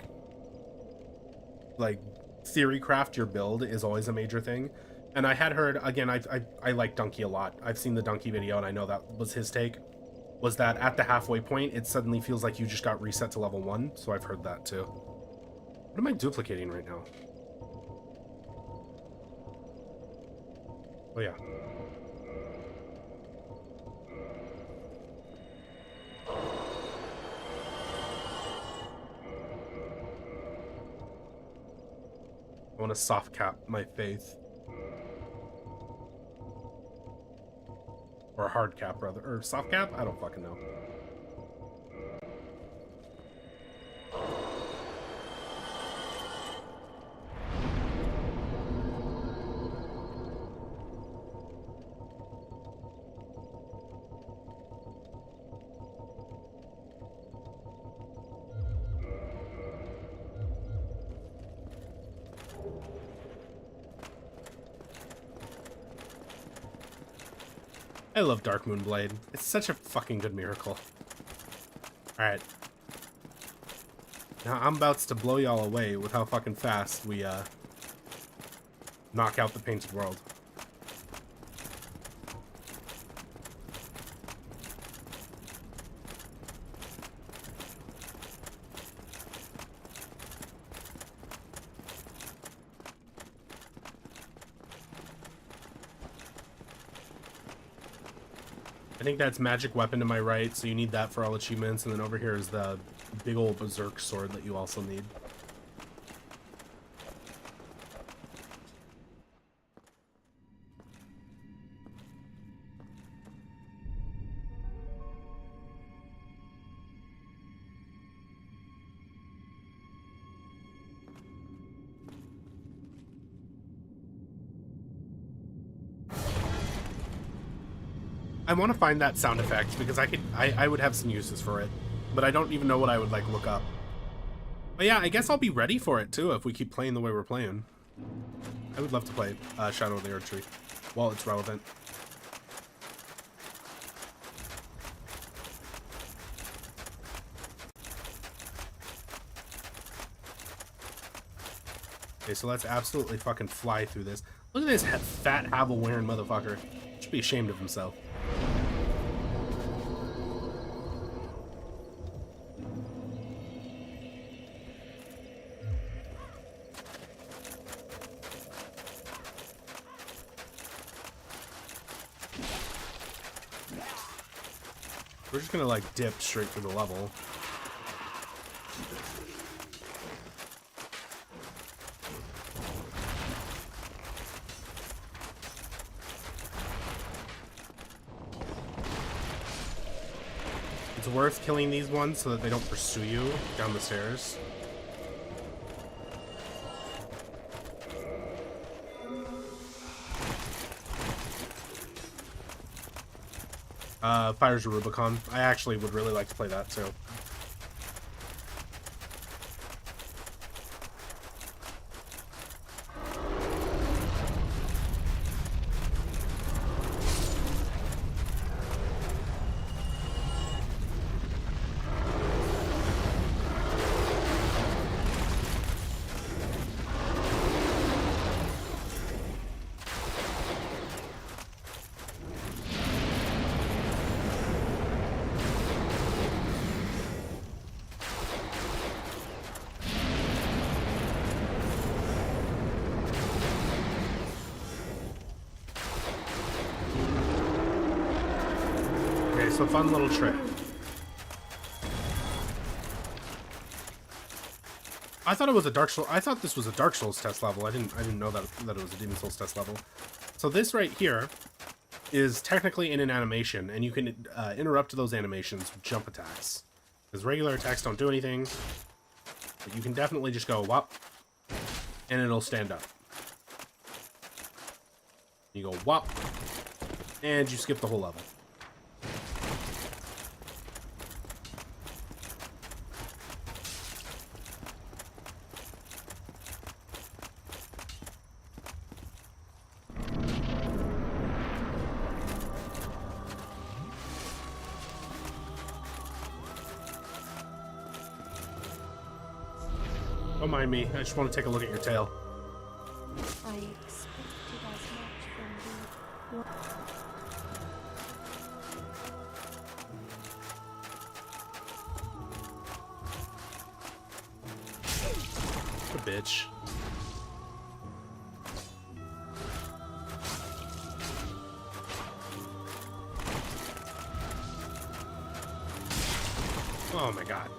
[SPEAKER 1] theory craft your build is always a major thing. And I had heard, again, I like Donkey a lot. I've seen the Donkey video and I know that was his take, was that at the halfway point it suddenly feels like you just got reset to level 1. So I've heard that too. What am I duplicating right now? Oh yeah. I want to soft cap my faith. Or a hard cap, rather. Or soft cap? I don't fucking know. I love Dark Moon Blade. It's such a fucking good miracle. Alright. Now I'm about to blow y'all away with how fucking fast we knock out the painted world. I think that's magic weapon to my right, so you need that for all achievements, and then over here is the big old berserk sword that you also need. I want to find that sound effect because I would have some uses for it, but I don't even know what I would like look up. But yeah, I guess I'll be ready for it too if we keep playing the way we're playing. I would love to play Shadow of the Erd Tree while it's relevant. Okay, so let's absolutely fucking fly through this. Look at this fat Havel-wearing motherfucker. Should be ashamed of himself. We're just gonna like dip straight through the level. It's worth killing these ones so that they don't pursue you down the stairs. Fires of Rubicon. I actually would really like to play that too. So fun little trick. I thought it was a Dark Souls. I thought this was a Dark Souls test level. I didn't know that it was a Demon Souls test level. So this right here is technically in an animation, and you can interrupt those animations with jump attacks. Because regular attacks don't do anything, but you can definitely just go whop, and it'll stand up. You go whop, and you skip the whole level. Don't mind me. I just want to take a look at your tail.
[SPEAKER 5] I expected as much from
[SPEAKER 1] What a bitch. Oh my god.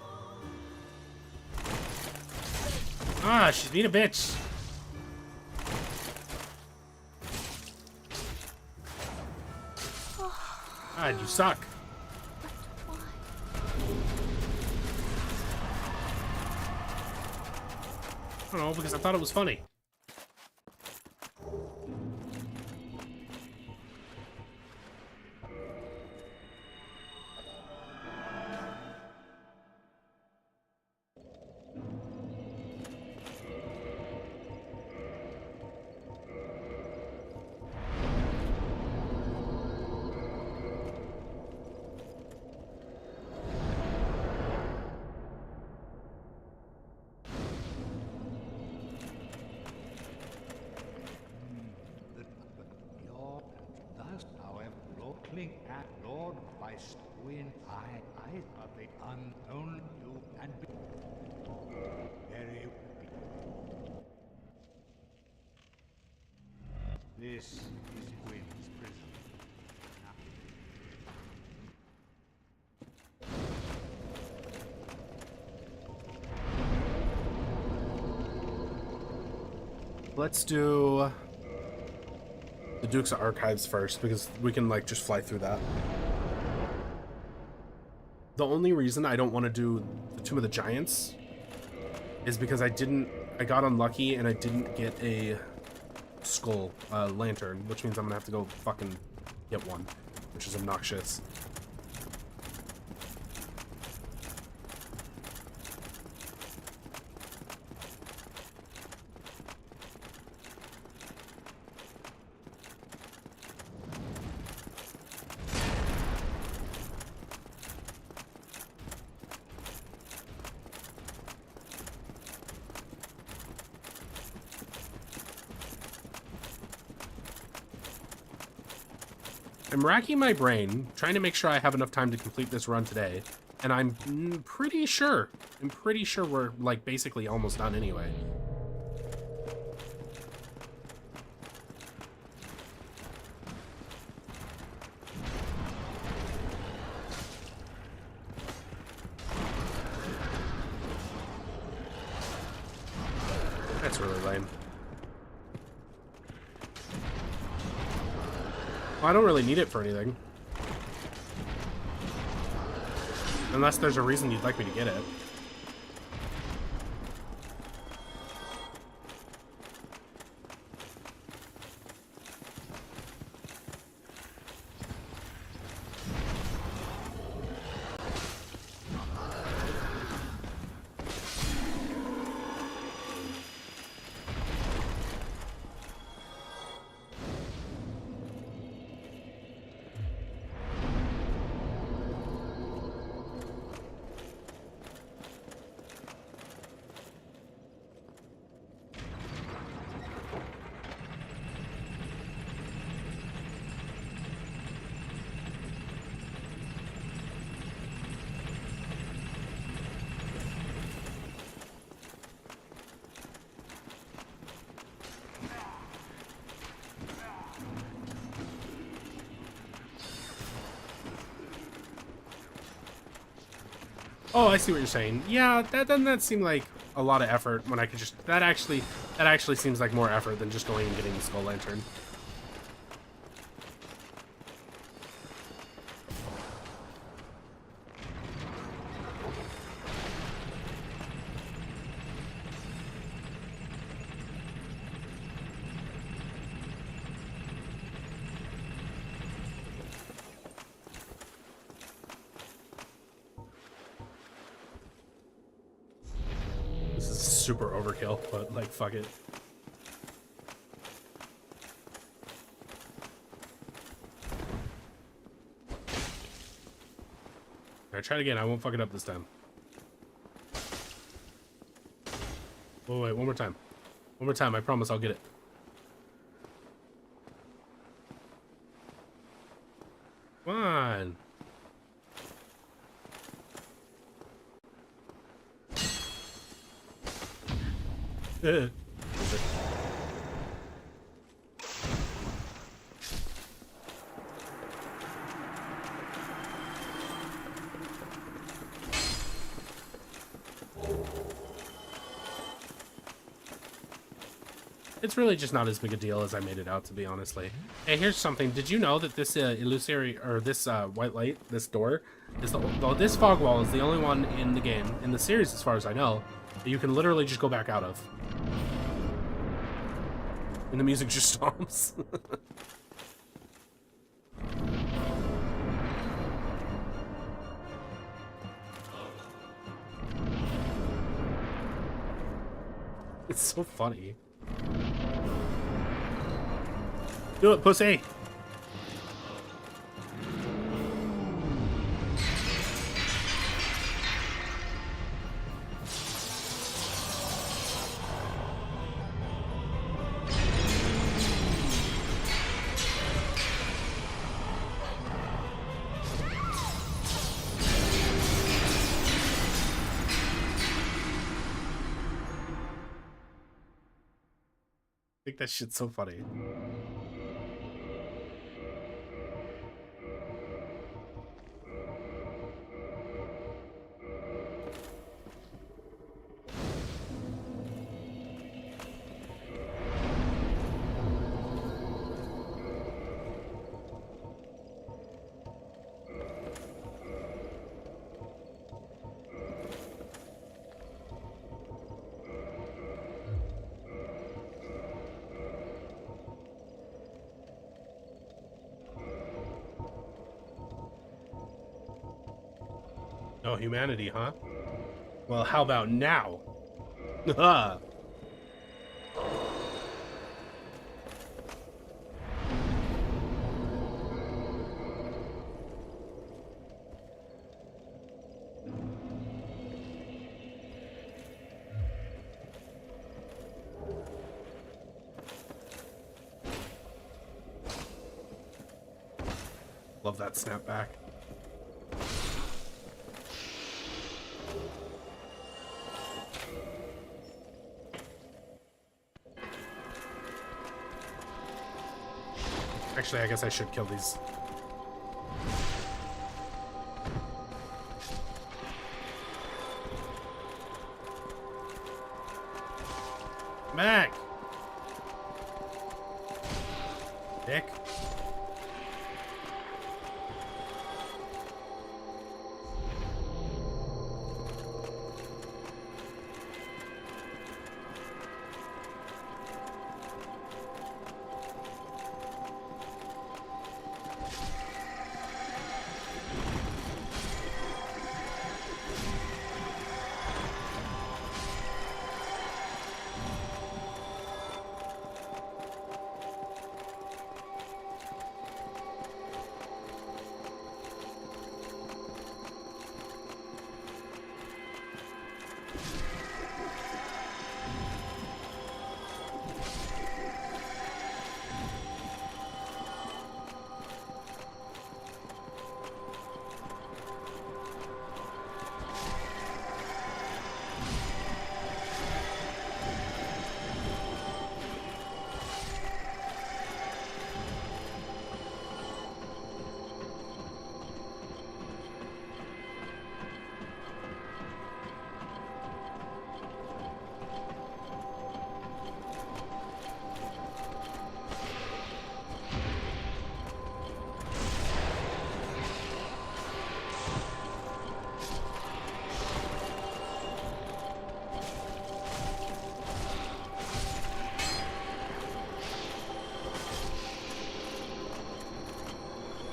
[SPEAKER 1] Ah, she's being a bitch. Ah, you suck. I don't know, because I thought it was funny.
[SPEAKER 3] quest when I of the unknown do and be very. This is Gwyn's prison.
[SPEAKER 1] Let's do the Duke's Archives first, because we can like just fly through that. The only reason I don't want to do the Tomb of the Giants is because I got unlucky and I didn't get a skull lantern, which means I'm gonna have to go fucking get one, which is obnoxious. I'm racking my brain, trying to make sure I have enough time to complete this run today, and I'm pretty sure we're, like, basically almost done anyway. That's really lame. I don't really need it for anything. Unless there's a reason you'd like me to get it. Oh, I see what you're saying. Yeah, that doesn't that seem like a lot of effort when I could just that actually seems like more effort than just going and getting the skull lantern. Super overkill, but like fuck it. Alright, try it again. I won't fuck it up this time. Oh wait, one more time. One more time, I promise I'll get it. Come on. It's really just not as big a deal as I made it out to be, honestly. Hey, here's something. Did you know that this illusory, or this white light, this door, is this fog wall is the only one in the game, in the series as far as I know, that you can literally just go back out of. And the music just stomps. It's so funny. Do it, pussy! think that shit's so funny. No humanity, huh? Well, how about now? Love that snapback. Actually, I guess I should kill these. Back! Dick.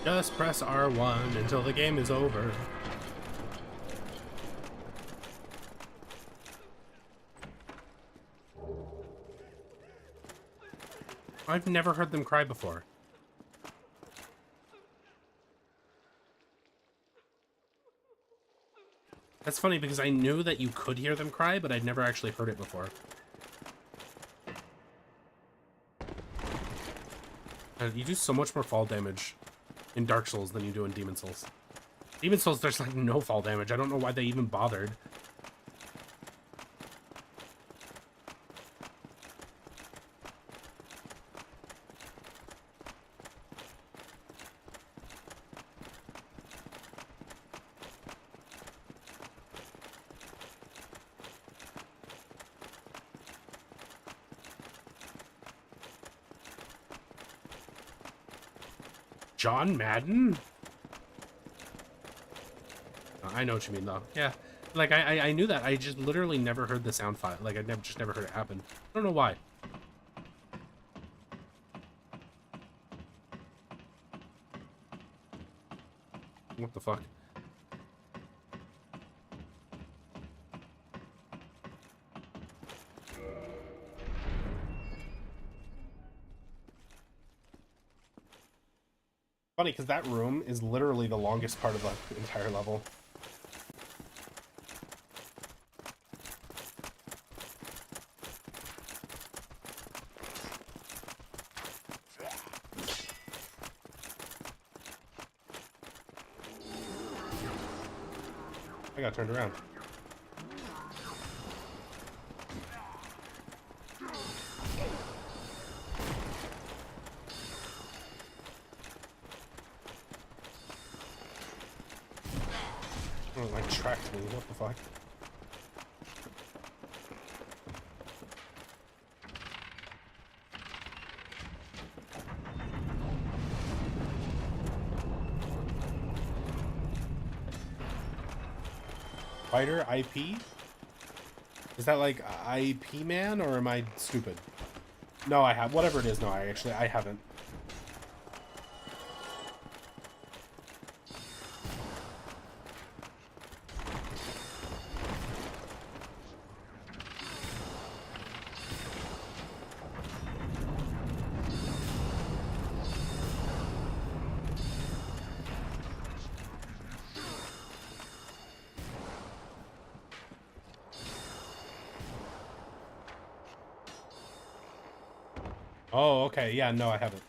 [SPEAKER 1] Just press R1 until the game is over. I've never heard them cry before. That's funny because I knew that you could hear them cry, but I'd never actually heard it before. You do so much more fall damage in Dark Souls than you do in Demon Souls. Demon Souls, there's like no fall damage. I don't know why they even bothered. John Madden? I know what you mean, though. Yeah, like I knew that. I just literally never heard the sound file. Like I never heard it happen. I don't know why. What the fuck? Funny, because that room is literally the longest part of the entire level. I got turned around. tracked me. What the fuck? Fighter IP? Is that like IP man, or am I stupid? No, I have. Whatever it is, no, I haven't. Oh, okay. Yeah, no, I haven't.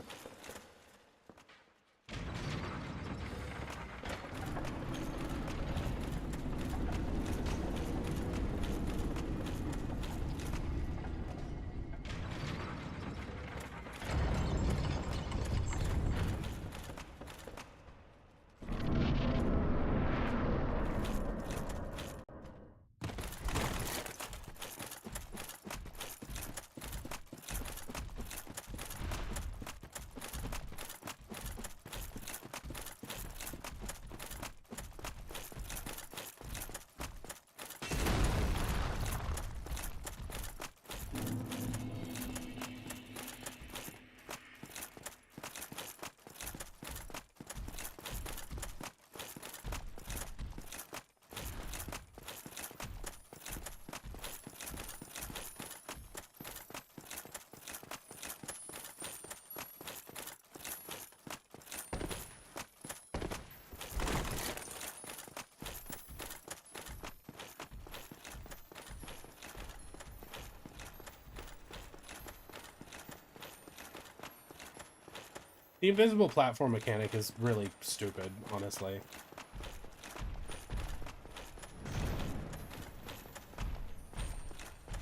[SPEAKER 1] The invisible platform mechanic is really stupid, honestly.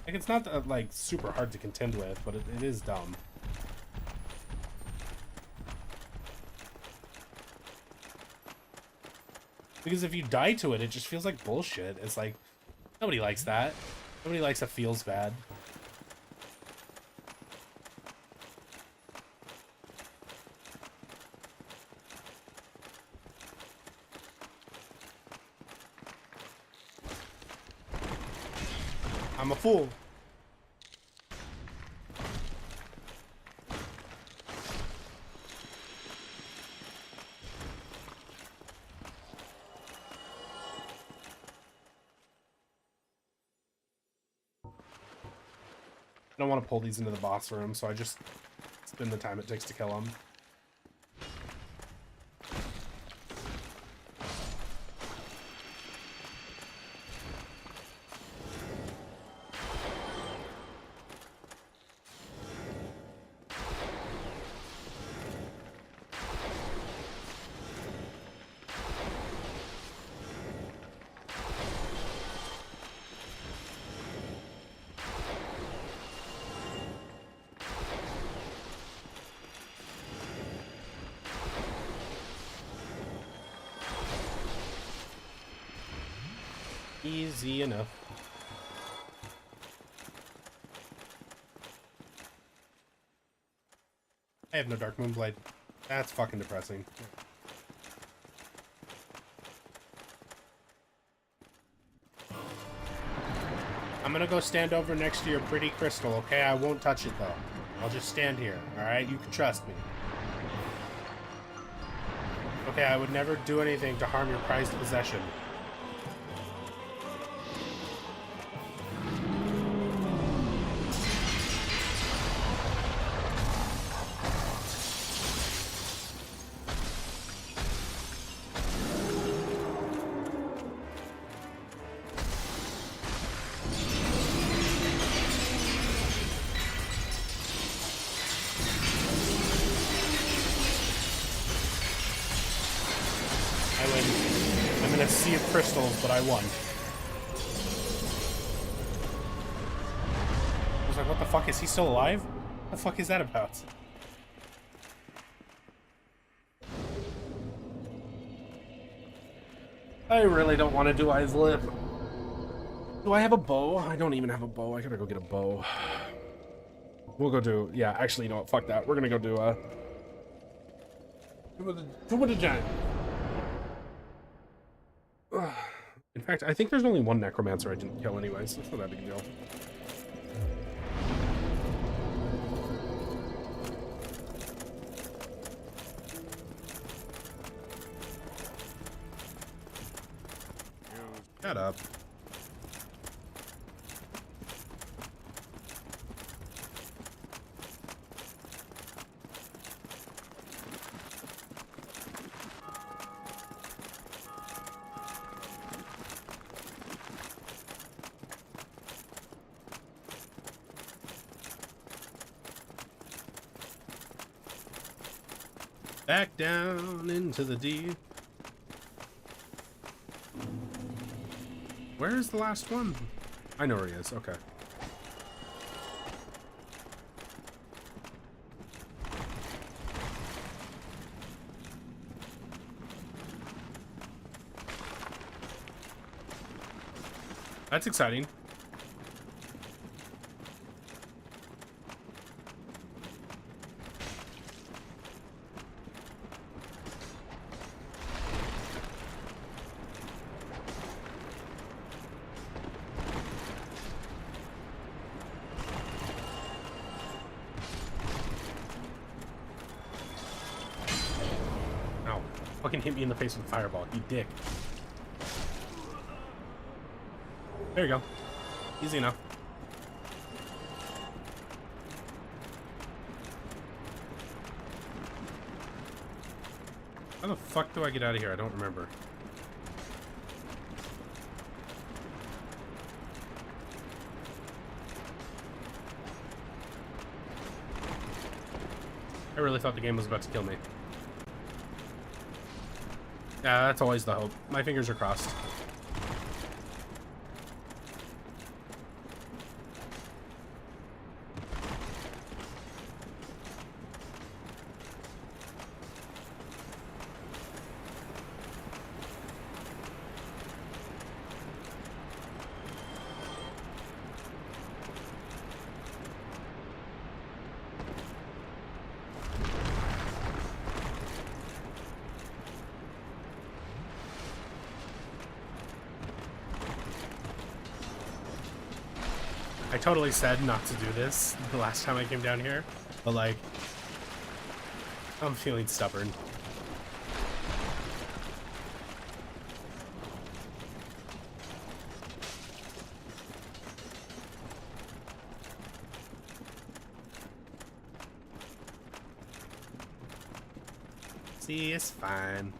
[SPEAKER 1] Like, it's not like super hard to contend with, but it is dumb. Because if you die to it, it just feels like bullshit. It's like, nobody likes that. Nobody likes a feels bad. I'm a fool. I don't want to pull these into the boss room, so I just spend the time it takes to kill them. Easy enough. I have no Dark Moonblade. That's fucking depressing. I'm gonna go stand over next to your pretty crystal, okay? I won't touch it, though. I'll just stand here, alright? You can trust me. Okay, I would never do anything to harm your prized possession. I win. I'm in a sea of crystals, but I won. I was like, what the fuck? Is he still alive? What the fuck is that about? I really don't want to do Eyes Lip. Do I have a bow? I don't even have a bow. I gotta go get a bow. We'll go do... Yeah, actually, you know what? Fuck that. We're gonna go do, Two with a giant. In fact, I think there's only one necromancer I didn't kill anyways. It's not that big a deal. Shut up. Back down into the deep. Where is the last one? I know where he is. Okay. That's exciting. Ow. Fucking hit me in the face with a fireball, you dick. There you go. Easy enough. How the fuck do I get out of here? I don't remember. I really thought the game was about to kill me. Yeah, that's always the hope. My fingers are crossed. I totally said not to do this the last time I came down here, but like, I'm feeling stubborn. See, it's fine.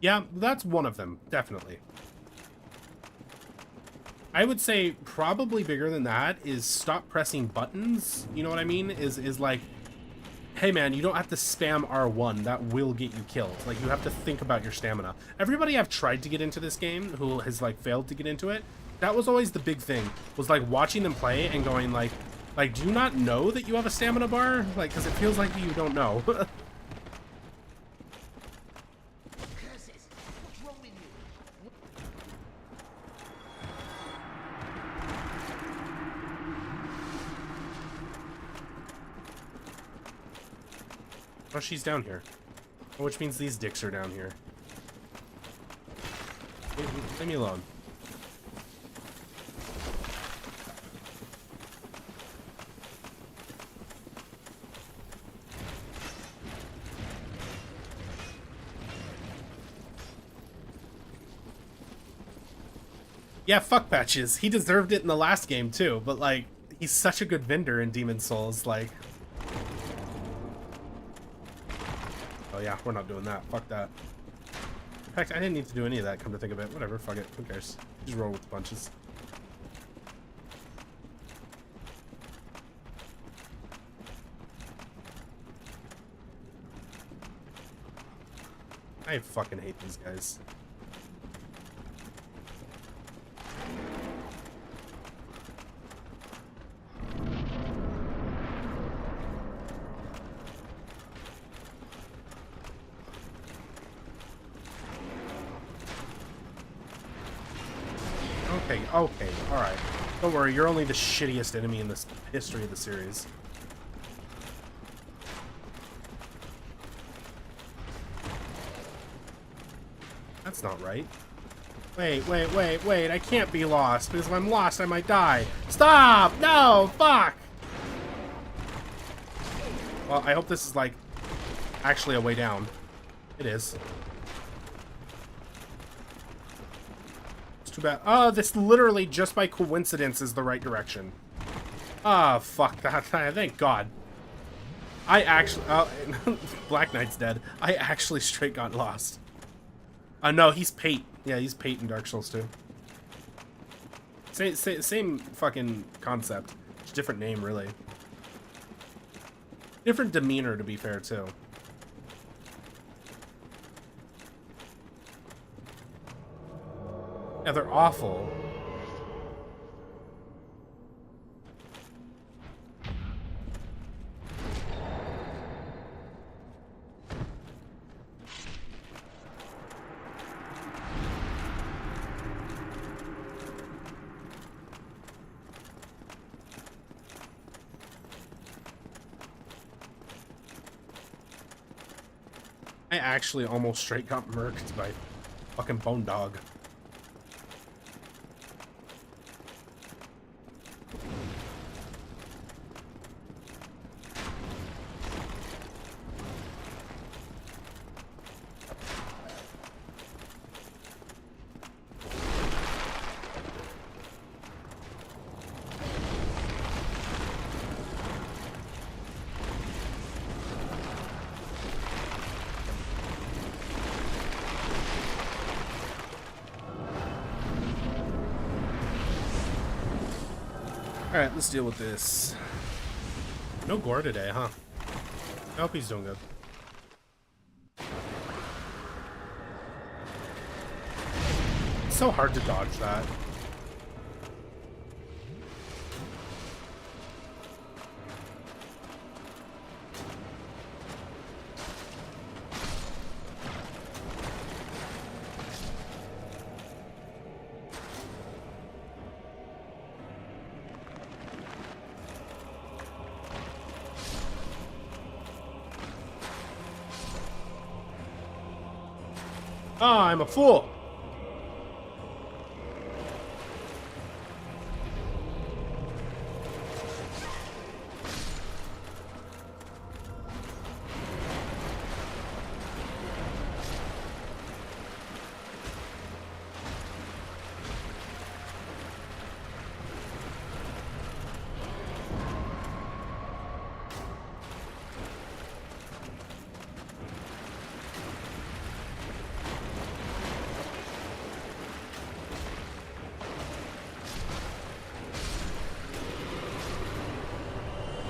[SPEAKER 1] Yeah, that's one of them, definitely. I would say probably bigger than that is stop pressing buttons. You know what I mean? Is like, hey man, you don't have to spam R1. That will get you killed. Like, you have to think about your stamina. Everybody I've tried to get into this game who has like failed to get into it, that was always the big thing. Was like watching them play and going like, do you not know that you have a stamina bar? Like, because it feels like you don't know. Oh, she's down here. Which means these dicks are down here. Leave me alone. Yeah, fuck Patches. He deserved it in the last game too, but like, he's such a good vendor in Demon's Souls, like... Oh yeah, we're not doing that. Fuck that. In fact, I didn't need to do any of that, come to think of it. Whatever, fuck it. Who cares? Just roll with the punches. I fucking hate these guys. Okay, okay, alright. Don't worry, you're only the shittiest enemy in the history of the series. That's not right. Wait, wait, wait, wait, I can't be lost, because if I'm lost, I might die. Stop! No! Fuck! Well, I hope this is, like, actually a way down. It is. It's too bad. Oh, this literally, just by coincidence, is the right direction. Ah, oh, fuck that. Thank God. I actually... Oh, Black Knight's dead. I actually straight got lost. No, he's Pate. Yeah, he's Pate in Dark Souls 2. Same fucking concept. Just different name, really. Different demeanor, to be fair, too. Yeah, they're awful. I actually almost straight got murked by fucking Bone Dog. Alright, let's deal with this. No gore today, huh? I hope he's doing good. It's so hard to dodge that. Oh, I'm a fool.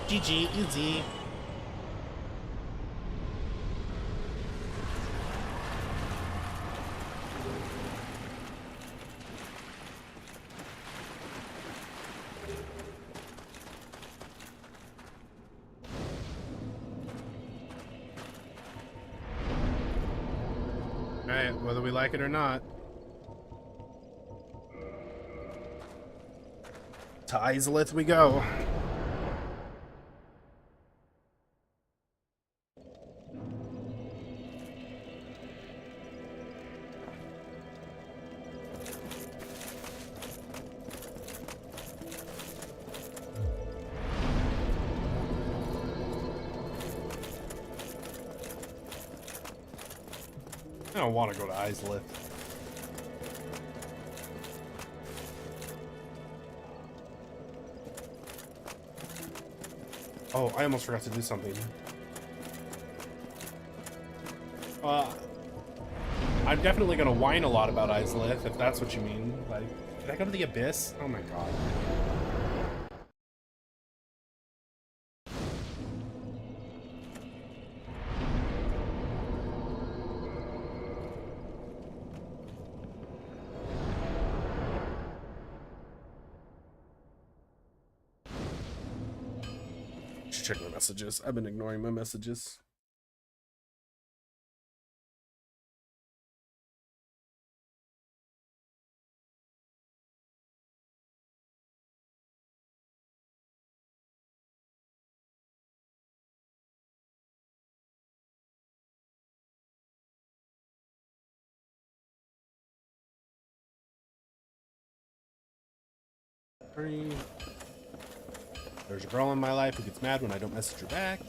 [SPEAKER 1] GG, easy. Alright, whether we like it or not. To Izalith we go. I don't want to go to Izalith. Oh, I almost forgot to do something. I'm definitely gonna whine a lot about Izalith, if that's what you mean. Like, did I go to the Abyss? Oh my god. check my messages. I've been ignoring my messages. There's a girl in my life who gets mad when I don't message her back.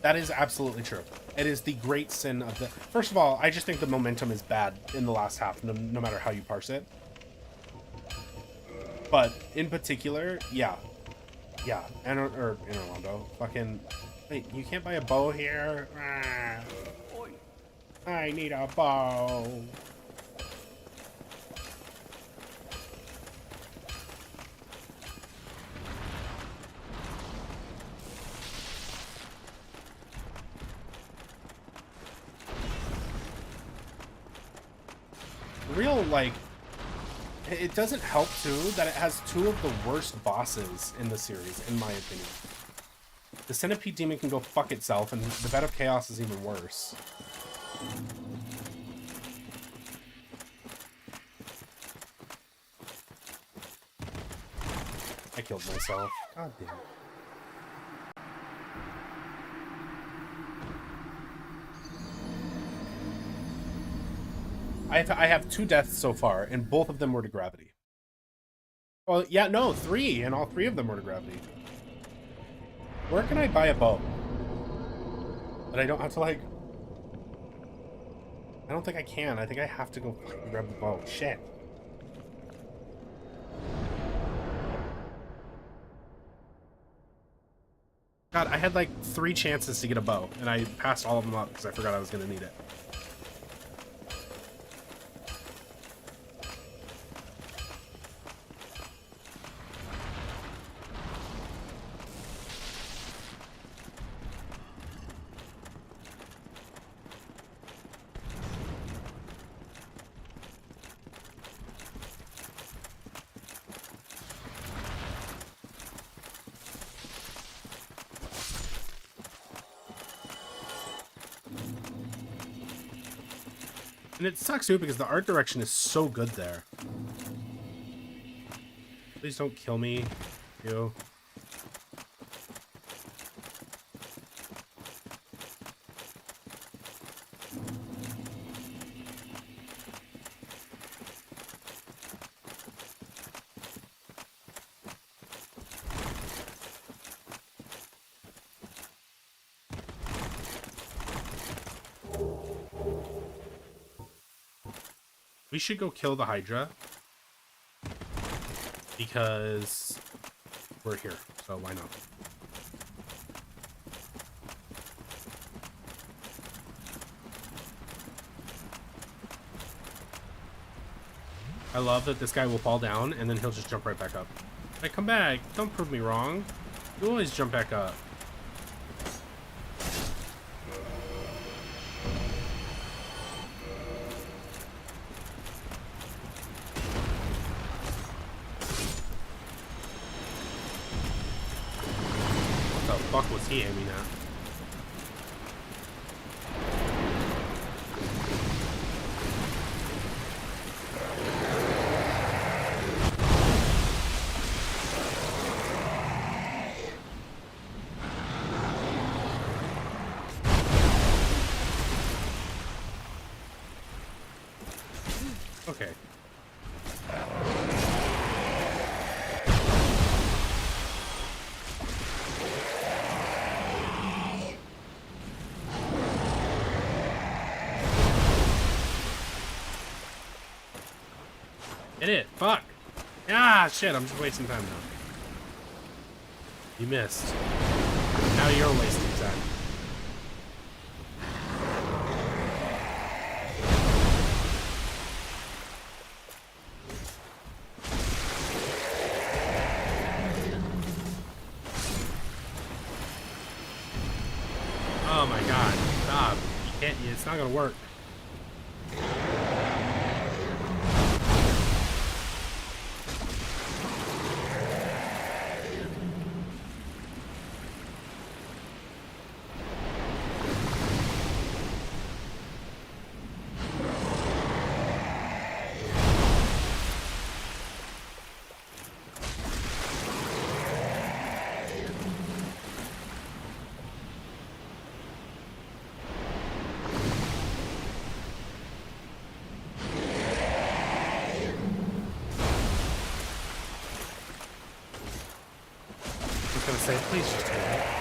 [SPEAKER 1] That is absolutely true. It is the great sin of the... First of all, I just think the momentum is bad in the last half, no matter how you parse it. But in particular, yeah. Yeah. Or in Orlando. Fucking... Wait, you can't buy a bow here? Ah, I need a bow. Real, like, it doesn't help too that it has two of the worst bosses in the series, in my opinion. The Centipede Demon can go fuck itself, and the Bed of Chaos is even worse. I killed myself. God damn it. I have 2 deaths so far, and both of them were to gravity. Well, yeah, no, 3, and all 3 of them were to gravity. Where can I buy a bow? But I don't have to, like... I don't think I can. I think I have to go fucking grab the bow. Shit. God, I had, like, 3 chances to get a bow, and I passed all of them up because I forgot I was going to need it. And it sucks too because the art direction is so good there. Please don't kill me, you. We should go kill the Hydra because we're here, so why not? I love that this guy will fall down and then he'll just jump right back up. Like, come back, don't prove me wrong. You always jump back up. Fuck was he aiming at? Okay. Hit it! Fuck! Ah, shit, I'm just wasting time now. You missed. Now you're wasting time. Oh my god, stop. You can't, it's not gonna work. gonna say, please just hit it.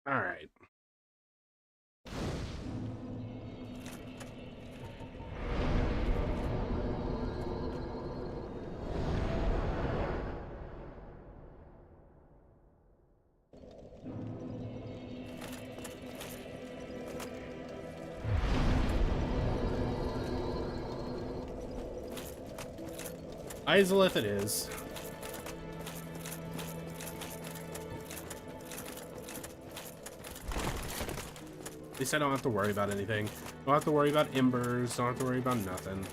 [SPEAKER 1] All right. Izalith it is. At least I don't have to worry about anything. Don't have to worry about embers. Don't have to worry about nothing.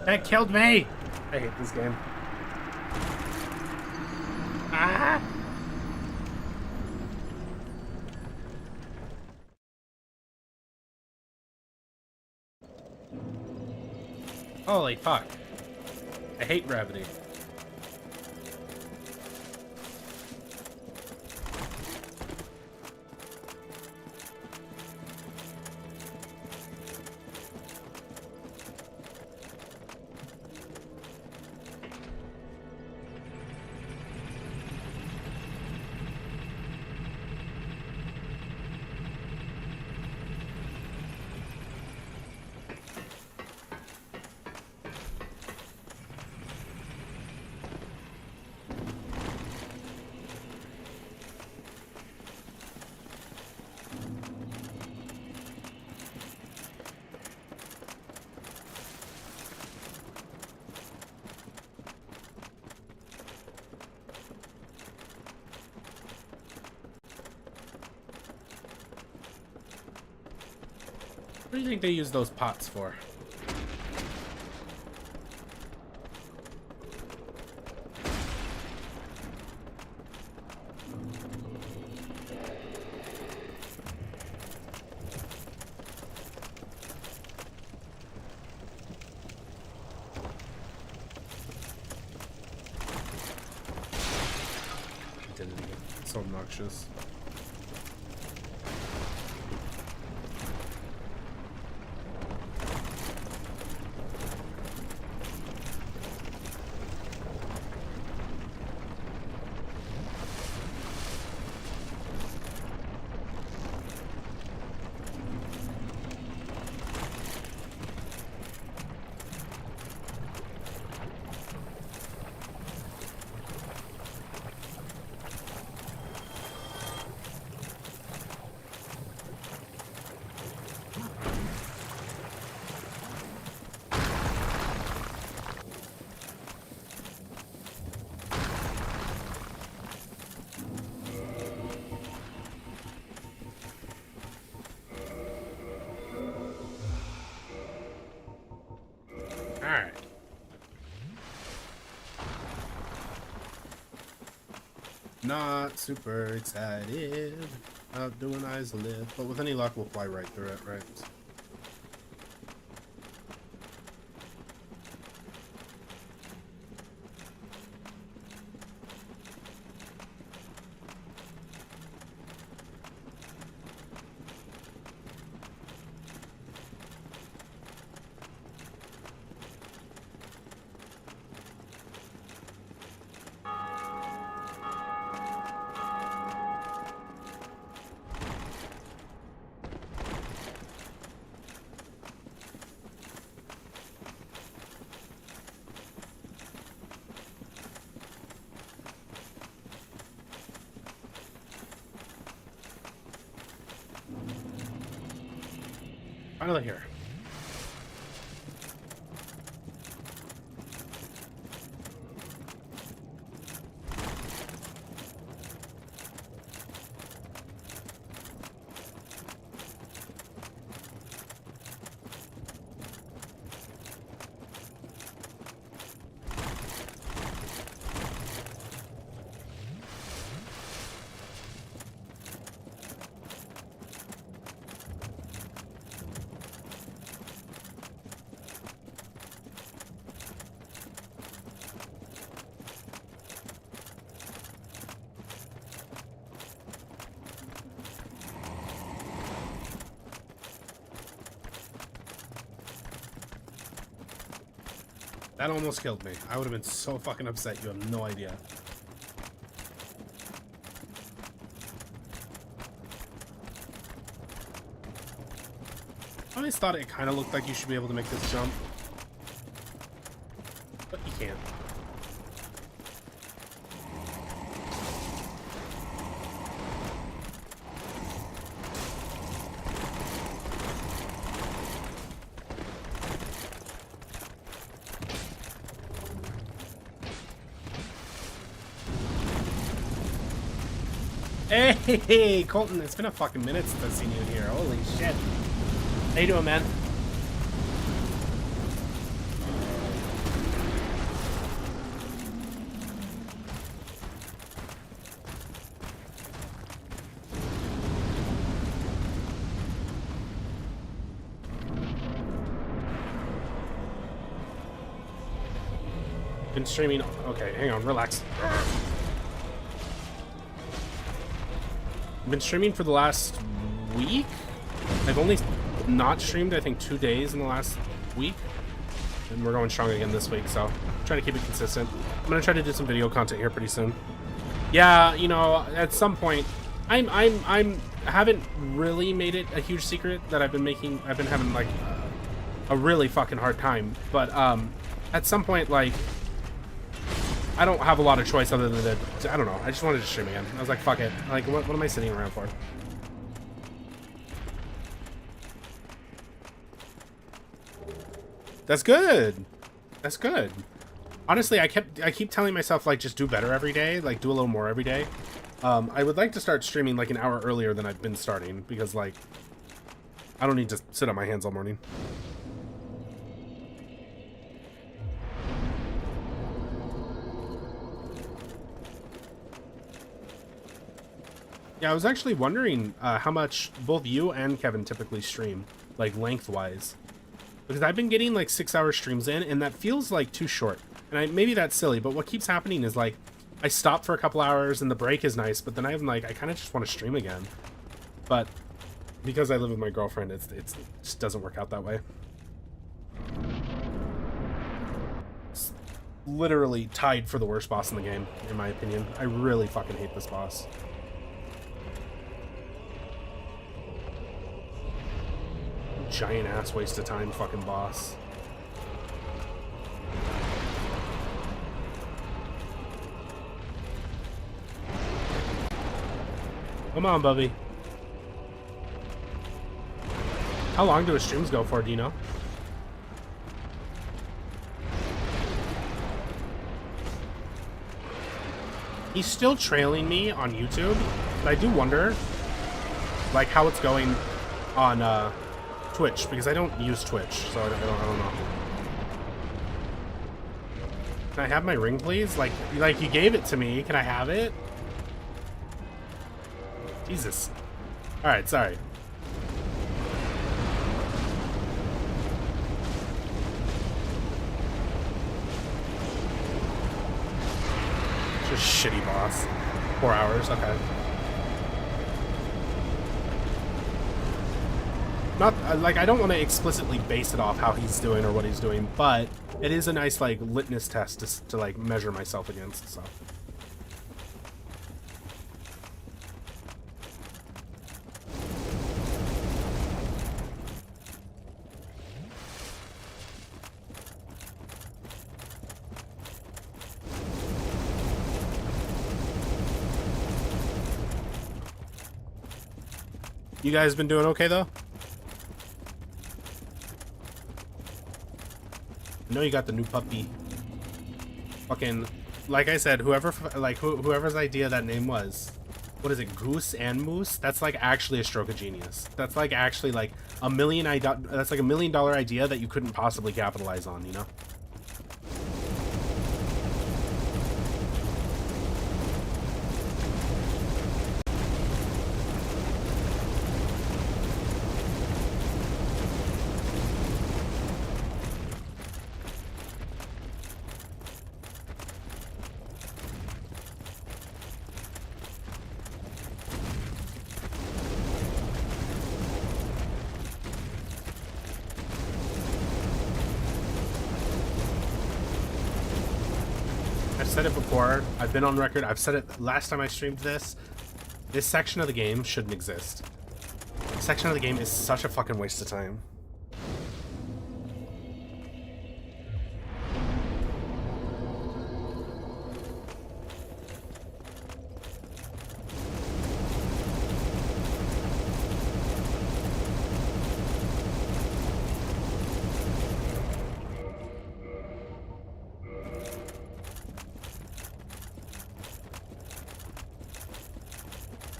[SPEAKER 1] That killed me! I hate this game. Ah! Holy fuck. I hate gravity. What do you think they use those pots for? Did it again. It's so obnoxious. Alright. Not super excited about doing eyes lift, but with any luck we'll fly right through it, right? Finally here. That almost killed me. I would have been so fucking upset. You have no idea. I always thought it kind of looked like you should be able to make this jump. But you can't. Hey, Colton, it's been a fucking minute since I've seen you here. Holy shit. How you doing, man? Been streaming. Okay, hang on, relax. I've been streaming for the last week. I've only not streamed, I think, 2 days in the last week. And we're going strong again this week, so I'm trying to keep it consistent. I'm gonna try to do some video content here pretty soon. Yeah, you know, at some point, I haven't really made it a huge secret that I've been having like a really fucking hard time. But at some point, like, I don't have a lot of choice other than I don't know. I just wanted to stream again. I was like, fuck it. Like, what am I sitting around for? That's good. That's good. Honestly, I keep telling myself, like, just do better every day. Like, do a little more every day. I would like to start streaming like an hour earlier than I've been starting because, like, I don't need to sit on my hands all morning. Yeah, I was actually wondering how much both you and Kevin typically stream, like lengthwise. Because I've been getting like 6-hour streams in, and that feels like too short. And maybe that's silly, but what keeps happening is like, I stop for a couple hours and the break is nice, but then I'm like, I kind of just want to stream again. But because I live with my girlfriend, it just doesn't work out that way. It's literally tied for the worst boss in the game, in my opinion. I really fucking hate this boss. Giant ass waste of time fucking boss. Come on, Bubby. How long do his streams go for, do you know? He's still trailing me on YouTube, but I do wonder, like, how it's going on, Twitch, because I don't use Twitch, so I don't know. Can I have my ring, please? Like you gave it to me. Can I have it? Jesus. All right, sorry. Just shitty boss. 4 hours, okay. Not like I don't want to explicitly base it off how he's doing or what he's doing, but it is a nice like litmus test to like measure myself against. So you guys been doing okay though? I know you got the new puppy. Fucking, like I said, whoever's idea that name was, what is it, Goose and Moose? That's like actually a stroke of genius. That's like actually like that's like $1 million idea that you couldn't possibly capitalize on, you know? I've said it before, I've been on record, I've said it last time I streamed this. This section of the game shouldn't exist. This section of the game is such a fucking waste of time.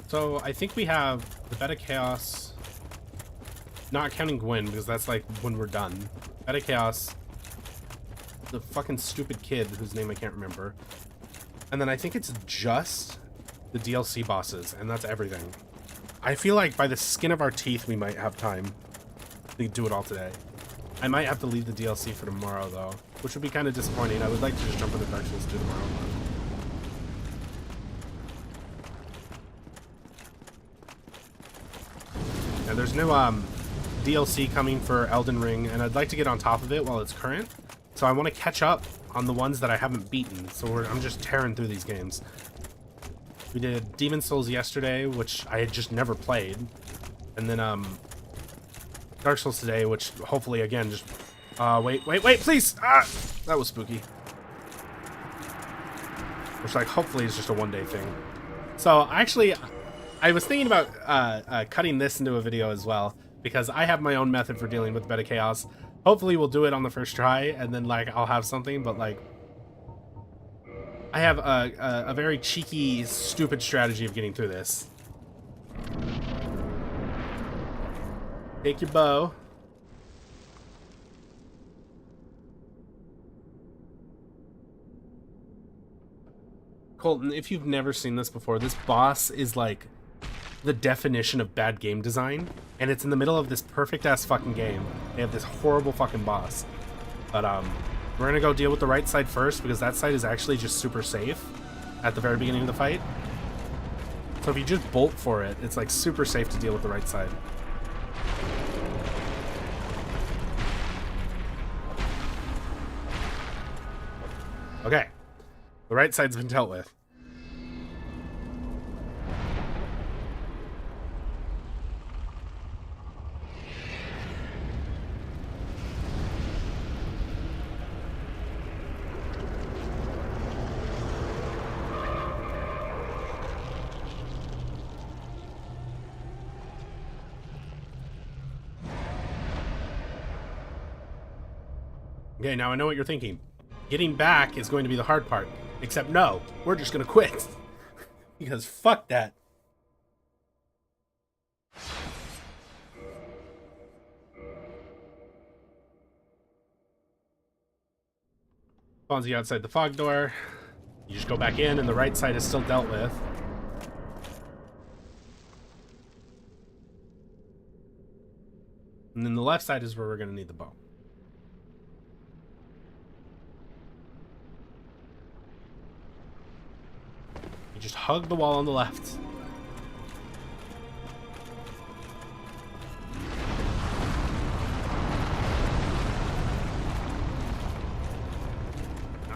[SPEAKER 1] So I think we have the Beta Chaos, not counting Gwyn, because that's like when we're done. Beta Chaos, the fucking stupid kid whose name I can't remember, and then I think it's just the DLC bosses, and that's everything. I feel like by the skin of our teeth we might have time to do it all today. I might have to leave the DLC for tomorrow though, which would be kind of disappointing. I would like to just jump into Dark Souls 2 tomorrow. And there's no DLC coming for Elden Ring, and I'd like to get on top of it while it's current. So I want to catch up on the ones that I haven't beaten. So I'm just tearing through these games. We did Demon Souls yesterday, which I had just never played, and then Dark Souls today, which hopefully again just wait, please! Ah, that was spooky. Which like hopefully is just a one-day thing. So actually, I was thinking about cutting this into a video as well, because I have my own method for dealing with Beta Chaos. Hopefully we'll do it on the first try, and then like I'll have something, but like I have a very cheeky, stupid strategy of getting through this. Take your bow. Colton, if you've never seen this before, this boss is like the definition of bad game design, and it's in the middle of this perfect ass fucking game. They have this horrible fucking boss, but we're gonna go deal with the right side first, because that side is actually just super safe at the very beginning of the fight. So if you just bolt for it, it's like super safe to deal with the right side. Okay, the right side's been dealt with. Okay, now I know what you're thinking. Getting back is going to be the hard part. Except no, we're just gonna quit. Because fuck that. Spawns you outside the fog door. You just go back in, and the right side is still dealt with. And then the left side is where we're going to need the bow. You just hug the wall on the left.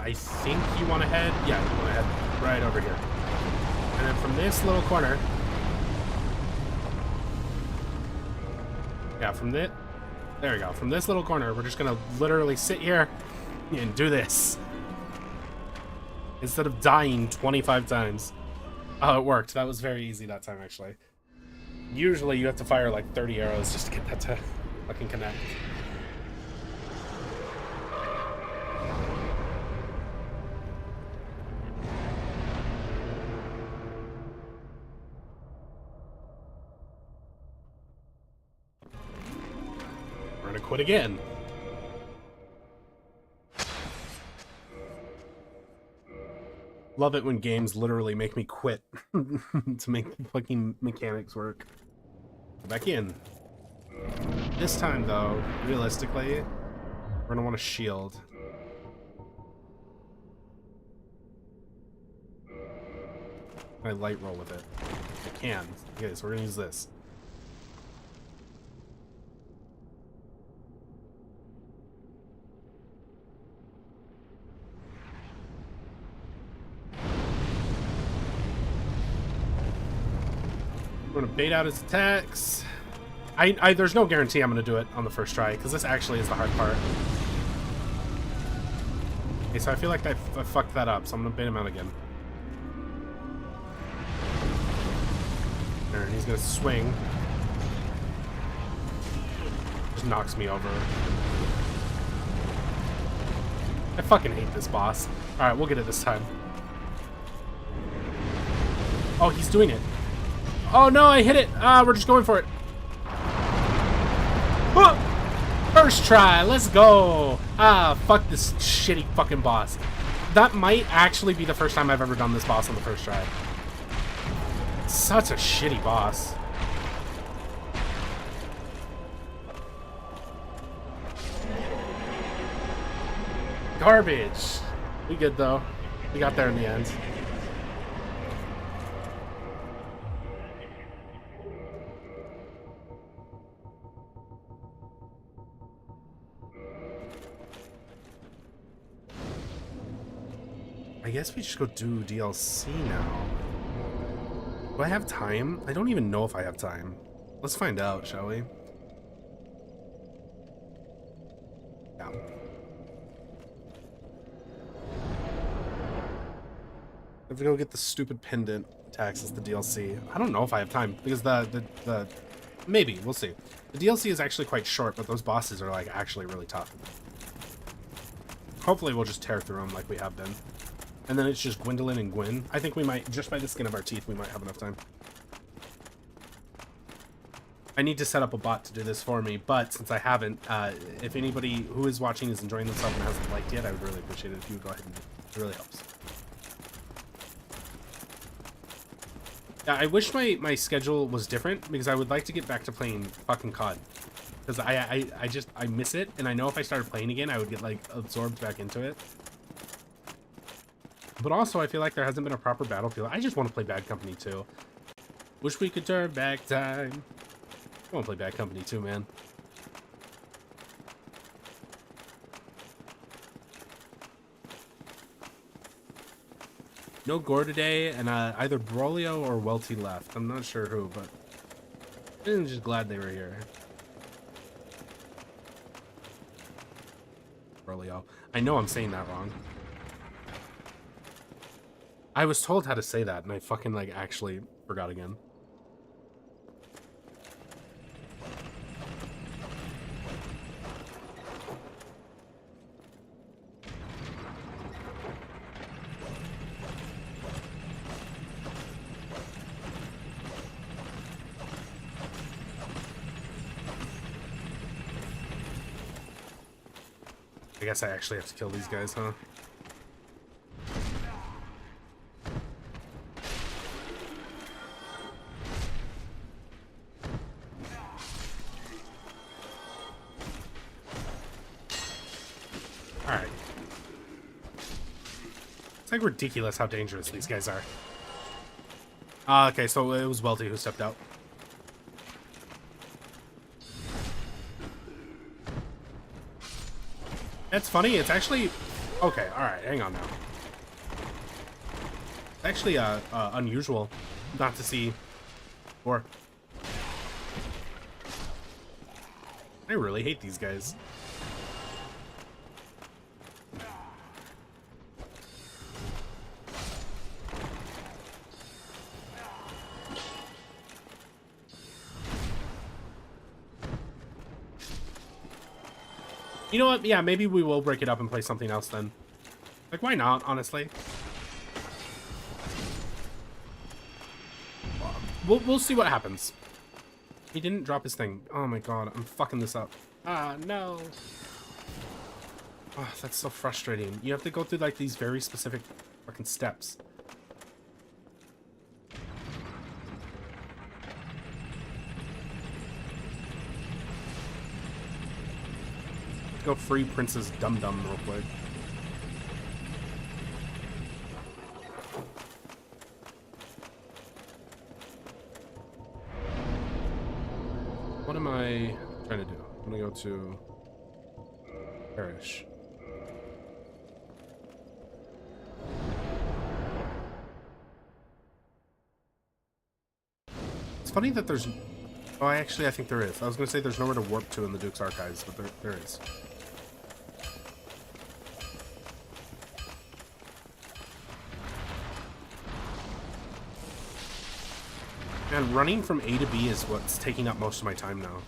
[SPEAKER 1] I think you want to head... Yeah, you want to head right over here. And then from this little corner... Yeah, from this... There we go. From this little corner, we're just going to literally sit here and do this. Instead of dying 25 times. Oh, it worked. That was very easy that time, actually. Usually you have to fire like 30 arrows just to get that to fucking connect. We're gonna quit again. Love it when games literally make me quit to make fucking mechanics work. Go back in. This time, though, realistically, we're gonna want a shield. I light roll with it. I can. Okay, so we're gonna use this. I'm gonna bait out his attacks. There's no guarantee I'm gonna do it on the first try, because this actually is the hard part. Okay, so I feel like I fucked that up, so I'm gonna bait him out again. There, and he's gonna swing. Just knocks me over. I fucking hate this boss. Alright, we'll get it this time. Oh, he's doing it. Oh no, I hit it! Ah, we're just going for it. Oh! First try, let's go! Ah, fuck this shitty fucking boss. That might actually be the first time I've ever done this boss on the first try. Such a shitty boss. Garbage. We good though. We got there in the end. I guess we should go do DLC now. Do I have time? I don't even know if I have time. Let's find out, shall we? Yeah. I have to go get the stupid pendant taxes, the DLC. I don't know if I have time, because the maybe, we'll see. The DLC is actually quite short, but those bosses are like actually really tough. Hopefully we'll just tear through them like we have been. And then it's just Gwendolyn and Gwen. I think we might, just by the skin of our teeth, we might have enough time. I need to set up a bot to do this for me, but since I haven't, if anybody who is watching is enjoying themselves and hasn't liked yet, I would really appreciate it if you would go ahead and do it. It really helps. Yeah, I wish my schedule was different, because I would like to get back to playing fucking COD. Because I miss it, and I know if I started playing again, I would get, like, absorbed back into it. But also, I feel like there hasn't been a proper Battlefield. I just want to play Bad Company 2. Wish we could turn back time. I want to play Bad Company 2, man. No gore today, and either Brolio or Welty left. I'm not sure who, but I'm just glad they were here. Brolio. I know I'm saying that wrong. I was told how to say that, and I fucking, like, actually forgot again. I guess I actually have to kill these guys, huh? It's like ridiculous how dangerous these guys are. Okay, so it was Welty who stepped out. That's funny. It's actually... Okay, alright, hang on now. It's actually unusual not to see... Or... I really hate these guys. You know what? Yeah, maybe we will break it up and play something else then. Like, why not, honestly? We'll see what happens. He didn't drop his thing. Oh my god, I'm fucking this up. Ah, no. Oh, that's so frustrating. You have to go through, like, these very specific fucking steps. Go free Princess Dum Dum real quick. What am I trying to do? I'm gonna go to Parish. It's funny that there's... Oh, I think there is. I was gonna say there's nowhere to warp to in the Duke's Archives, but there is. Man, running from A to B is what's taking up most of my time now.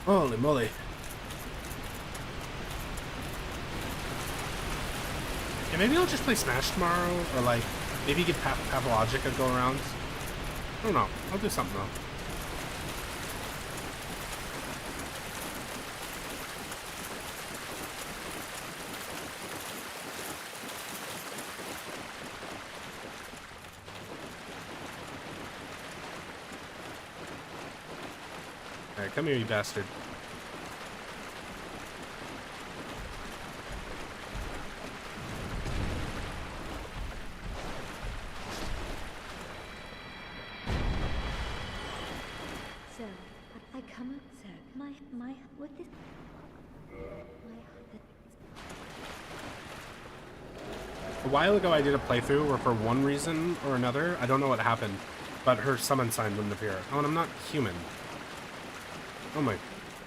[SPEAKER 1] Holy moly. Yeah, maybe I'll just play Smash tomorrow, or like, maybe give Pathologic a go around. I don't know. I'll do something though. Alright, come here, you bastard.
[SPEAKER 5] Sir, I come up, sir. What is...
[SPEAKER 1] A while ago I did a playthrough where for one reason or another, I don't know what happened, but her summon sign wouldn't appear. Oh, and I'm not human. Oh my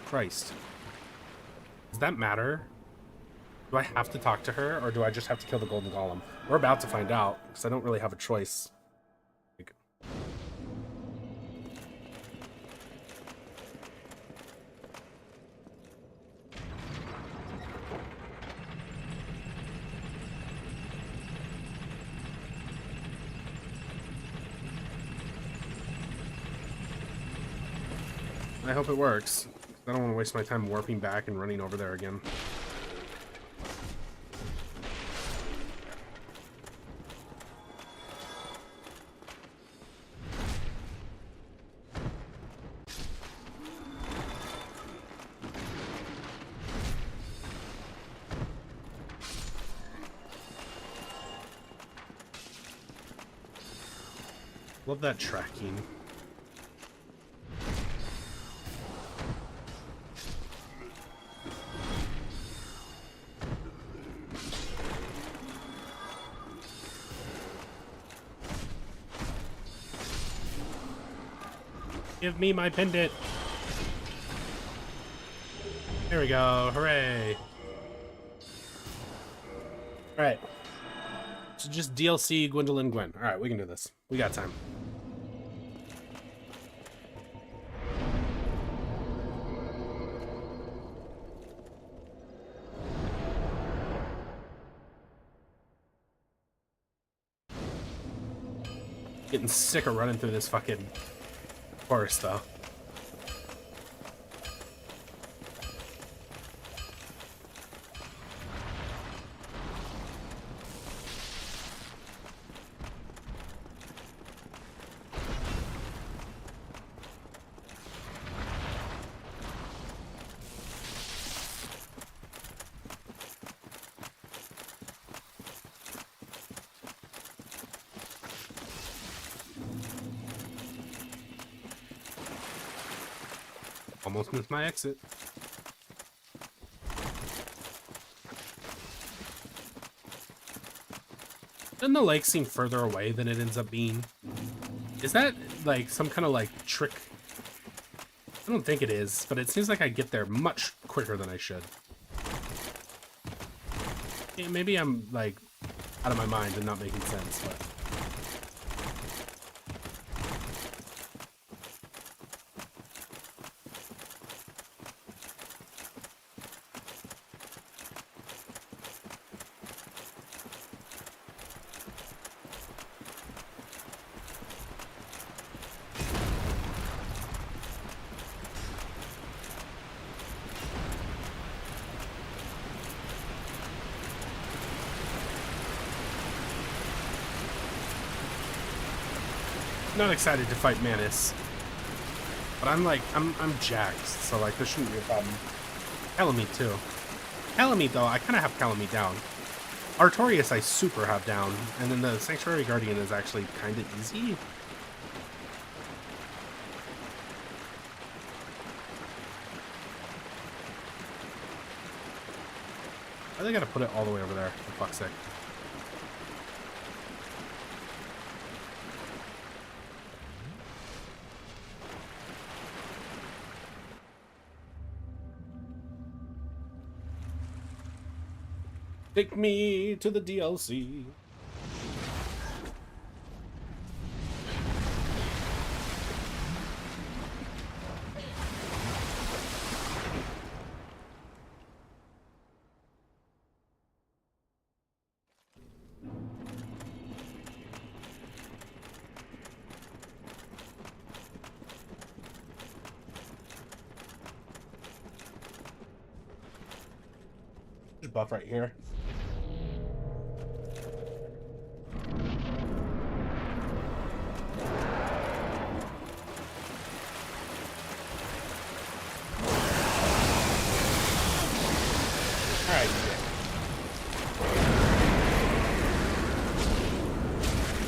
[SPEAKER 1] Christ. Does that matter? Do I have to talk to her, or do I just have to kill the golden golem? We're about to find out, because I don't really have a choice. Like... I hope it works. I don't want to waste my time warping back and running over there again. Love that tracking. Give me my pendant. There we go. Hooray. Alright. So just DLC Gwendolyn Gwen. Alright, we can do this. We got time. Getting sick of running through this fucking forest, though. Almost missed my exit. Doesn't the lake seem further away than it ends up being? Is that like some kind of like trick? I don't think it is, but it seems like I get there much quicker than I should. Yeah, maybe I'm like out of my mind and not making sense, but. Not excited to fight Manus, but I'm jacked, so like this shouldn't be a problem. Calamite too. Calamite though, I kind of have Calamite down. Artorias I super have down, and then the Sanctuary Guardian is actually kind of easy. I think I gotta put it all the way over there, for fuck's sake. Take me to the DLC. There's a buff right here.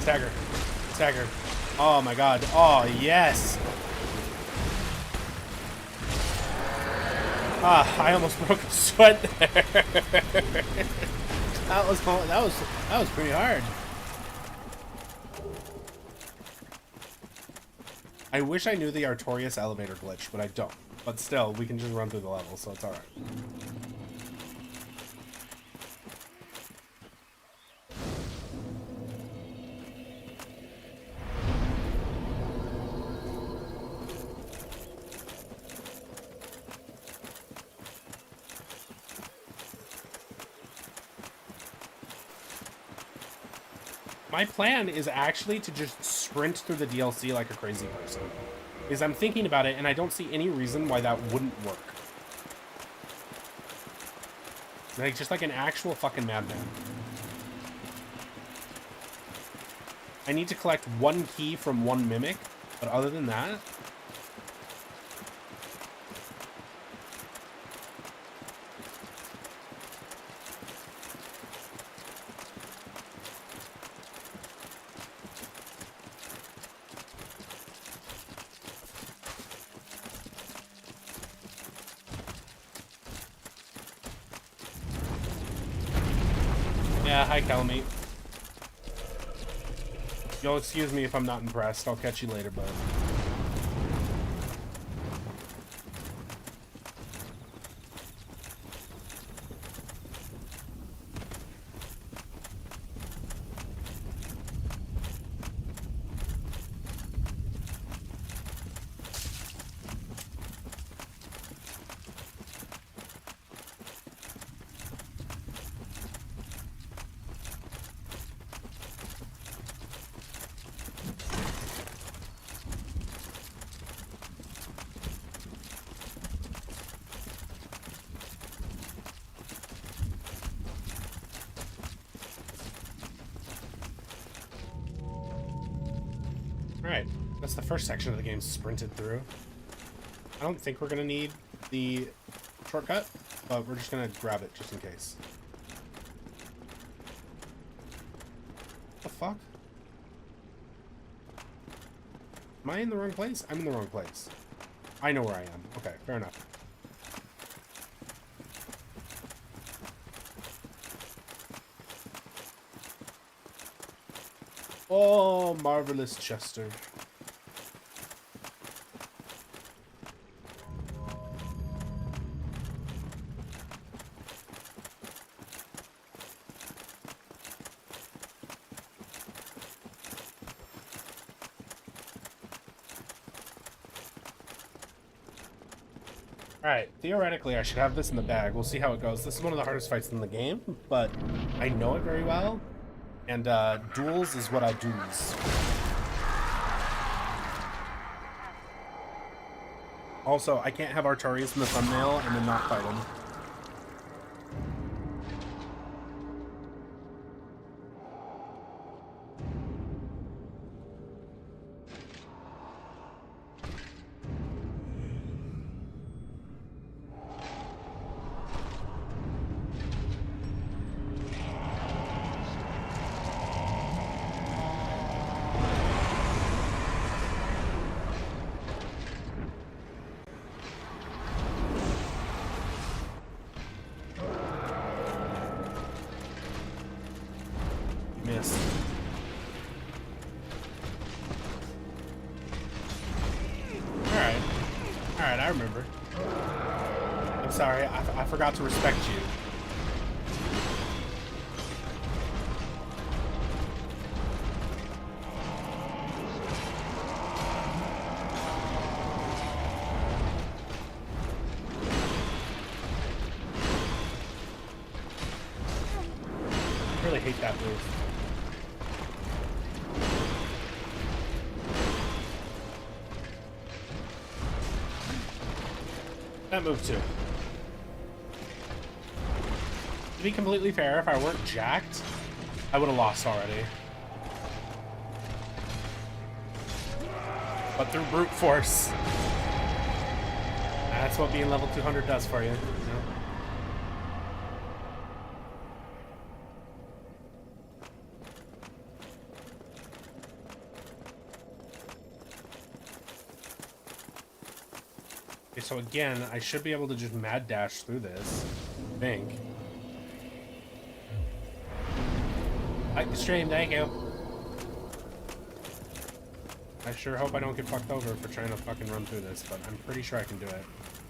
[SPEAKER 1] Stagger. Stagger. Oh my god. Oh, yes. Ah, I almost broke a sweat there. that was pretty hard. I wish I knew the Artorias elevator glitch, but I don't. But still, we can just run through the level, so it's alright. My plan is actually to just sprint through the DLC like a crazy person. Because I'm thinking about it, and I don't see any reason why that wouldn't work. Like, just like an actual fucking madman. I need to collect one key from one mimic, but other than that... Yeah, hi, Calamite. You'll excuse me if I'm not impressed. I'll catch you later, bud. Alright, that's the first section of the game sprinted through. I don't think we're gonna need the shortcut, but we're just gonna grab it just in case. What the fuck? Am I in the wrong place? I'm in the wrong place. I know where I am. Okay, fair enough. Oh, marvelous Chester. Alright, theoretically I should have this in the bag. We'll see how it goes. This is one of the hardest fights in the game, but I know it very well. And duels is what I do's. Also, I can't have Artorias in the thumbnail and then not fight him. Missed. Alright. Alright, I remember. I'm sorry, I forgot to respect you. I really hate that move. That move too. To be completely fair, if I weren't jacked, I would have lost already. But through brute force. That's what being level 200 does for you. Okay, so again, I should be able to just mad dash through this, I think. Like the stream, thank you. I sure hope I don't get fucked over for trying to fucking run through this, but I'm pretty sure I can do it.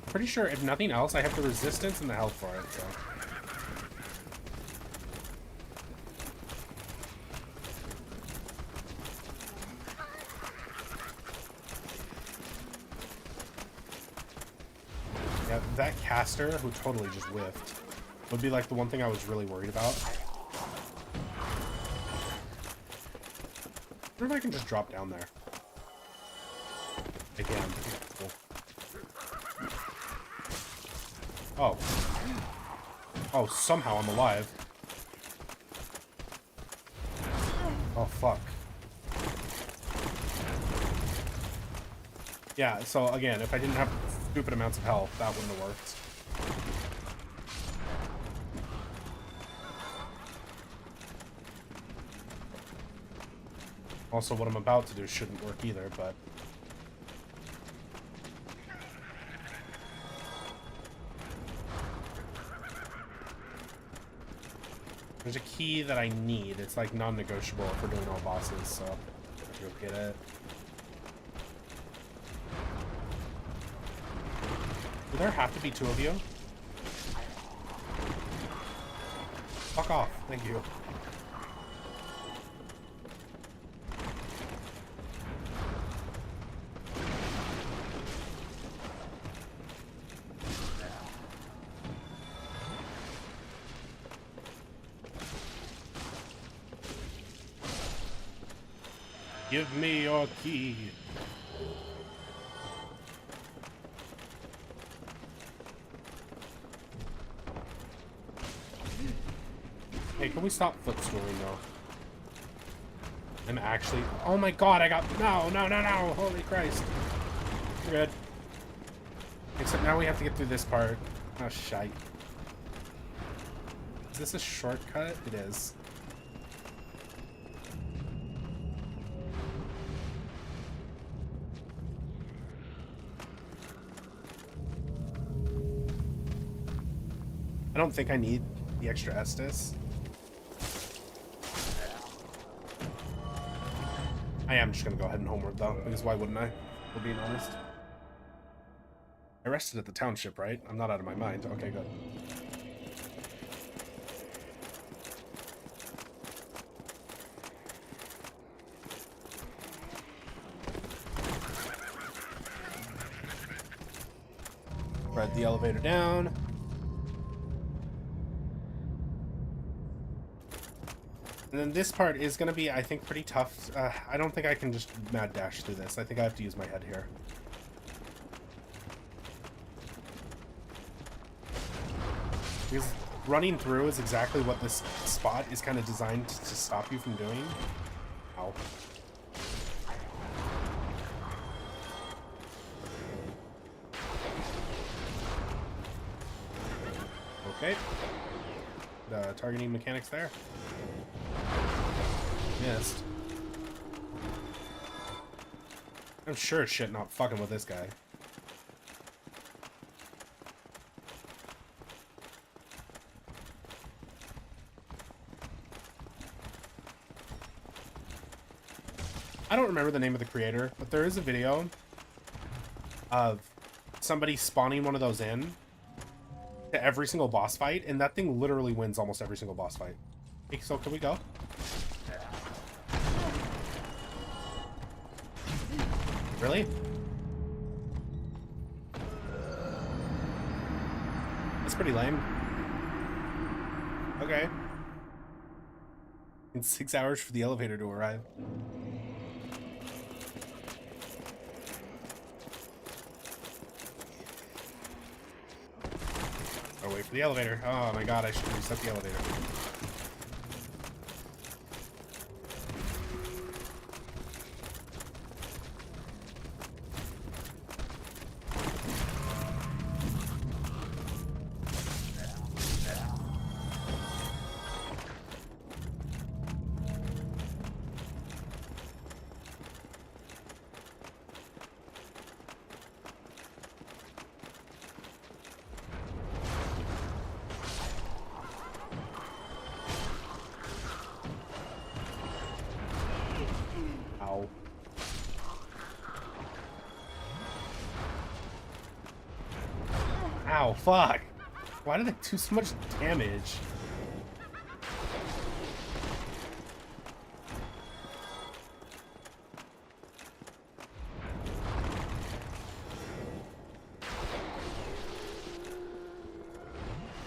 [SPEAKER 1] Pretty sure, if nothing else, I have the resistance and the health for it, so. Yeah, that caster, who totally just whiffed, would be like the one thing I was really worried about. I wonder if I can just drop down there. I can. Cool. Oh. Oh, somehow I'm alive. Oh, fuck. Yeah, so again, if I didn't have stupid amounts of health, that wouldn't have worked. Also, what I'm about to do shouldn't work either, but... There's a key that I need. It's like non-negotiable if we're doing all bosses, so I have to go get it. Do there have to be two of you? Fuck off. Thank you. Give me your key. Hey, can we stop footstooling though? I'm actually... Oh my god, I got... No, no, no, no! Holy Christ. We're good. Except now we have to get through this part. Oh, shite. Is this a shortcut? It is. I don't think I need the extra Estus. I am just gonna go ahead and homeward though, because why wouldn't I? We're being honest. I rested at the township, right? I'm not out of my mind. Okay, good. Ride the elevator down. And then this part is going to be, I think, pretty tough. I don't think I can just mad dash through this. I think I have to use my head here. Because running through is exactly what this spot is kind of designed to stop you from doing. Ow. Okay. The targeting mechanics there. Missed. I'm sure as shit not fucking with this guy. I don't remember the name of the creator, but there is a video of somebody spawning one of those in to every single boss fight, and that thing literally wins almost every single boss fight. Okay, so can we go? Really? That's pretty lame. Okay. In 6 hours for the elevator to arrive. Oh, wait for the elevator. Oh my god, I should reset the elevator. Ow. Ow, fuck. Why did they do so much damage?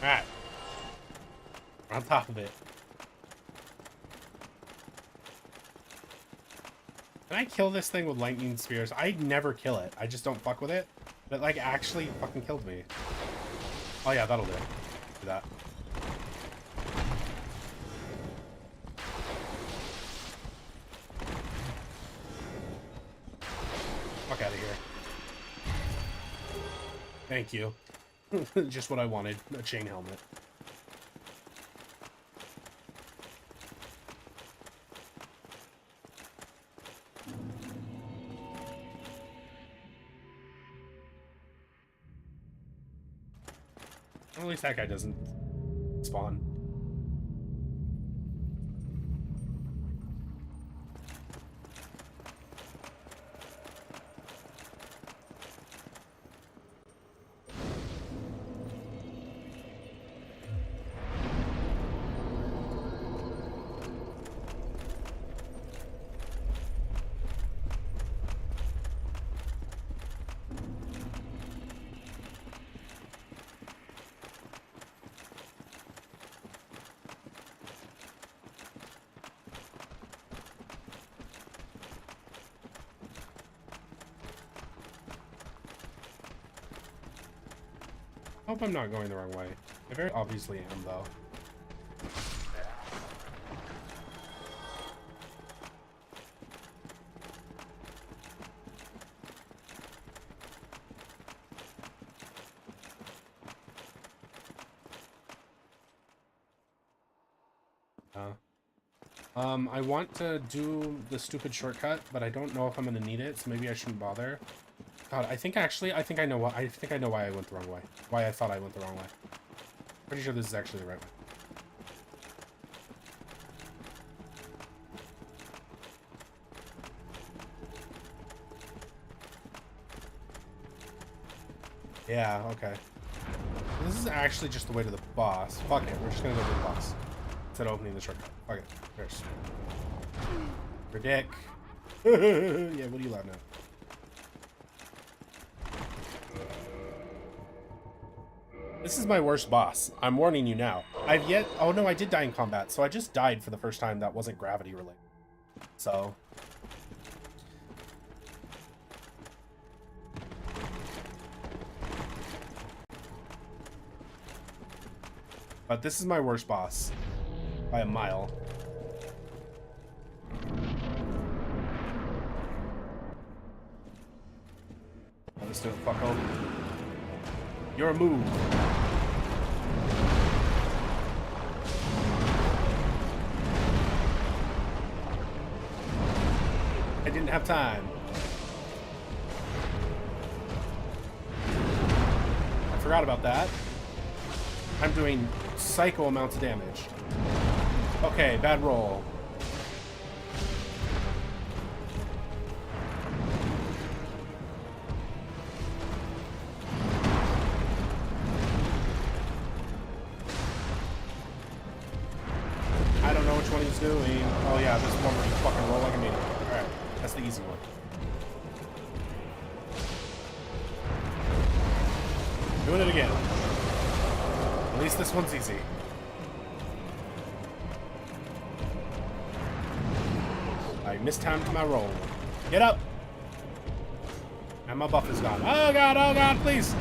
[SPEAKER 1] Alright. We're on top of it. Can I kill this thing with lightning spears? I never kill it. I just don't fuck with it. But it, like, actually fucking killed me. Oh yeah, that'll do. Do that. Fuck out of here. Thank you. Just what I wanted. A chain helmet. Well, at least that guy doesn't spawn. I hope I'm not going the wrong way. I very obviously am, though. I want to do the stupid shortcut, but I don't know if I'm gonna need it, so maybe I shouldn't bother. God, I think I know what, why I went the wrong way. Why I thought I went the wrong way. Pretty sure this is actually the right way. Yeah, okay. This is actually just the way to the boss. Fuck it, we're just gonna go to the boss. Instead of opening the shortcut. Fuck it. First. Your dick. Yeah, what are you loud now? This is my worst boss. I'm warning you now. Oh no, I did die in combat, so I just died for the first time that wasn't gravity related. So. But this is my worst boss. By a mile. Let's do it, fucko. Your move. I didn't have time. I forgot about that. I'm doing psycho amounts of damage. Okay, bad roll. I don't know which one he's doing. Oh yeah, this one where you fucking roll like a maniac. Alright, that's the easy one. Doing it again. At least this one's easy. I mistimed my roll. Get up! And my buff is gone. Oh god, please!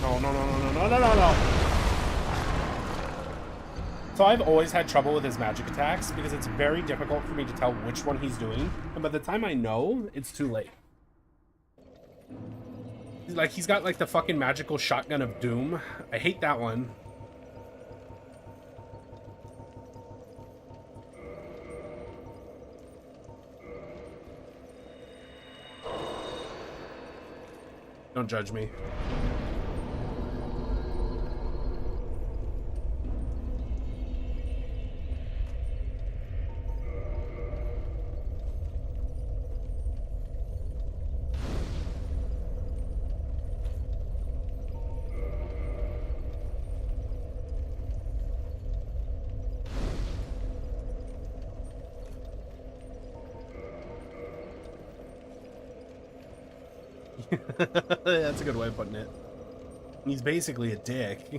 [SPEAKER 1] No. So I've always had trouble with his magic attacks because it's very difficult for me to tell which one he's doing. And by the time I know, it's too late. Like, he's got like the fucking magical shotgun of doom. I hate that one. Don't judge me. That's a good way of putting it. He's basically a dick.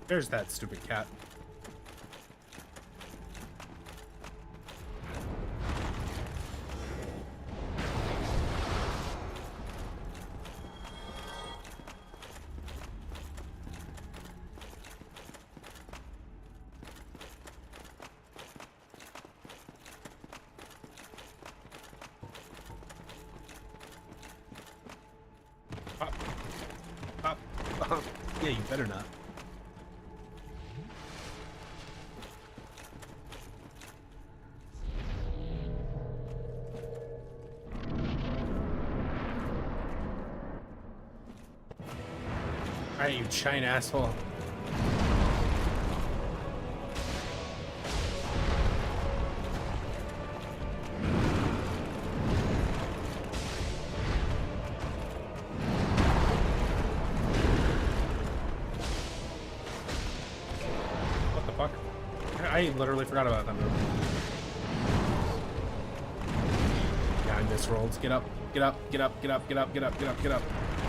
[SPEAKER 1] There's that stupid cat. Pop. Yeah, you better not. Alright, you giant asshole. What the fuck? I literally forgot about that move. Yeah, I misrolled. Get up.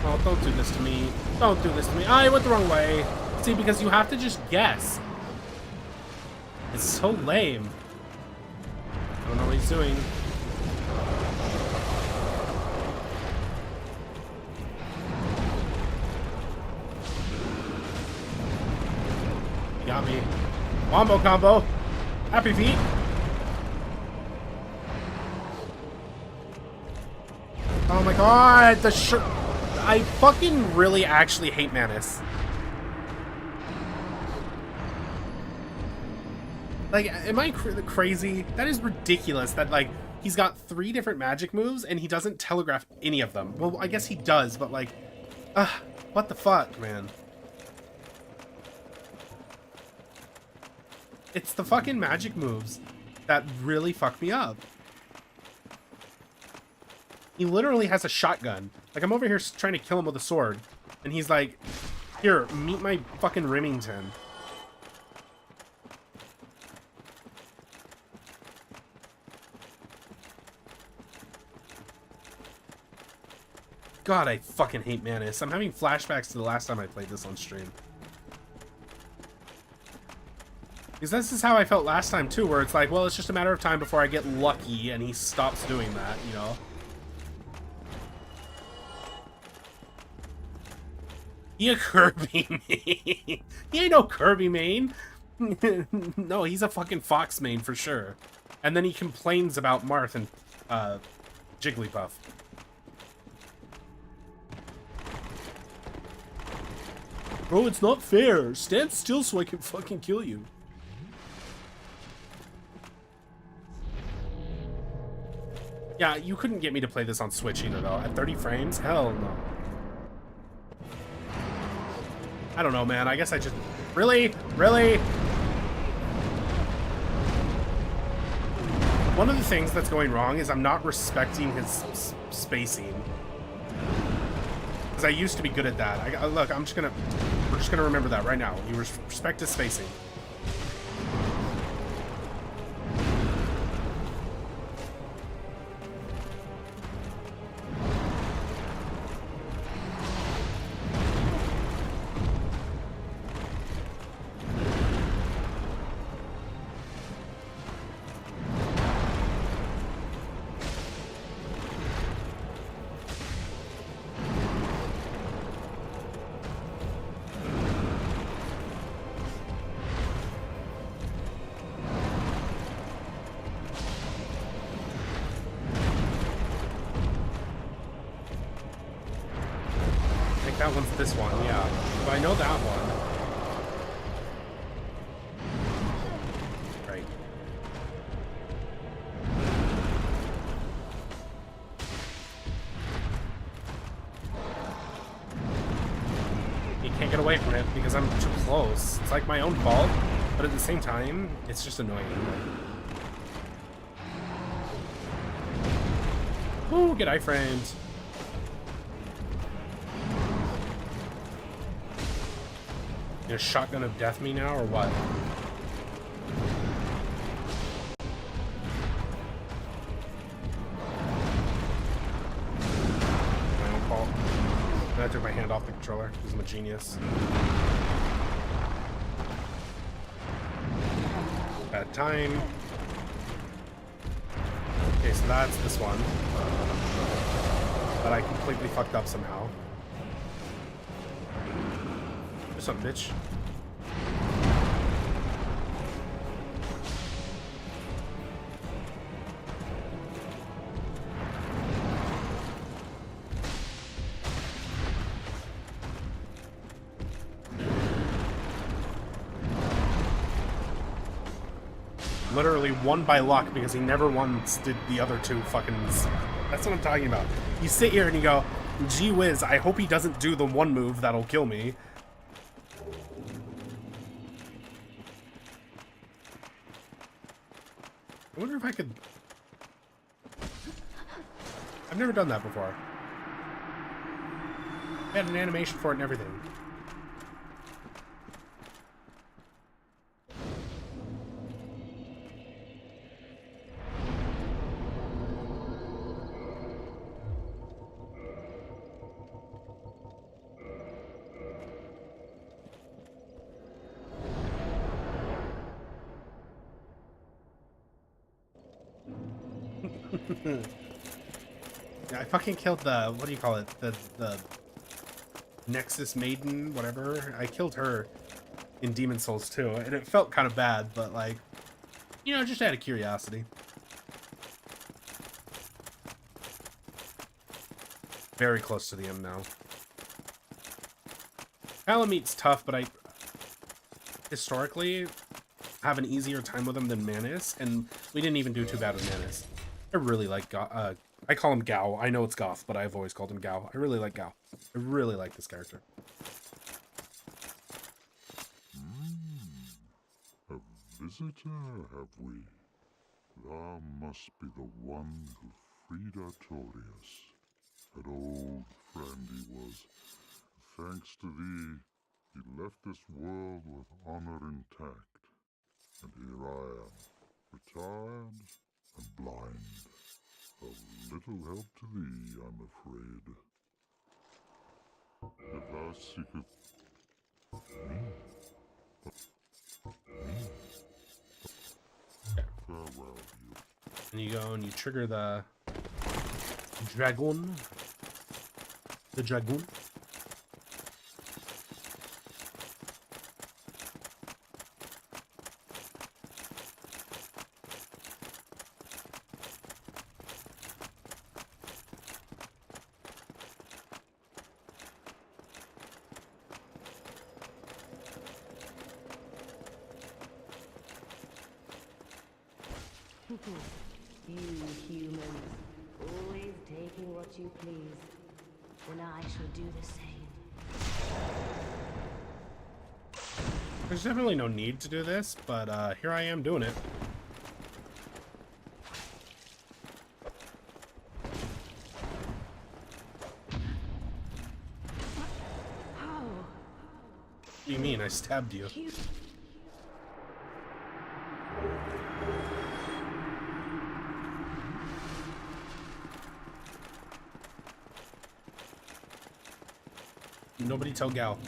[SPEAKER 1] Oh, don't do this to me. Don't do this to me. I went the wrong way. See, because you have to just guess. It's so lame. I don't know what he's doing. He got me. Wombo combo. Happy feet. Oh my god, the shirt. I fucking really actually hate Manus. Like, am I crazy? That is ridiculous that, like, he's got 3 different magic moves and he doesn't telegraph any of them. Well, I guess he does, but, like, what the fuck, man? It's the fucking magic moves that really fuck me up. He literally has a shotgun. Like, I'm over here trying to kill him with a sword. And he's like, here, meet my fucking Remington. God, I fucking hate Manus. I'm having flashbacks to the last time I played this on stream. Because this is how I felt last time, too, where it's like, well, it's just a matter of time before I get lucky and he stops doing that, you know? He a Kirby main. He ain't no Kirby main. No, he's a fucking Fox main for sure. And then he complains about Marth and Jigglypuff. Bro, it's not fair. Stand still so I can fucking kill you. Yeah, you couldn't get me to play this on Switch either, though. At 30 frames? Hell no. I don't know, man. I guess I just... Really? Really? One of the things that's going wrong is I'm not respecting his spacing. Because I used to be good at that. Look, we're just gonna remember that right now. You respect his spacing. That one's this one, yeah. But I know that one. Right. You can't get away from it because I'm too close. It's like my own fault, but at the same time, it's just annoying. Ooh, get iframes. You know, shotgun of death me now, or what? My own fault. I took my hand off the controller, because I'm a genius. Bad time. Okay, so that's this one. But I completely fucked up somehow. What's up, bitch? Literally won by luck because he never once did the other 2 fucking... That's what I'm talking about. You sit here and you go, gee whiz, I hope he doesn't do the one move that'll kill me. I wonder if I could... I've never done that before. I had an animation for it and everything. Yeah, I fucking killed the, what do you call it? The Nexus Maiden, whatever. I killed her in Demon Souls too, and it felt kind of bad, but like, you know, just out of curiosity. Very close to the end now. Palameat's tough, but I historically have an easier time with him than Manus, and we didn't even do too bad with Manus. I really like I call him Gao. I know it's Goth, but I've always called him Gao. I really like Gao. I really like this character.
[SPEAKER 6] A visitor, have we? Thou must be the one who freed Artorias. An old friend he was. Thanks to thee, he left this world with honor intact. And here I am, retired and blind. Of little help to thee, I'm afraid. If thou seekest me, farewell, you.
[SPEAKER 1] And you go and you trigger the dragon. The dragoon.
[SPEAKER 2] You humans, always taking what you please. Then I shall do the same.
[SPEAKER 1] There's definitely no need to do this, but here I am doing it.
[SPEAKER 2] How?
[SPEAKER 1] What do you mean? I stabbed you. Nobody tell Gal.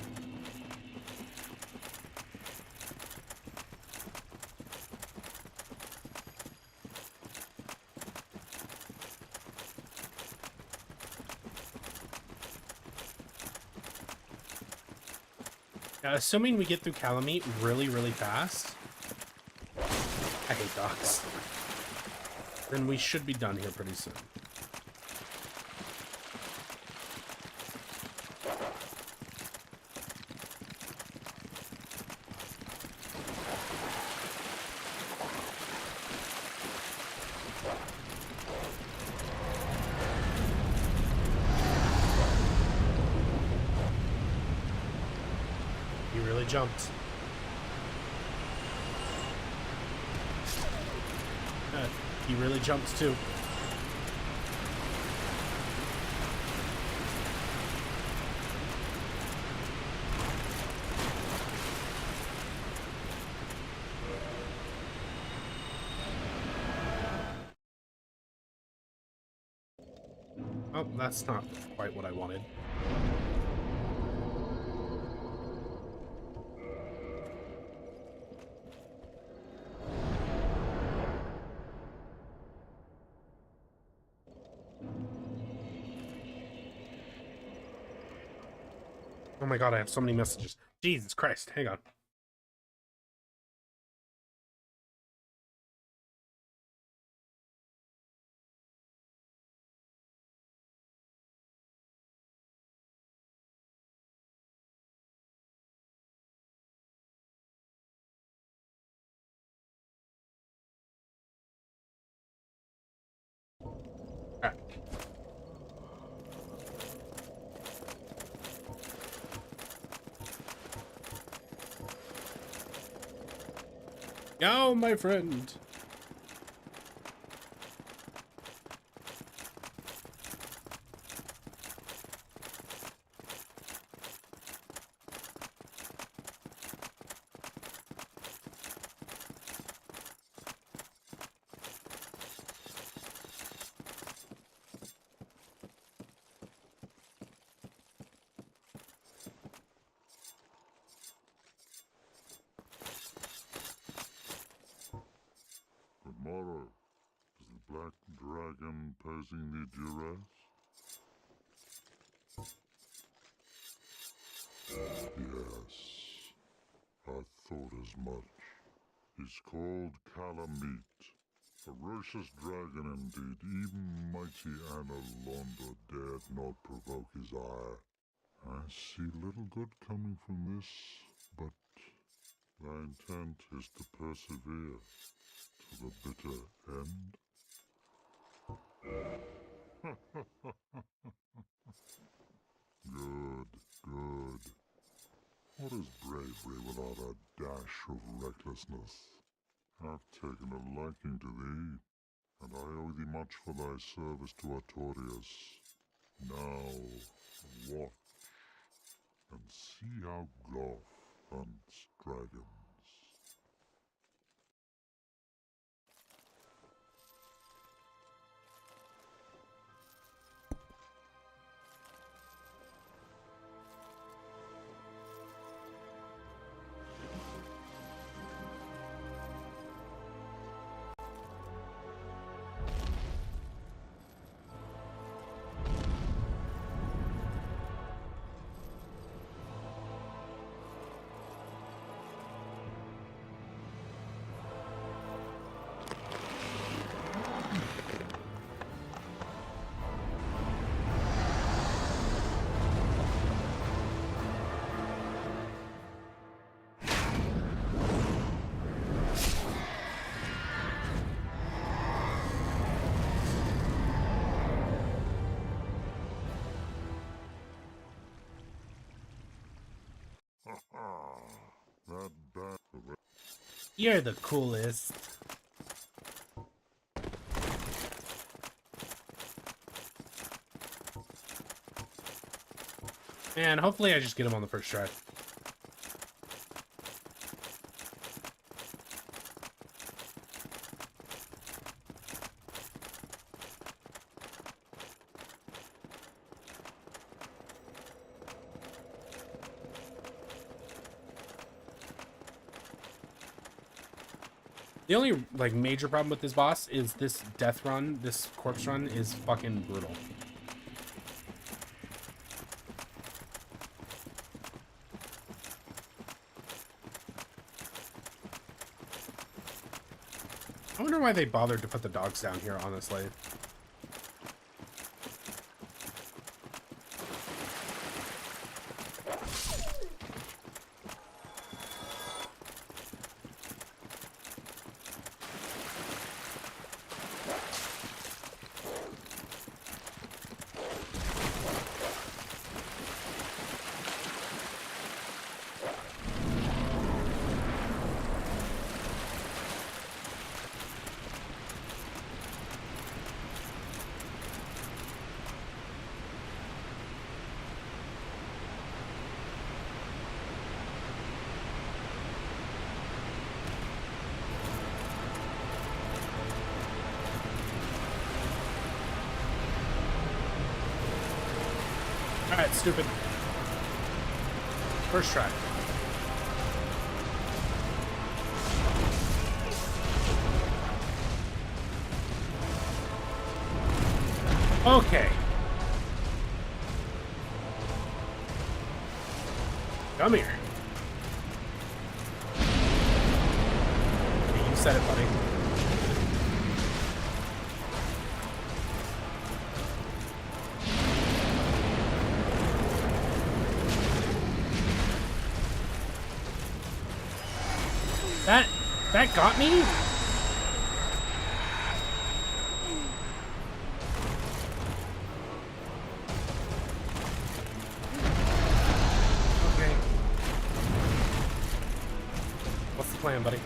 [SPEAKER 1] Assuming we get through Calamite really, really fast. I hate dogs. Then we should be done here pretty soon. He really jumped. He really jumped too. Oh, that's not quite what I wanted. Oh my god, I have so many messages. Jesus Christ, hang on. Ah. Go, my friend.
[SPEAKER 6] imposing the duress? Yes, I thought as much. He's called Calamite. Ferocious dragon indeed. Even mighty Anna Londa dared not provoke his ire. I see little good coming from this, but thy intent is to persevere to the bitter end. Good, good. What is bravery without a dash of recklessness? I've taken a liking to thee, and I owe thee much for thy service to Artorias. Now, watch and see how Goth hunts dragons. That bad.
[SPEAKER 1] You're the coolest. And hopefully I just get him on the first try. The only like major problem with this boss is this death run, this corpse run is fucking brutal. I wonder why they bothered to put the dogs down here, honestly. Alright, stupid. First try. Okay. Come here. Okay, you said it, buddy. That got me? Okay. What's the plan, buddy?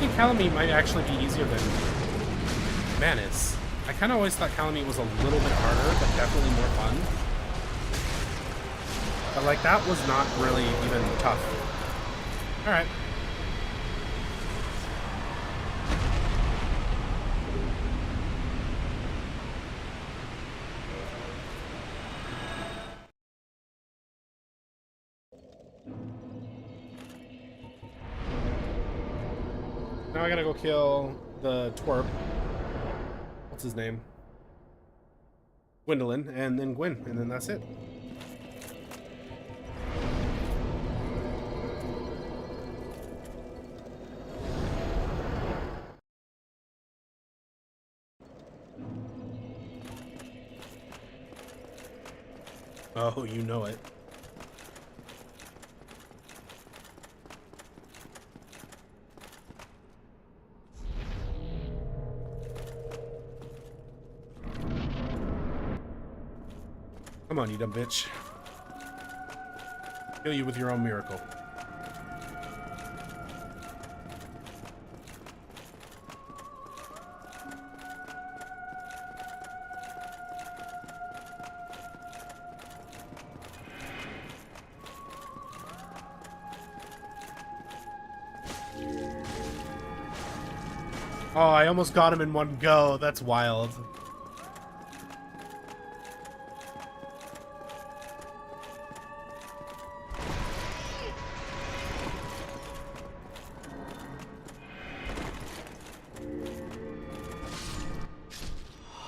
[SPEAKER 1] thinking Calamite might actually be easier than Manus. I kind of always thought Calamite was a little bit harder, but definitely more fun. But like, that was not really even tough. Alright. Now I gotta go kill the twerp. What's his name? Gwendolyn, and then Gwen, and then that's it. Oh, you know it. Come on, you dumb bitch. Kill you with your own miracle. Oh, I almost got him in one go. That's wild.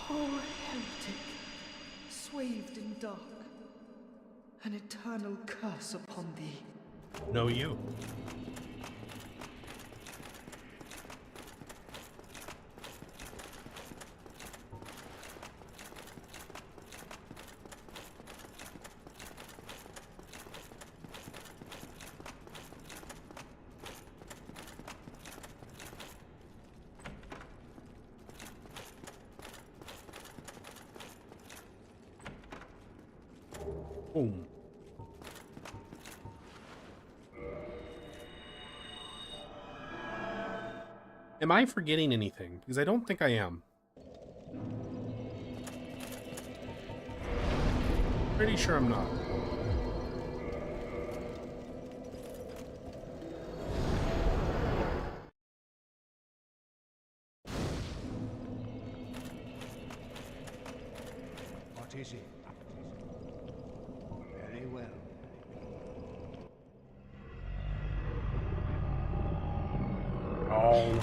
[SPEAKER 7] Oh, heretic, swathed in dark, an eternal curse upon thee.
[SPEAKER 1] No, you. Boom. Am I forgetting anything? Because I don't think I am. Pretty sure I'm not.
[SPEAKER 3] What is it? Very well.
[SPEAKER 1] Oh.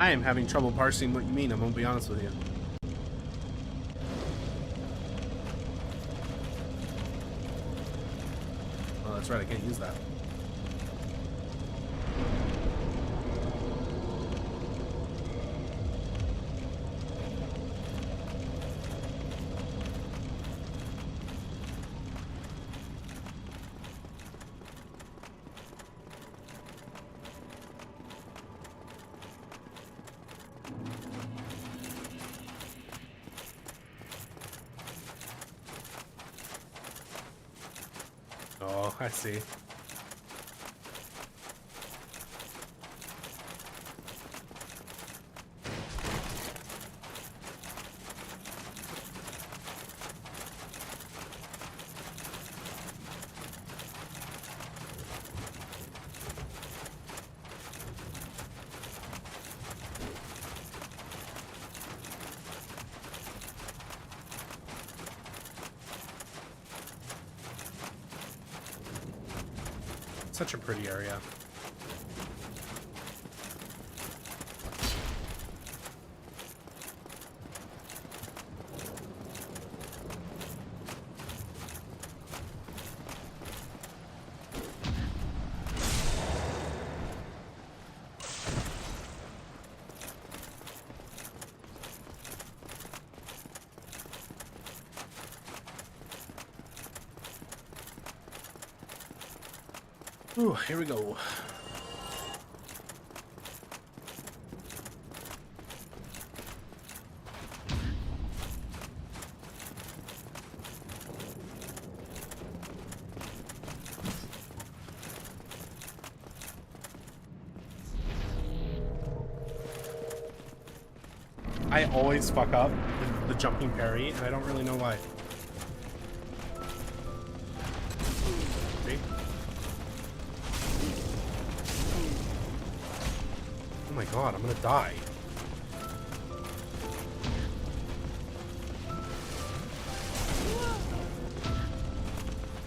[SPEAKER 1] I am having trouble parsing what you mean, I'm gonna be honest with you. Oh, that's right, I can't use that. Oh, I see. Such a pretty area. Ooh, here we go. I always fuck up the jumping parry, and I don't really know why. See? Oh my god, I'm gonna die.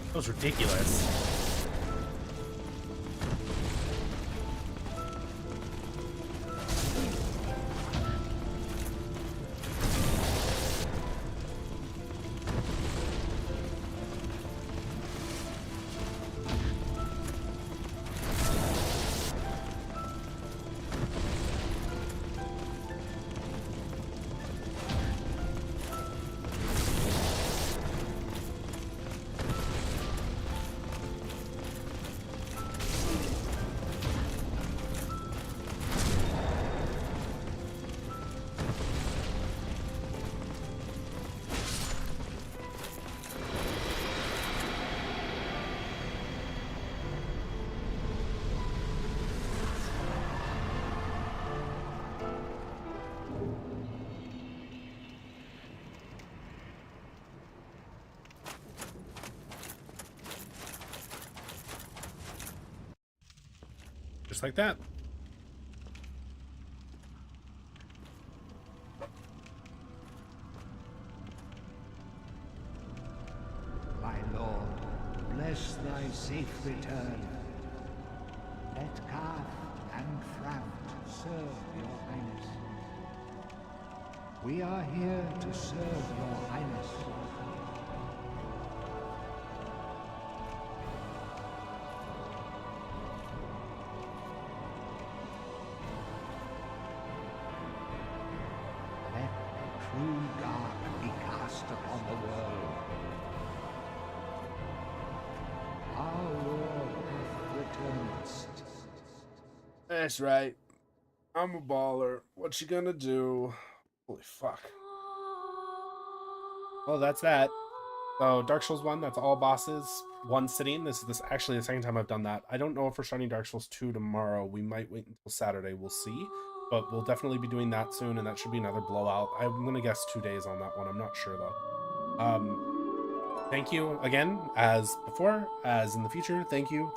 [SPEAKER 1] That was ridiculous. Just like that.
[SPEAKER 3] My lord, bless thy safe return. Let Carth and Frout serve your highness. We are here to serve your highness. Let true dark be cast upon the world. Our Lord hath returned.
[SPEAKER 1] That's right. I'm a baller. What you gonna do? Holy fuck. Well, that's that. So Dark Souls 1, that's all bosses, one sitting. This is actually the second time I've done that. I don't know if we're starting Dark Souls 2 tomorrow. We might wait until Saturday. We'll see. But we'll definitely be doing that soon, and that should be another blowout. I'm gonna guess 2 days on that one. I'm not sure though. Thank you again, as before, as in the future. Thank you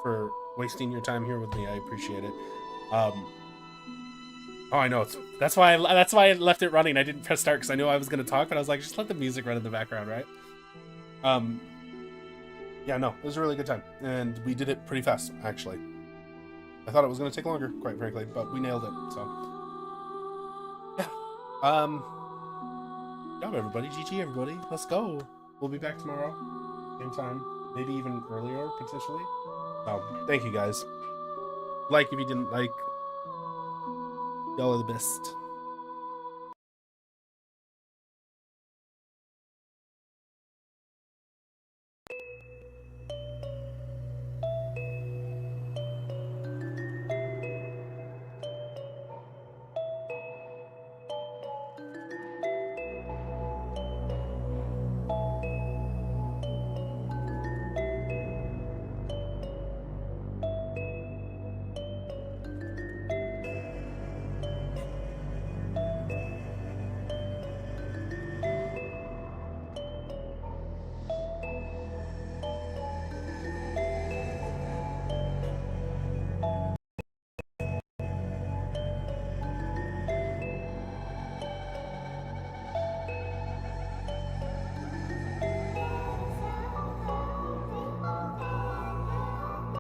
[SPEAKER 1] for wasting your time here with me. I appreciate it. Oh, I know. That's why I left it running. I didn't press start because I knew I was going to talk, but I was like, just let the music run in the background, right? Yeah, no, it was a really good time, and we did it pretty fast, actually. I thought it was going to take longer, quite frankly, but we nailed it. So, yeah. Good job, everybody. GG, everybody. Let's go. We'll be back tomorrow, same time, maybe even earlier, potentially. So, thank you guys. Like if you didn't like. Y'all are the best.